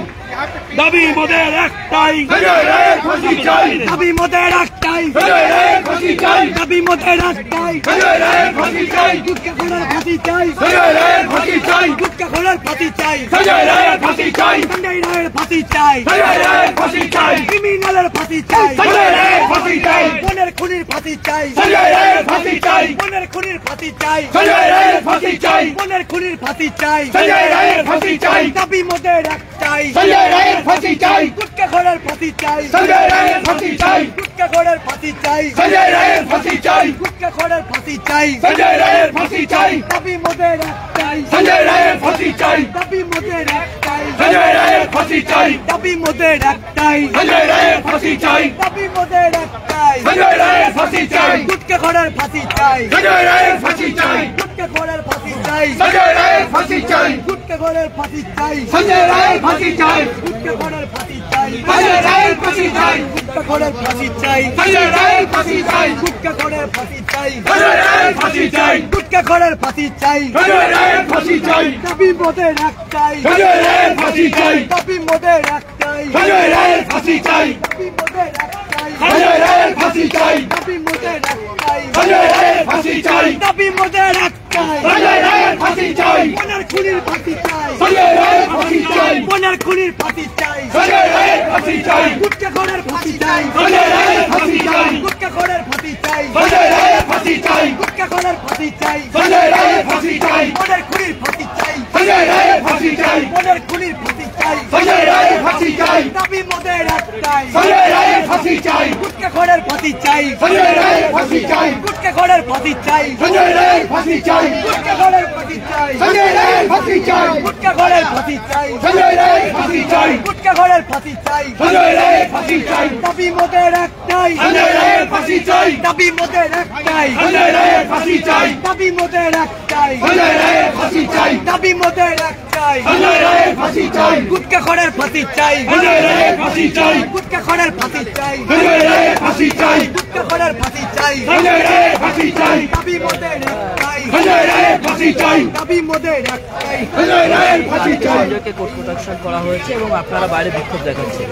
দাবি মোদের একটাই, সঞ্জয় রায়ের ফাঁসি চাই, দাবি মোদের একটাই, সঞ্জয় রায়ের ফাঁসি চাই দাবি মোদের একটাই সঞ্জয় রায়ের ফাঁসি চাই গুটকা খোলার ফাঁসি চাই সঞ্জয় রায়ের ফাঁসি চাই গুটকা খোলার ফাঁসি চাই সঞ্জয় রায়ের ফাঁসি চাই সঞ্জয় রায়ের ফাঁসি চাই সঞ্জয় রায়ের ফাঁসি চাই ক্রিমিনালের ফাঁসি চাই সঞ্জয় রায়ের ফাঁসি চাই বোনের খুনির ফাঁসি চাই সঞ্জয় রায়ের ফাঁসি চাই বোনের খুনির ফাঁসি চাই সঞ্জয় রায়ের ফাঁসি চাই বোনের খুনির ফাঁসি চাই সঞ্জয় রায়ের ফাঁসি চাই দাবি মোদের একটাই সঞ্জয় রায়ের ফাঁসি চাই গুটকা খোলার ফাঁসি চাই সঞ্জয় রায়ের ফাঁসি চাই গুটকা খোলার ফাঁসি চাই সঞ্জয় রায়ের ফাঁসি চাই গুটকা খোলার ফাঁসি চাই সঞ্জয় রায়ের ফাঁসি চাই দাবি মোদের একটাই সঞ্জয় রায়ের ফাঁসি চাই দাবি মোদের একটাই সঞ্জয় রায়ের ফাঁসি চাই দাবি মোদের একটাই সঞ্জয় রায়ের ফাঁসি চাই দাবি মোদের একটাই সঞ্জয় রায়ের ফাঁসি চাই গুটকা খোলার ফাঁসি চাই সঞ্জয় রায়ের ফাঁসি চাই গুটকা খোলার ফাঁসি চাই সঞ্জয় রায়ের ফাঁসি চাই গুটকা খোলার ফাঁসি চাই সঞ্জয় রায়ের ফাঁসি চাই গুটকা খোলার ফাঁসি চাই সঞ্জয় রায়ের ফাঁসি চাই গুটকা খোলার ফাঁসি চাই সঞ্জয় রায়ের ফাঁসি চাই গুটকা খোলার ফাঁসি চাই সঞ্জয় রায়ের ফাঁসি চাই গুটকা খোলার ফাঁসি চাই সঞ্জয় রায়ের ফাঁসি চাই দাবি মোদের একটাই সঞ্জয় রায়ের ফাঁসি চাই দাবি মোদের একটাই সঞ্জয় রায়ের ফাঁসি চাই দাবি মোদের একটাই সঞ্জয় রায়ের ফাঁসি চাই দাবি মোদের একটাই সঞ্জয় রায়ের ফাঁসি চাই দাবি মোদের একটাই সঞ্জয় রায়ের ফাঁসি চাই বোনের খুনির ফাঁসি চাই সঞ্জয় রায়ের ফাঁসি চাই বোনের খুনির ফাঁসি চাই সঞ্জয় রায়ের ফাঁসি চাই গুটকা খোলার ফাঁসি চাই সঞ্জয় রায়ের ফাঁসি চাই গুটকা খোলার ফাঁসি চাই সঞ্জয় রায়ের ফাঁসি চাই গুটকা খোলার ফাঁসি চাই সঞ্জয় রায়ের ফাঁসি চাই বোনের খুনির ফাঁসি চাই সঞ্জয় রায়ের ফাঁসি চাই বোনের খুনির ফাঁসি চাই সঞ্জয় রায়ের ফাঁসি চাই দাবি মোদের একটাই সঞ্জয় রায়ের ফাঁসি চাই গুটকা খোলার ফাঁসি চাই সঞ্জয় রায়ের ফাঁসি চাই গুটকা খোলার ফাঁসি চাই সঞ্জয় রায়ের ফাঁসি চাই গুটকা খোলার ফাঁসি চাই সঞ্জয় রায়ের ফাঁসি চাই গুটকা খোলার ফাঁসি চাই সঞ্জয় রায়ের ফাঁসি চাই গুটকা খোলার ফাঁসি চাই সঞ্জয় রায়ের ফাঁসি চাই দাবি মোদের একটাই সঞ্জয় রায়ের ফাঁসি চাই দাবি মোদের একটাই সঞ্জয় রায়ের ফাঁসি চাই দাবি মোদের একটাই সঞ্জয় রায়ের ফাঁসি চাই দাবি মোদের একটাই সঞ্জয় রায়ের ফাঁসি চাই গুটকা খোলার ফাঁসি চাই সঞ্জয় রায়ের ফাঁসি চাই গুটকা খোলার ফাঁসি চাই সঞ্জয় রায়ের ফাঁসি চাই গুটকা খোলার ফাঁসি চাই সঞ্জয় রায়ের ফাঁসি চাই দাবি মোদের একটাই সঞ্জয় রায়ের ফাঁসি চাই দাবি মোদের একটাই সঞ্জয় রায়ের ফাঁসি চাই সঞ্জয়কে কোর্ট প্রোটেকশন করা হয়েছে এবং আপনারা বাইরে বিক্ষোভ দেখাচ্ছেন।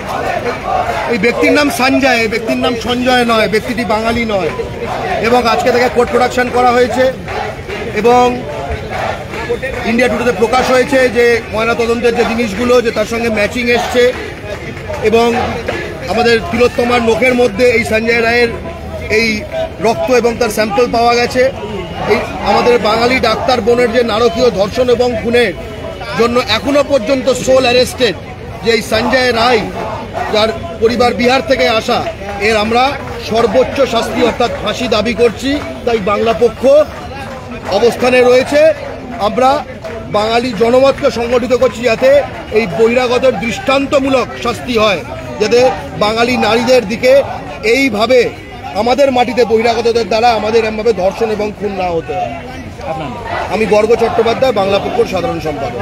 এই ব্যক্তির নাম সঞ্জয়, এই ব্যক্তির নাম সঞ্জয় নয়, ব্যক্তিটি বাঙালি নয়। এবং আজকে থেকে কোর্ট প্রোডাকশন করা হয়েছে এবং ইন্ডিয়া টুডেতে প্রকাশ হয়েছে যে ময়নাতদন্তের যে জিনিসগুলো যে তার সঙ্গে ম্যাচিং এসছে এবং আমাদের তিলোত্তমার নখের মধ্যে এই সঞ্জয় রায়ের এই রক্ত এবং তার স্যাম্পল পাওয়া গেছে। এই আমাদের বাঙালি ডাক্তার বোনের যে নারকীয় ধর্ষণ এবং খুনের জন্য এখনো পর্যন্ত সোল অ্যারেস্টেড যে এই সঞ্জয় রায়, যার পরিবার বিহার থেকে আসা, এর আমরা সর্বোচ্চ শাস্তি অর্থাৎ ফাঁসি দাবি করছি। তাই বাংলা পক্ষ অবস্থানে রয়েছে। আমরা বাঙালি জনমতকে সংগঠিত করছি যাতে এই বহিরাগতের দৃষ্টান্তমূলক শাস্তি হয়, যাতে বাঙালি নারীদের দিকে এইভাবে আমাদের মাটিতে বহিরাগতদের দ্বারা আমাদের এমভাবে ধর্ষণ এবং খুন না হতে হয়। আমি গর্গ চট্টোপাধ্যায়, বাংলা পক্ষর সাধারণ সম্পাদক।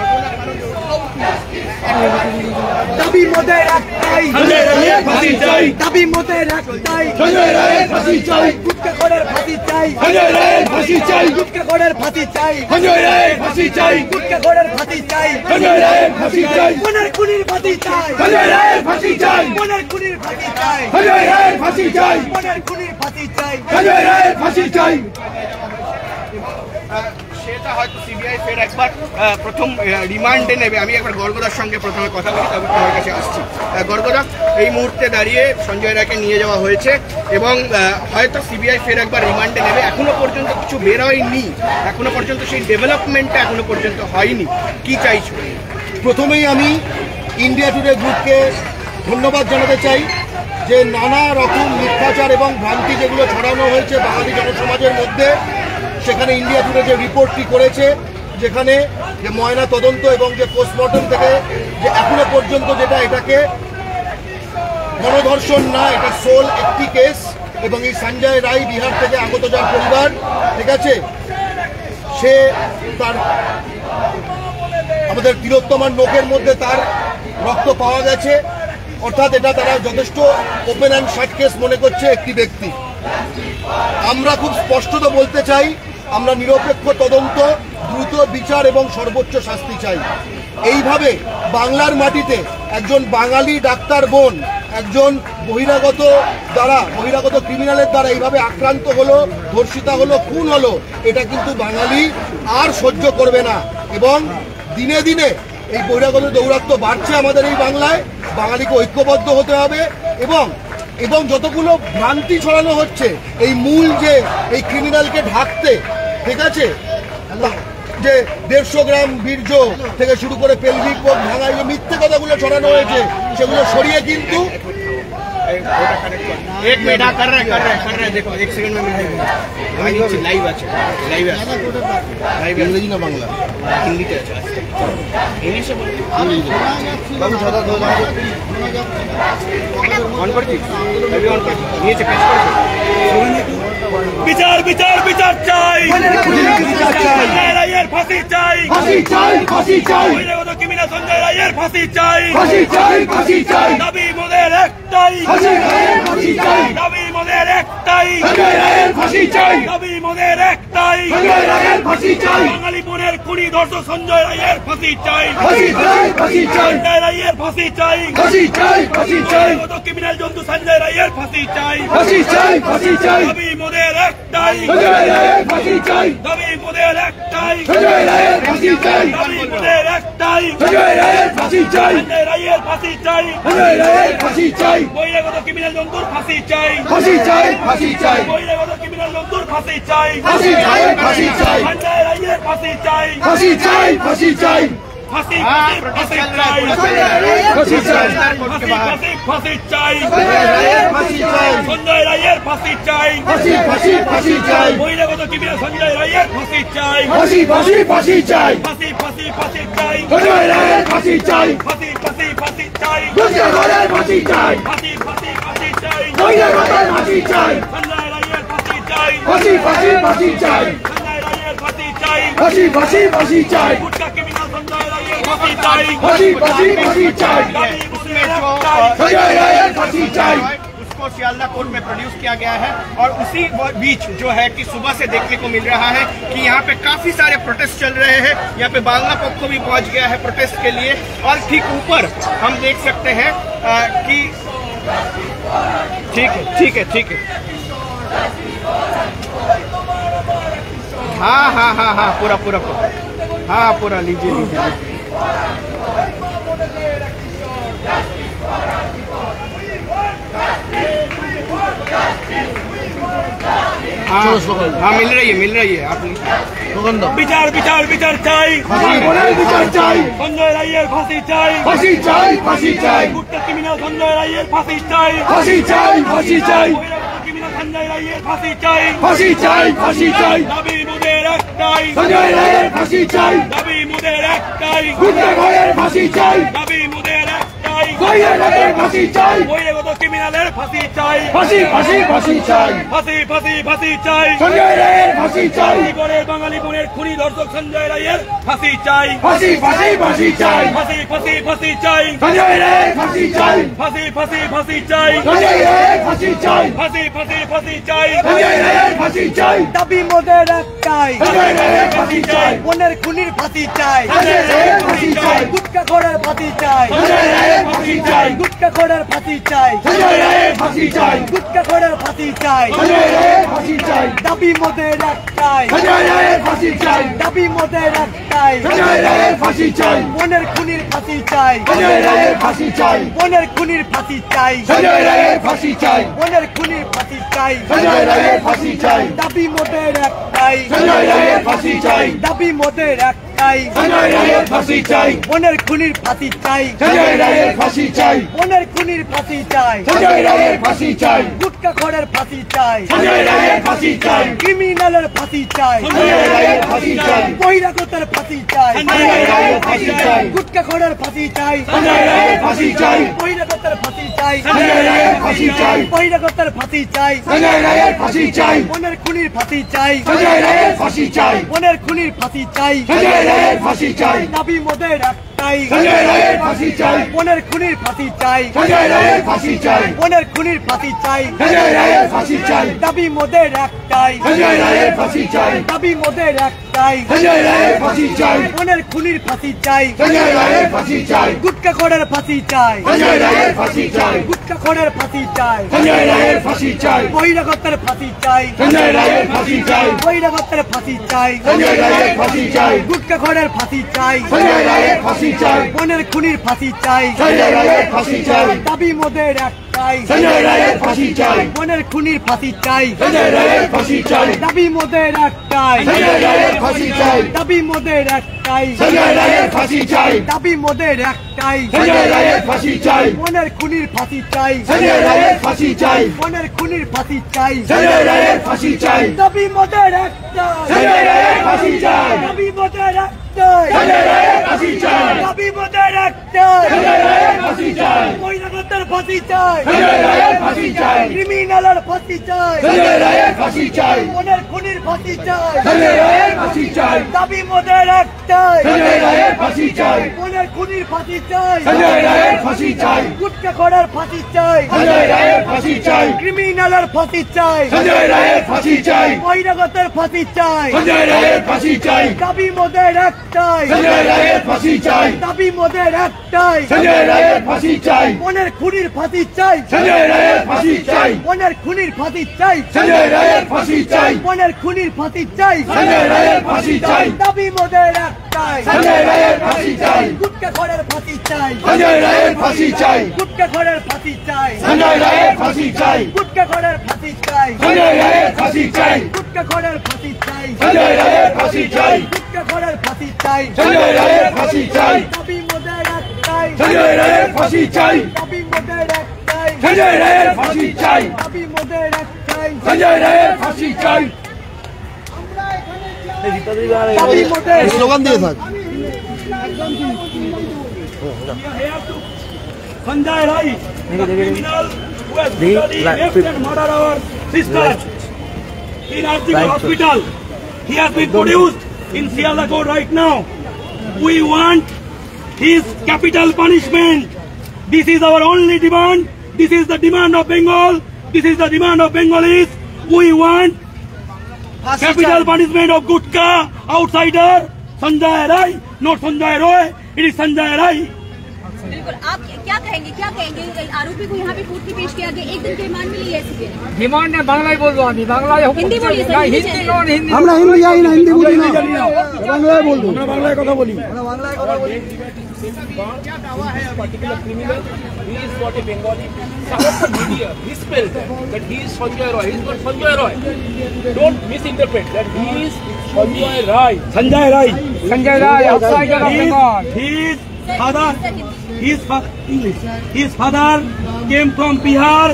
দাবি মোদের একটাই সঞ্জয় রায়ের ফাঁসি চাই দাবি মোদের একটাই সঞ্জয় রায়ের ফাঁসি চাই গুটকা খোলার ফাঁসি চাই সঞ্জয় রায়ের ফাঁসি চাই গুটকা খোলার ফাঁসি চাই সঞ্জয় রায়ের ফাঁসি চাই গুটকা খোলার ফাঁসি চাই সঞ্জয় রায়ের ফাঁসি চাই বোনের খুনির ফাঁসি চাই সঞ্জয় রায়ের ফাঁসি চাই বোনের খুনির ফাঁসি চাই সঞ্জয় রায়ের ফাঁসি চাই বোনের খুনির ফাঁসি চাই সঞ্জয় রায়ের ফাঁসি চাই। সেটা হয়তো সিবিআই ফের একবার প্রথম রিমান্ডে নেবে। আমি একবার গর্গদার সঙ্গে প্রথমে কথা বলি, তবে তোমার কাছে আসছি। গর্গদা, এই মুহূর্তে দাঁড়িয়ে সঞ্জয় রায়কে নিয়ে যাওয়া হয়েছে এবং হয়তো সিবিআই ফের একবার রিমান্ডে নেবে। এখনো পর্যন্ত কিছু বের হয়নি, এখনো পর্যন্ত সেই ডেভেলপমেন্টটা এখনো পর্যন্ত হয়নি। কি চাইছো? প্রথমেই আমি ইন্ডিয়া টুডে গ্রুপকে ধন্যবাদ জানাতে চাই যে নানা রকম মিথ্যাচার এবং ভ্রান্তি যেগুলো ছড়ানো হয়েছে বাঙালি জনসমাজের মধ্যে, সেখানে ইন্ডিয়া টুডে যে রিপোর্টটি করেছে, যেখানে যে ময়না তদন্ত এবং যে পোস্টমর্টম থেকে যে এখনো পর্যন্ত যেটা এটাকে গণধর্ষণ না, এটা সোল একটি কেস এবং এই সঞ্জয় রায় বিহার থেকে আগত যার পরিবার, ঠিক আছে, সে তার আমাদের তিলোত্তমার নখের মধ্যে তার রক্ত পাওয়া গেছে। অর্থাৎ এটা তারা যথেষ্ট ওপেন অ্যান্ড শার্ট কেস মনে করছে একটি ব্যক্তি। আমরা খুব স্পষ্টত বলতে চাই, আমরা নিরপেক্ষ তদন্ত, দ্রুত বিচার এবং সর্বোচ্চ শাস্তি চাই। এইভাবে বাংলার মাটিতে একজন বাঙালি ডাক্তার বোন একজন বহিরাগত ক্রিমিনালের দ্বারা এইভাবে আক্রান্ত হলো, ধর্ষিতা হলো, খুন হলো, এটা কিন্তু বাঙালি আর সহ্য করবে না। এবং দিনে দিনে এই বহিরাগত দৌরাত্ম্য বাড়ছে আমাদের এই বাংলায়। বাঙালিকে ঐক্যবদ্ধ হতে হবে এবং যতগুলো ভ্রান্তি ছড়ানো হচ্ছে এই মূল যে এই ক্রিমিনালকে ঢাকতে, ঠিক আছে, যে 150 গ্রাম বীর্য থেকে শুরু করে পেলভিক বোন ভাঙা, যে মিথ্যে কথাগুলো ছড়ানো হয়েছে সেগুলো সরিয়ে কিন্তু एक मिनट कर रहे हैं देखो 1 सेकंड में लाइव আছে ইংরেজি না বাংলা? হিন্দিতে আছে। ইংলিশে বাবু দাদা অন করছি অন করছি নিচে পেজ করছি। বিচার বিচার বিচার চাই, সঞ্জয় রায়ের ফাঁসি চাই, বহিরাগত ক্রিমিনাল সঞ্জয় রায়ের ফাঁসি চাই, দাবি মোদের একটাই, দাবি মোদের একটাই, দাবি মোদের একটাই, বাঙালি বোনের খুনি ধর্ষক সঞ্জয় রায়ের ফাঁসি চাই, সঞ্জয় রায়ের ফাঁসি চাই, বহিরাগত ক্রিমিনাল জন্তু সঞ্জয় রায়ের ফাঁসি চাই, দাবি মোদের একটাই, দাবি মোদের একটাই, দাবি মোদের একটাই, সঞ্জয় রায়ের ফাঁসি চাই, বহিরাগত ক্রিমিনাল জন্তুর ফাঁসি চাই, বহিরাগত ক্রিমিনাল জন্তুর ফাঁসি চাই, সঞ্জয় রায়ের ফাঁসি চাই, ফাঁসি ফাঁসি চাই, ফাঁসি চাই, সঞ্জয় রায়ের ফাঁসি চাই, বহিরাগত ক্রিমিনাল সঞ্জয় রায়ের ফাঁসি চাই, ফাঁসি চাই, ফাঁসি চাই, সঞ্জয় রায়ের ফাঁসি চাই, ফাঁসি চাই, ফাঁসি চাই, সঞ্জয় রায়ের ফাঁসি চাই, ফাঁসি চাই, গুটকা ক্রিমিনাল সঞ্জয় রায়ের ফাঁসি চাই, उसको सियालदा कोर्ट में प्रोड्यूस किया गया है। और उसी बीच जो है कि सुबह से देखने को मिल रहा है कि यहाँ पे काफी सारे प्रोटेस्ट चल रहे हैं। यहाँ पे बांग्ला पक्ष भी पहुंच गया है प्रोटेस्ट के लिए। और ठीक ऊपर हम देख सकते हैं कि ठीक है हाँ पूरा लीजिए हाँ मिल रही है आप বিচার বিচার বিচার চাই, সঞ্জয় রায়ের ফাঁসি চাই, গুটকা ক্রিমিনাল সঞ্জয় রায়ের ফাঁসি চাই, বহিরাগত ক্রিমিনাল সঞ্জয় রায়ের ফাঁসি চাই, দাবি মোদের একটাই, দাবি মোদের একটাই, দাবি মোদের একটাই, বহিরাগত ক্রিমিনালের ফাঁসি চাই, ফাঁসি চাই, বাঙালি বোনের খুনি ধর্ষক সঞ্জয় রায়ের ফাঁসি চাই, ফাঁসি চাই, ফাঁসি চাই, দাবি মোদের একটাই, বোনের খুনির ফাঁসি চাই, গুটকা খোরের ফাঁসি চাই, গুটকা খোরের ফাঁসি চাই, গুটকা খোরের ফাঁসি চাই, দাবি মোদের একটাই, দাবি মোদের একটাই, বোনের খুনির ফাঁসি চাই, বোনের খুনির ফাঁসি চাই, বোনের খুনির ফাঁসি চাই, দাবি মোদের একটাই, দাবি মোদের একটাই, বোনের খুনির ফাঁসি চাই, বোনের খুনির ফাঁসি চাই, গুটকা খোরের ফাঁসি চাই, ক্রিমিনালের ফাঁসি চাই, বহিরাগতের ফাঁসি চাই, গুটকা খোরের ফাঁসি চাই, বহিরাগতের ফাঁসি চাই, বহিরাগতের ফাঁসি চাই, বোনের খুনির ফাঁসি চাই, বোনের খুনির ফাঁসি চাই, রায়ের ফাঁসি চাই দাবি মোদের একটাই সঞ্জয় রায়ের ফাঁসি চাই বোনের খুনির ফাঁসি চাই সঞ্জয় রায়ের ফাঁসি চাই বোনের খুনির ফাঁসি চাই সঞ্জয় রায়ের ফাঁসি চাই দাবি মোদের একটাই সঞ্জয় রায়ের ফাঁসি চাই দাবি মোদের একটাই সঞ্জয় রায়ের ফাঁসি চাই বোনের খুনির ফাঁসি চাই সঞ্জয় রায়ের ফাঁসি চাই গুটকা খোরের ফাঁসি চাই সঞ্জয় রায়ের ফাঁসি চাই গুটকা খোরের ফাঁসি চাই সঞ্জয় রায়ের ফাঁসি চাই বহিরাগতের ফাঁসি চাই সঞ্জয় রায়ের ফাঁসি চাই বহিরাগতের ফাঁসি চাই সঞ্জয় রায়ের ফাঁসি চাই গুটকা খোরের ফাঁসি চাই সঞ্জয় রায়ের ফাঁসি চাই বোনের খুনির ফাঁসি চাই সঞ্জয় রায়ের ফাঁসি চাই দাবি মোদের একটাই সঞ্জয় রায়ের ফাঁসি চাই বোনের খুনির ফাঁসি চাই সঞ্জয় রায়ের ফাঁসি চাই দাবি মোদের একটাই সঞ্জয় রায়ের ফাঁসি চাই দাবি মোদের একটাই সঞ্জয় রায়ের ফাঁসি চাই দাবি মোদের একটাই সঞ্জয় রায়ের ফাঁসি চাই বোনের খুনির ফাঁসি চাই সঞ্জয় রায়ের ফাঁসি চাই বোনের খুনির ফাঁসি চাই সঞ্জয় রায়ের ফাঁসি চাই দাবি মোদের একটাই সঞ্জয় রায়ের ফাঁসি চাই দাবি মোদের একটাই সঞ্জয় রায়ের ফাঁসি চাই দাবি মোদের একটাই সঞ্জয় রায়ের ফাঁসি চাই বহিরাগতের ফাঁসি চাই সঞ্জয় রায়ের ফাঁসি চাই ক্রিমিনালের ফাঁসি চাই সঞ্জয় রায়ের ফাঁসি চাই বোনের খুনির ফাঁসি চাই সঞ্জয় রায়ের ফাঁসি চাই দাবি মোদের একটাই সঞ্জয় রায়ের ফাঁসি চাই বোনের খুনির ফাঁসি চাই সঞ্জয় রায়ের ফাঁসি চাই গুটকা খোরের ফাঁসি চাই সঞ্জয় রায়ের ফাঁসি চাই ক্রিমিনালের ফাঁসি চাই সঞ্জয় রায়ের ফাঁসি চাই বহিরাগতের ফাঁসি চাই সঞ্জয় রায়ের ফাঁসি চাই দাবি মোদের একটাই সঞ্জয় রায়ের ফাঁসি চাই দাবি মোদের একটাই সঞ্জয় রায়ের ফাঁসি চাই বোনের খুনির ফাঁসি চাই সঞ্জয় রায়ের ফাঁসি চাই বোনের খুনির ফাঁসি চাই সঞ্জয় রায়ের ফাঁসি চাই বোনের খুনির ফাঁসি চাই সঞ্জয় রায়ের ফাঁসি চাই দাবি মোদের একটাই সঞ্জয় রায়ের ফাঁসি চাই গুটকা খোরের ফাঁসি চাই সঞ্জয় রায়ের ফাঁসি চাই গুটকা খোরের ফাঁসি চাই সঞ্জয় রায়ের ফাঁসি চাই গুটকা খোরের ফাঁসি চাই সঞ্জয় রায়ের ফাঁসি চাই গুটকা খোরের ফাঁসি চাই সঞ্জয় রায়ের ফাঁসি চাই গুটকা খোরের ফাঁসি চাই সঞ্জয় রায়ের ফাঁসি চাই দাবি মোদের একটাই সঞ্জয় রায়ের ফাঁসি চাই দাবি মোদের একটাই সঞ্জয় রায়ের ফাঁসি চাই দাবি মোদের একটাই সঞ্জয় রায়ের ফাঁসি চাই দাবি মোদের স্লোগান দিয়ে থাক Sanjay Rai, the criminal who has brutally raped and murdered our sister in Article Hospital. He has been produced in Siala Court right now. We want his capital punishment. This is our only demand. This is the demand of Bengal. This is the demand of Bengalis. We want capital punishment of Gutka outsider Sanjay Rai, not Sanjay Roy. It is Sanjay Rai. बिल्कुल आप क्या कहेंगे आरोपी को यहाँ पे कोर्ट में पेश किया गया एक दिन के रिमांड मिली है ऐसी ডিমান্ড বাংলায় বলবো আমি বাংলায় हिंदी बोलिए सर হিন্দি নন হিন্দি আমরা হিন্দি জানি না হিন্দি বুঝি না বাংলায় বলবো আমরা বাংলায় কথা বলি क्या दावा है particular criminal? He is not a Bengali. Some of the media misspelled that he is Sanjay Roy. He is not Sanjay Roy. Don't misinterpret that he is Sanjay Rai. Sanjay Rai. Sanjay Rai outsider of Bengal His father, English. His father came from Bihar,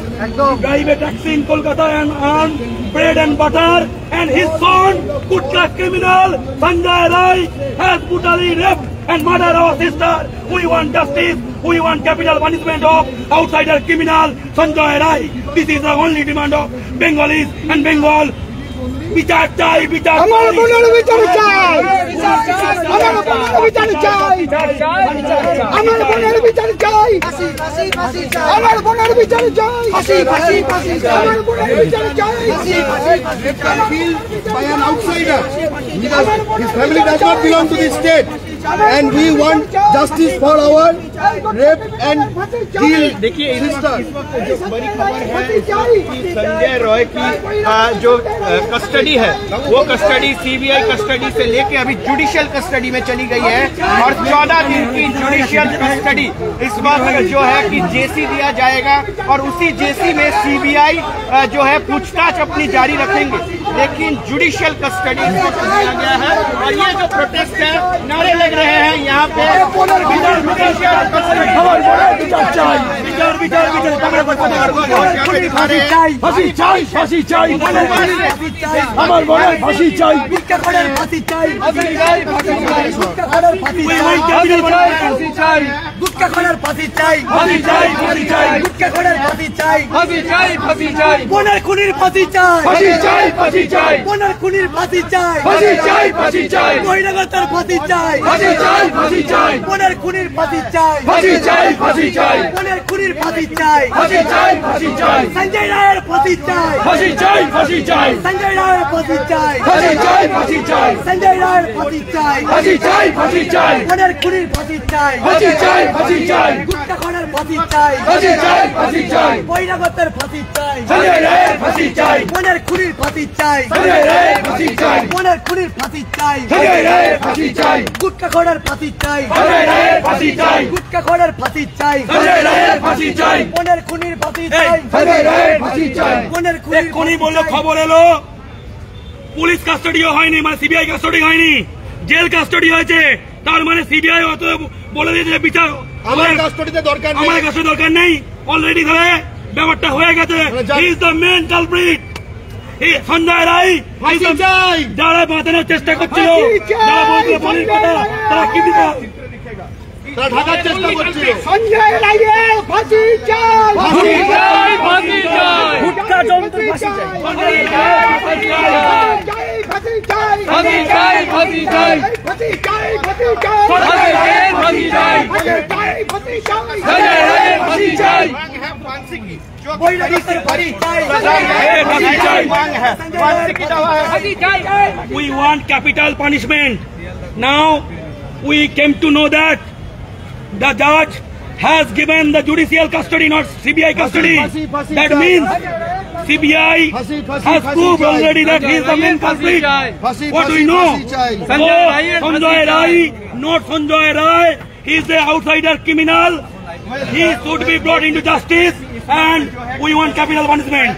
drive a taxi in Kolkata and earn bread and butter. And his son, Gutka criminal Sanjay Rai, has brutally raped and murdered our sister. We want justice. We want capital punishment of outsider criminal Sanjay Rai. This is the only demand of Bengalis and Bengal. বিচার চাই বিচার আমার বোনের বিচার চাই আমার বোনের বিচার চাই আমার বোনের বিচার চাই আমার বোনের বিচার চাই আমার বোনের বিচার চাই by an outsider. His family does not belong to this state. And we want justice for our rape and killed sister. जो बड़ी खबर है कि संजय रॉय की जो कस्टडी है वो कस्टडी सीबीआई कस्टडी से लेके अभी जुडिशियल कस्टडी में चली गई है और 14 दिन की जुडिशियल कस्टडी इस वक्त जो है कि जेसी दिया जाएगा और उसी जेसी में सीबीआई जो है पूछताछ अपनी जारी रखेंगे लेकिन जुडिशियल कस्टडी दिया गया है और ये जो प्रोटेस्ट है नारे लग रहे हैं यहाँ पे ফাঁসি চাই ফাঁসি চাই আমার বোনের ফাঁসি চাই গুটকা খোরের ফাঁসি চাই We want capital punishment. গুটকা খোলার ফাঁসি চাই, ফাঁসি চাই, ফাঁসি চাই, গুটকা খোলার ফাঁসি চাই, ফাঁসি চাই, ফাঁসি চাই, বোনের খুনির ফাঁসি চাই, ফাঁসি চাই, ফাঁসি চাই, বোনের খুনির ফাঁসি চাই, ফাঁসি চাই, ফাঁসি চাই, বহিরাগতের ফাঁসি চাই, ফাঁসি চাই, ফাঁসি চাই, বোনের খুনির ফাঁসি চাই, ফাঁসি চাই, ফাঁসি চাই, বোনের খুনির ফাঁসি চাই, ফাঁসি চাই, ফাঁসি চাই, সঞ্জয় রায়ের ফাঁসি চাই, ফাঁসি চাই, ফাঁসি চাই, সঞ্জয় রায়ের ফাঁসি চাই, ফাঁসি চাই, ফাঁসি চাই, সঞ্জয় রায়ের ফাঁসি চাই, ফাঁসি চাই, ফাঁসি চাই, বোনের খুনির ফাঁসি চাই, ফাঁসি চাই, ফাঁসি চাই, গুটকা খোলার ফাঁসি চাই, ফাঁসি চাই, ফাঁসি চাই, বহিরাগতের ফাঁসি চাই, সঞ্জয় রায়ের ফাঁসি চাই, বোনের খুনির ফাঁসি চাই, সঞ্জয় রায়ের ফাঁসি চাই, বোনের খুনির ফাঁসি চাই, সঞ্জয় রায়ের ফাঁসি চাই, গুটকা খোলার ফাঁসি চাই, সঞ্জয় রায়ের ফাঁসি চাই, গুটকা খোলার ফাঁসি চাই, সঞ্জয় রায়ের ফাঁসি চাই, বোনের খুনির ফাঁসি চাই, সঞ্জয় রায়ের ফাঁসি চাই। বোনের খুনির এক্ষুনি বললো খবর এলো পুলিশ কাস্টাডিও হয়নি, মানে সিবিআই কাস্টাডি হয়নি, জেল কাস্টাডি হয়েছে। তার মানে সিবিআই অত বলে দিয়েছে বিচার আমার কাস্টডিতে দরকার নেই, আমার কাছে দরকার নেই, অলরেডি ধরে ব্যাপারটা হয়ে গেছে। He is the main culprit, Sanjay Roy. ফাঁসি চাই, যারা বাঁচানোর চেষ্টা করছিল, যারা বলছিল বলির কথা, তারা কি দিত? তারা ঢাকার চেষ্টা করছিল। সঞ্জয় রায়ের ফাঁসি চাই, ফাঁসি চাই, ফাঁসি চাই, গুটকা জন্তুর ফাঁসি চাই, ফাঁসি চাই, ফাঁসি চাই, ফাঁসি চাই, ফাঁসি চাই, ফাঁসি চাই, ফাঁসি চাই, ফাঁসি চাই, সঞ্জয় রায়ের ফাঁসি চাই, ফাঁসি চাই, সঞ্জয় রায়ের ফাঁসি চাই, বহিরাগতের ফাঁসি চাই, ফাঁসি চাই। ফাঁসি চাই। We want capital punishment. Now we came to know that the judge has given the judicial custody, not CBI custody. Fasi, fasi, That fasi. means CBI Fasi, fasi, has fasi, proved fasi. already that he is the main culprit. Fasi, What do fasi, we know? fasi চাই। Sanjay Rai, not Sanjay Rai. He is the outsider criminal. He should be brought into justice, and we want capital punishment.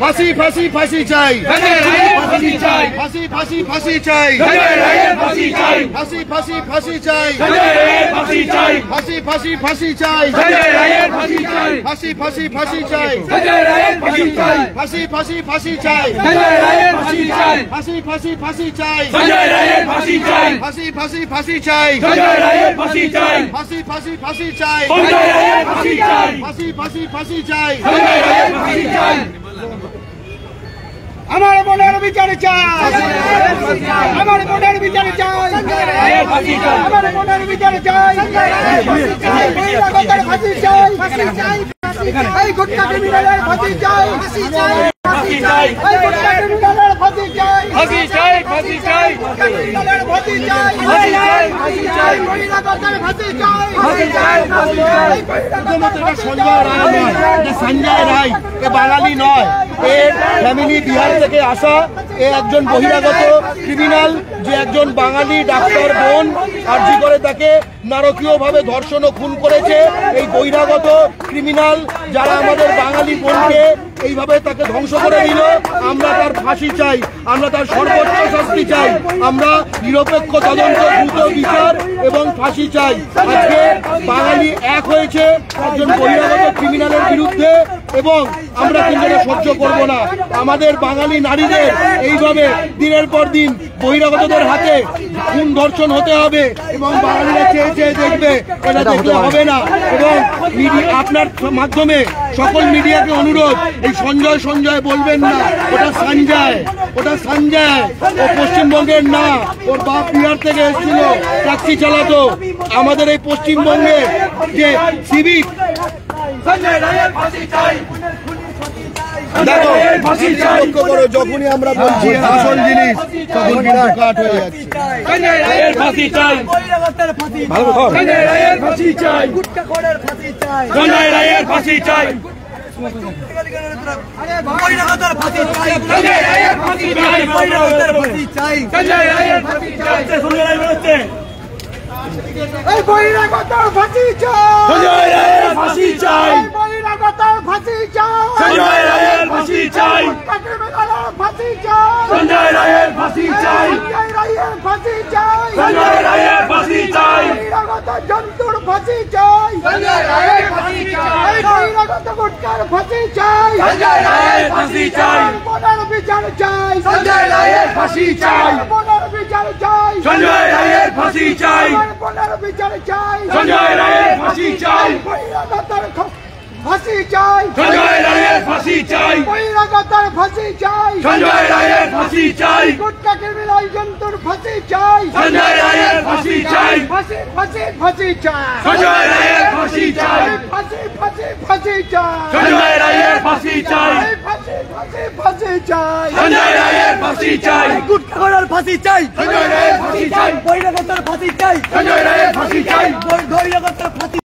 ফাঁসি ফাঁসি ফাঁসি চাই, Sanjay Rai ফাঁসি চাই, ফাঁসি ফাঁসি ফাঁসি চাই, Sanjay Rai ফাঁসি চাই, ফাঁসি ফাঁসি ফাঁসি চাই, Sanjay Rai ফাঁসি চাই, ফাঁসি ফাঁসি ফাঁসি চাই, Sanjay Rai ফাঁসি চাই, ফাঁসি ফাঁসি ফাঁসি চাই, Sanjay Rai ফাঁসি চাই, ফাঁসি ফাঁসি ফাঁসি চাই, Sanjay Rai ফাঁসি চাই, ফাঁসি ফাঁসি ফাঁসি চাই, Sanjay Rai ফাঁসি চাই, ফাঁসি ফাঁসি ফাঁসি চাই, Sanjay Rai ফাঁসি চাই, ফাঁসি ফাঁসি ফাঁসি চাই, Sanjay Rai ফাঁসি চাই, ফাঁসি ফাঁসি ফাঁসি চাই, Sanjay Rai ফাঁসি চাই, আমার বোনের বিচার চাই, আমার বোনের বিচার চাই, আমার বোনের বিচার চাই, বহিরাগতের ফাঁসি চাই, এই গুটকা ক্রিমিনালের ফাঁসি চাই, ফাঁসি চাই, এই গুটকা ক্রিমিনালের ফাঁসি চাই, ফাঁসি চাই, ফাঁসি চাই, ক্রিমিনালের ফাঁসি চাই, ফাঁসি চাই, ফাঁসি চাই, বহিরাগতের ফাঁসি চাই, ফাঁসি চাই, ফাঁসি চাই। শুধুমাত্র এটা সঞ্জয় রায় নয়, এটা সঞ্জয় রায়, এ বাঙালি নয়, এর ফ্যামিলি বিহার থেকে আসা, এ একজন বহিরাগত ক্রিমিনাল, যে একজন বাঙালি ডাক্তার বোন আর্জি করে তাকে নারকীয়ভাবে ধর্ষণ ও খুন করেছে। এই বহিরাগত ক্রিমিনাল যারা আমাদের বাঙালি বোনকে এইভাবে তাকে ধ্বংস করে দিল, আমরা তার ফাঁসি চাই, আমরা তার সর্বোচ্চ শাস্তি চাই, আমরা নিরপেক্ষ তদন্ত, দ্রুত বিচার এবং ফাঁসি চাই। আজকে বাঙালি এক হয়েছে একজন বহিরাগত ক্রিমিনালের বিরুদ্ধে, এবং আমরা কিন্তু এটা সহ্য করব না। আমাদের বাঙালি নারীদের এইভাবে দিনের পর দিন বহিরাগতদের হাতে খুন ধর্ষণ হতে হবে, এবং বাঙালিরা চেয়ে চেয়ে দেখবে, এটা দেখলে হবে না। এবং আপনার মাধ্যমে সকল মিডিয়াকে অনুরোধ, এই সঞ্জয় সঞ্জয় বলবেন না, ওটা সঞ্জয়, ওটা সঞ্জয়, ও পশ্চিমবঙ্গের না, ওর বাপ বিহার থেকে এসেছিল, ট্যাক্সি চালাতো। আমাদের এই পশ্চিমবঙ্গে যে সিভিক, দেখো লক্ষ্য করো, যখনই আমরা বলছি আসল জিনিস তখন কিন্তু কাট হয়ে যাচ্ছে। Sanjay Rai ফাঁসি চাই, বহিরাগতের ফাঁসি চাই, Sanjay Rai ফাঁসি চাই, গুটকা খোরের ফাঁসি চাই, Sanjay Rai ফাঁসি চাই, বহিরাগতের ফাঁসি চাই, Sanjay Rai ফাঁসি চাই, বহিরাগতের ফাঁসি চাই, Sanjay Rai ফাঁসি চাই, Sanjay Rai বেরোচ্ছে, এই বহিরাগতের ফাঁসি চাই, Sanjay Rai ফাঁসি চাই, এই বহিরাগতের ফাঁসি চাই, Sanjay Rai ফাঁসি চাই, ক্রিমিনালের ফাঁসি চাই, Sanjay Rai ফাঁসি চাই, সঞ্জয় রায়ের ফাঁসি চাই, Sanjay Rai ফাঁসি চাই, বহিরাগত জন্তুর ফাঁসি চাই, Sanjay Rai ফাঁসি চাই, এই বহিরাগত গুটকার ফাঁসি চাই, Sanjay Rai ফাঁসি চাই, বোনের বিচার চাই, Sanjay Rai ফাঁসি চাই, বোনের বিচার চাই, সঞ্জয় রায়ের ফাঁসি চাই, আমার বোনের বিচার চাই, সঞ্জয় রায়ের ফাঁসি চাই, বহিরাগতর ফাঁসি চাই, সঞ্জয় রায়ের ফাঁসি চাই, বহিরাগতর ফাঁসি চাই, সঞ্জয় রায়ের ফাঁসি চাই, গুটকা ক্রিমিনাল জন্তুর ফাঁসি চাই, সঞ্জয় রায়ের ফাঁসি চাই, ফাঁসি ফাঁসি ফাঁসি চাই, সঞ্জয় রায়ের ফাঁসি চাই, ফাঁসি ফাঁসি ফাঁসি চাই, সঞ্জয় রায়ের ফাঁসি চাই, ফাঁসি ফাঁসি ফাঁসি চাই, সঞ্জয় রায়ের ফাঁসি চাই, গুটখাগোড়ার ফাঁসি চাই, সঞ্জয় রায়ের ফাঁসি চাই, বহিরাগতর ফাঁসি চাই, সঞ্জয় রায়ের ফাঁসি চাই, বহিরাগতর ফাঁসি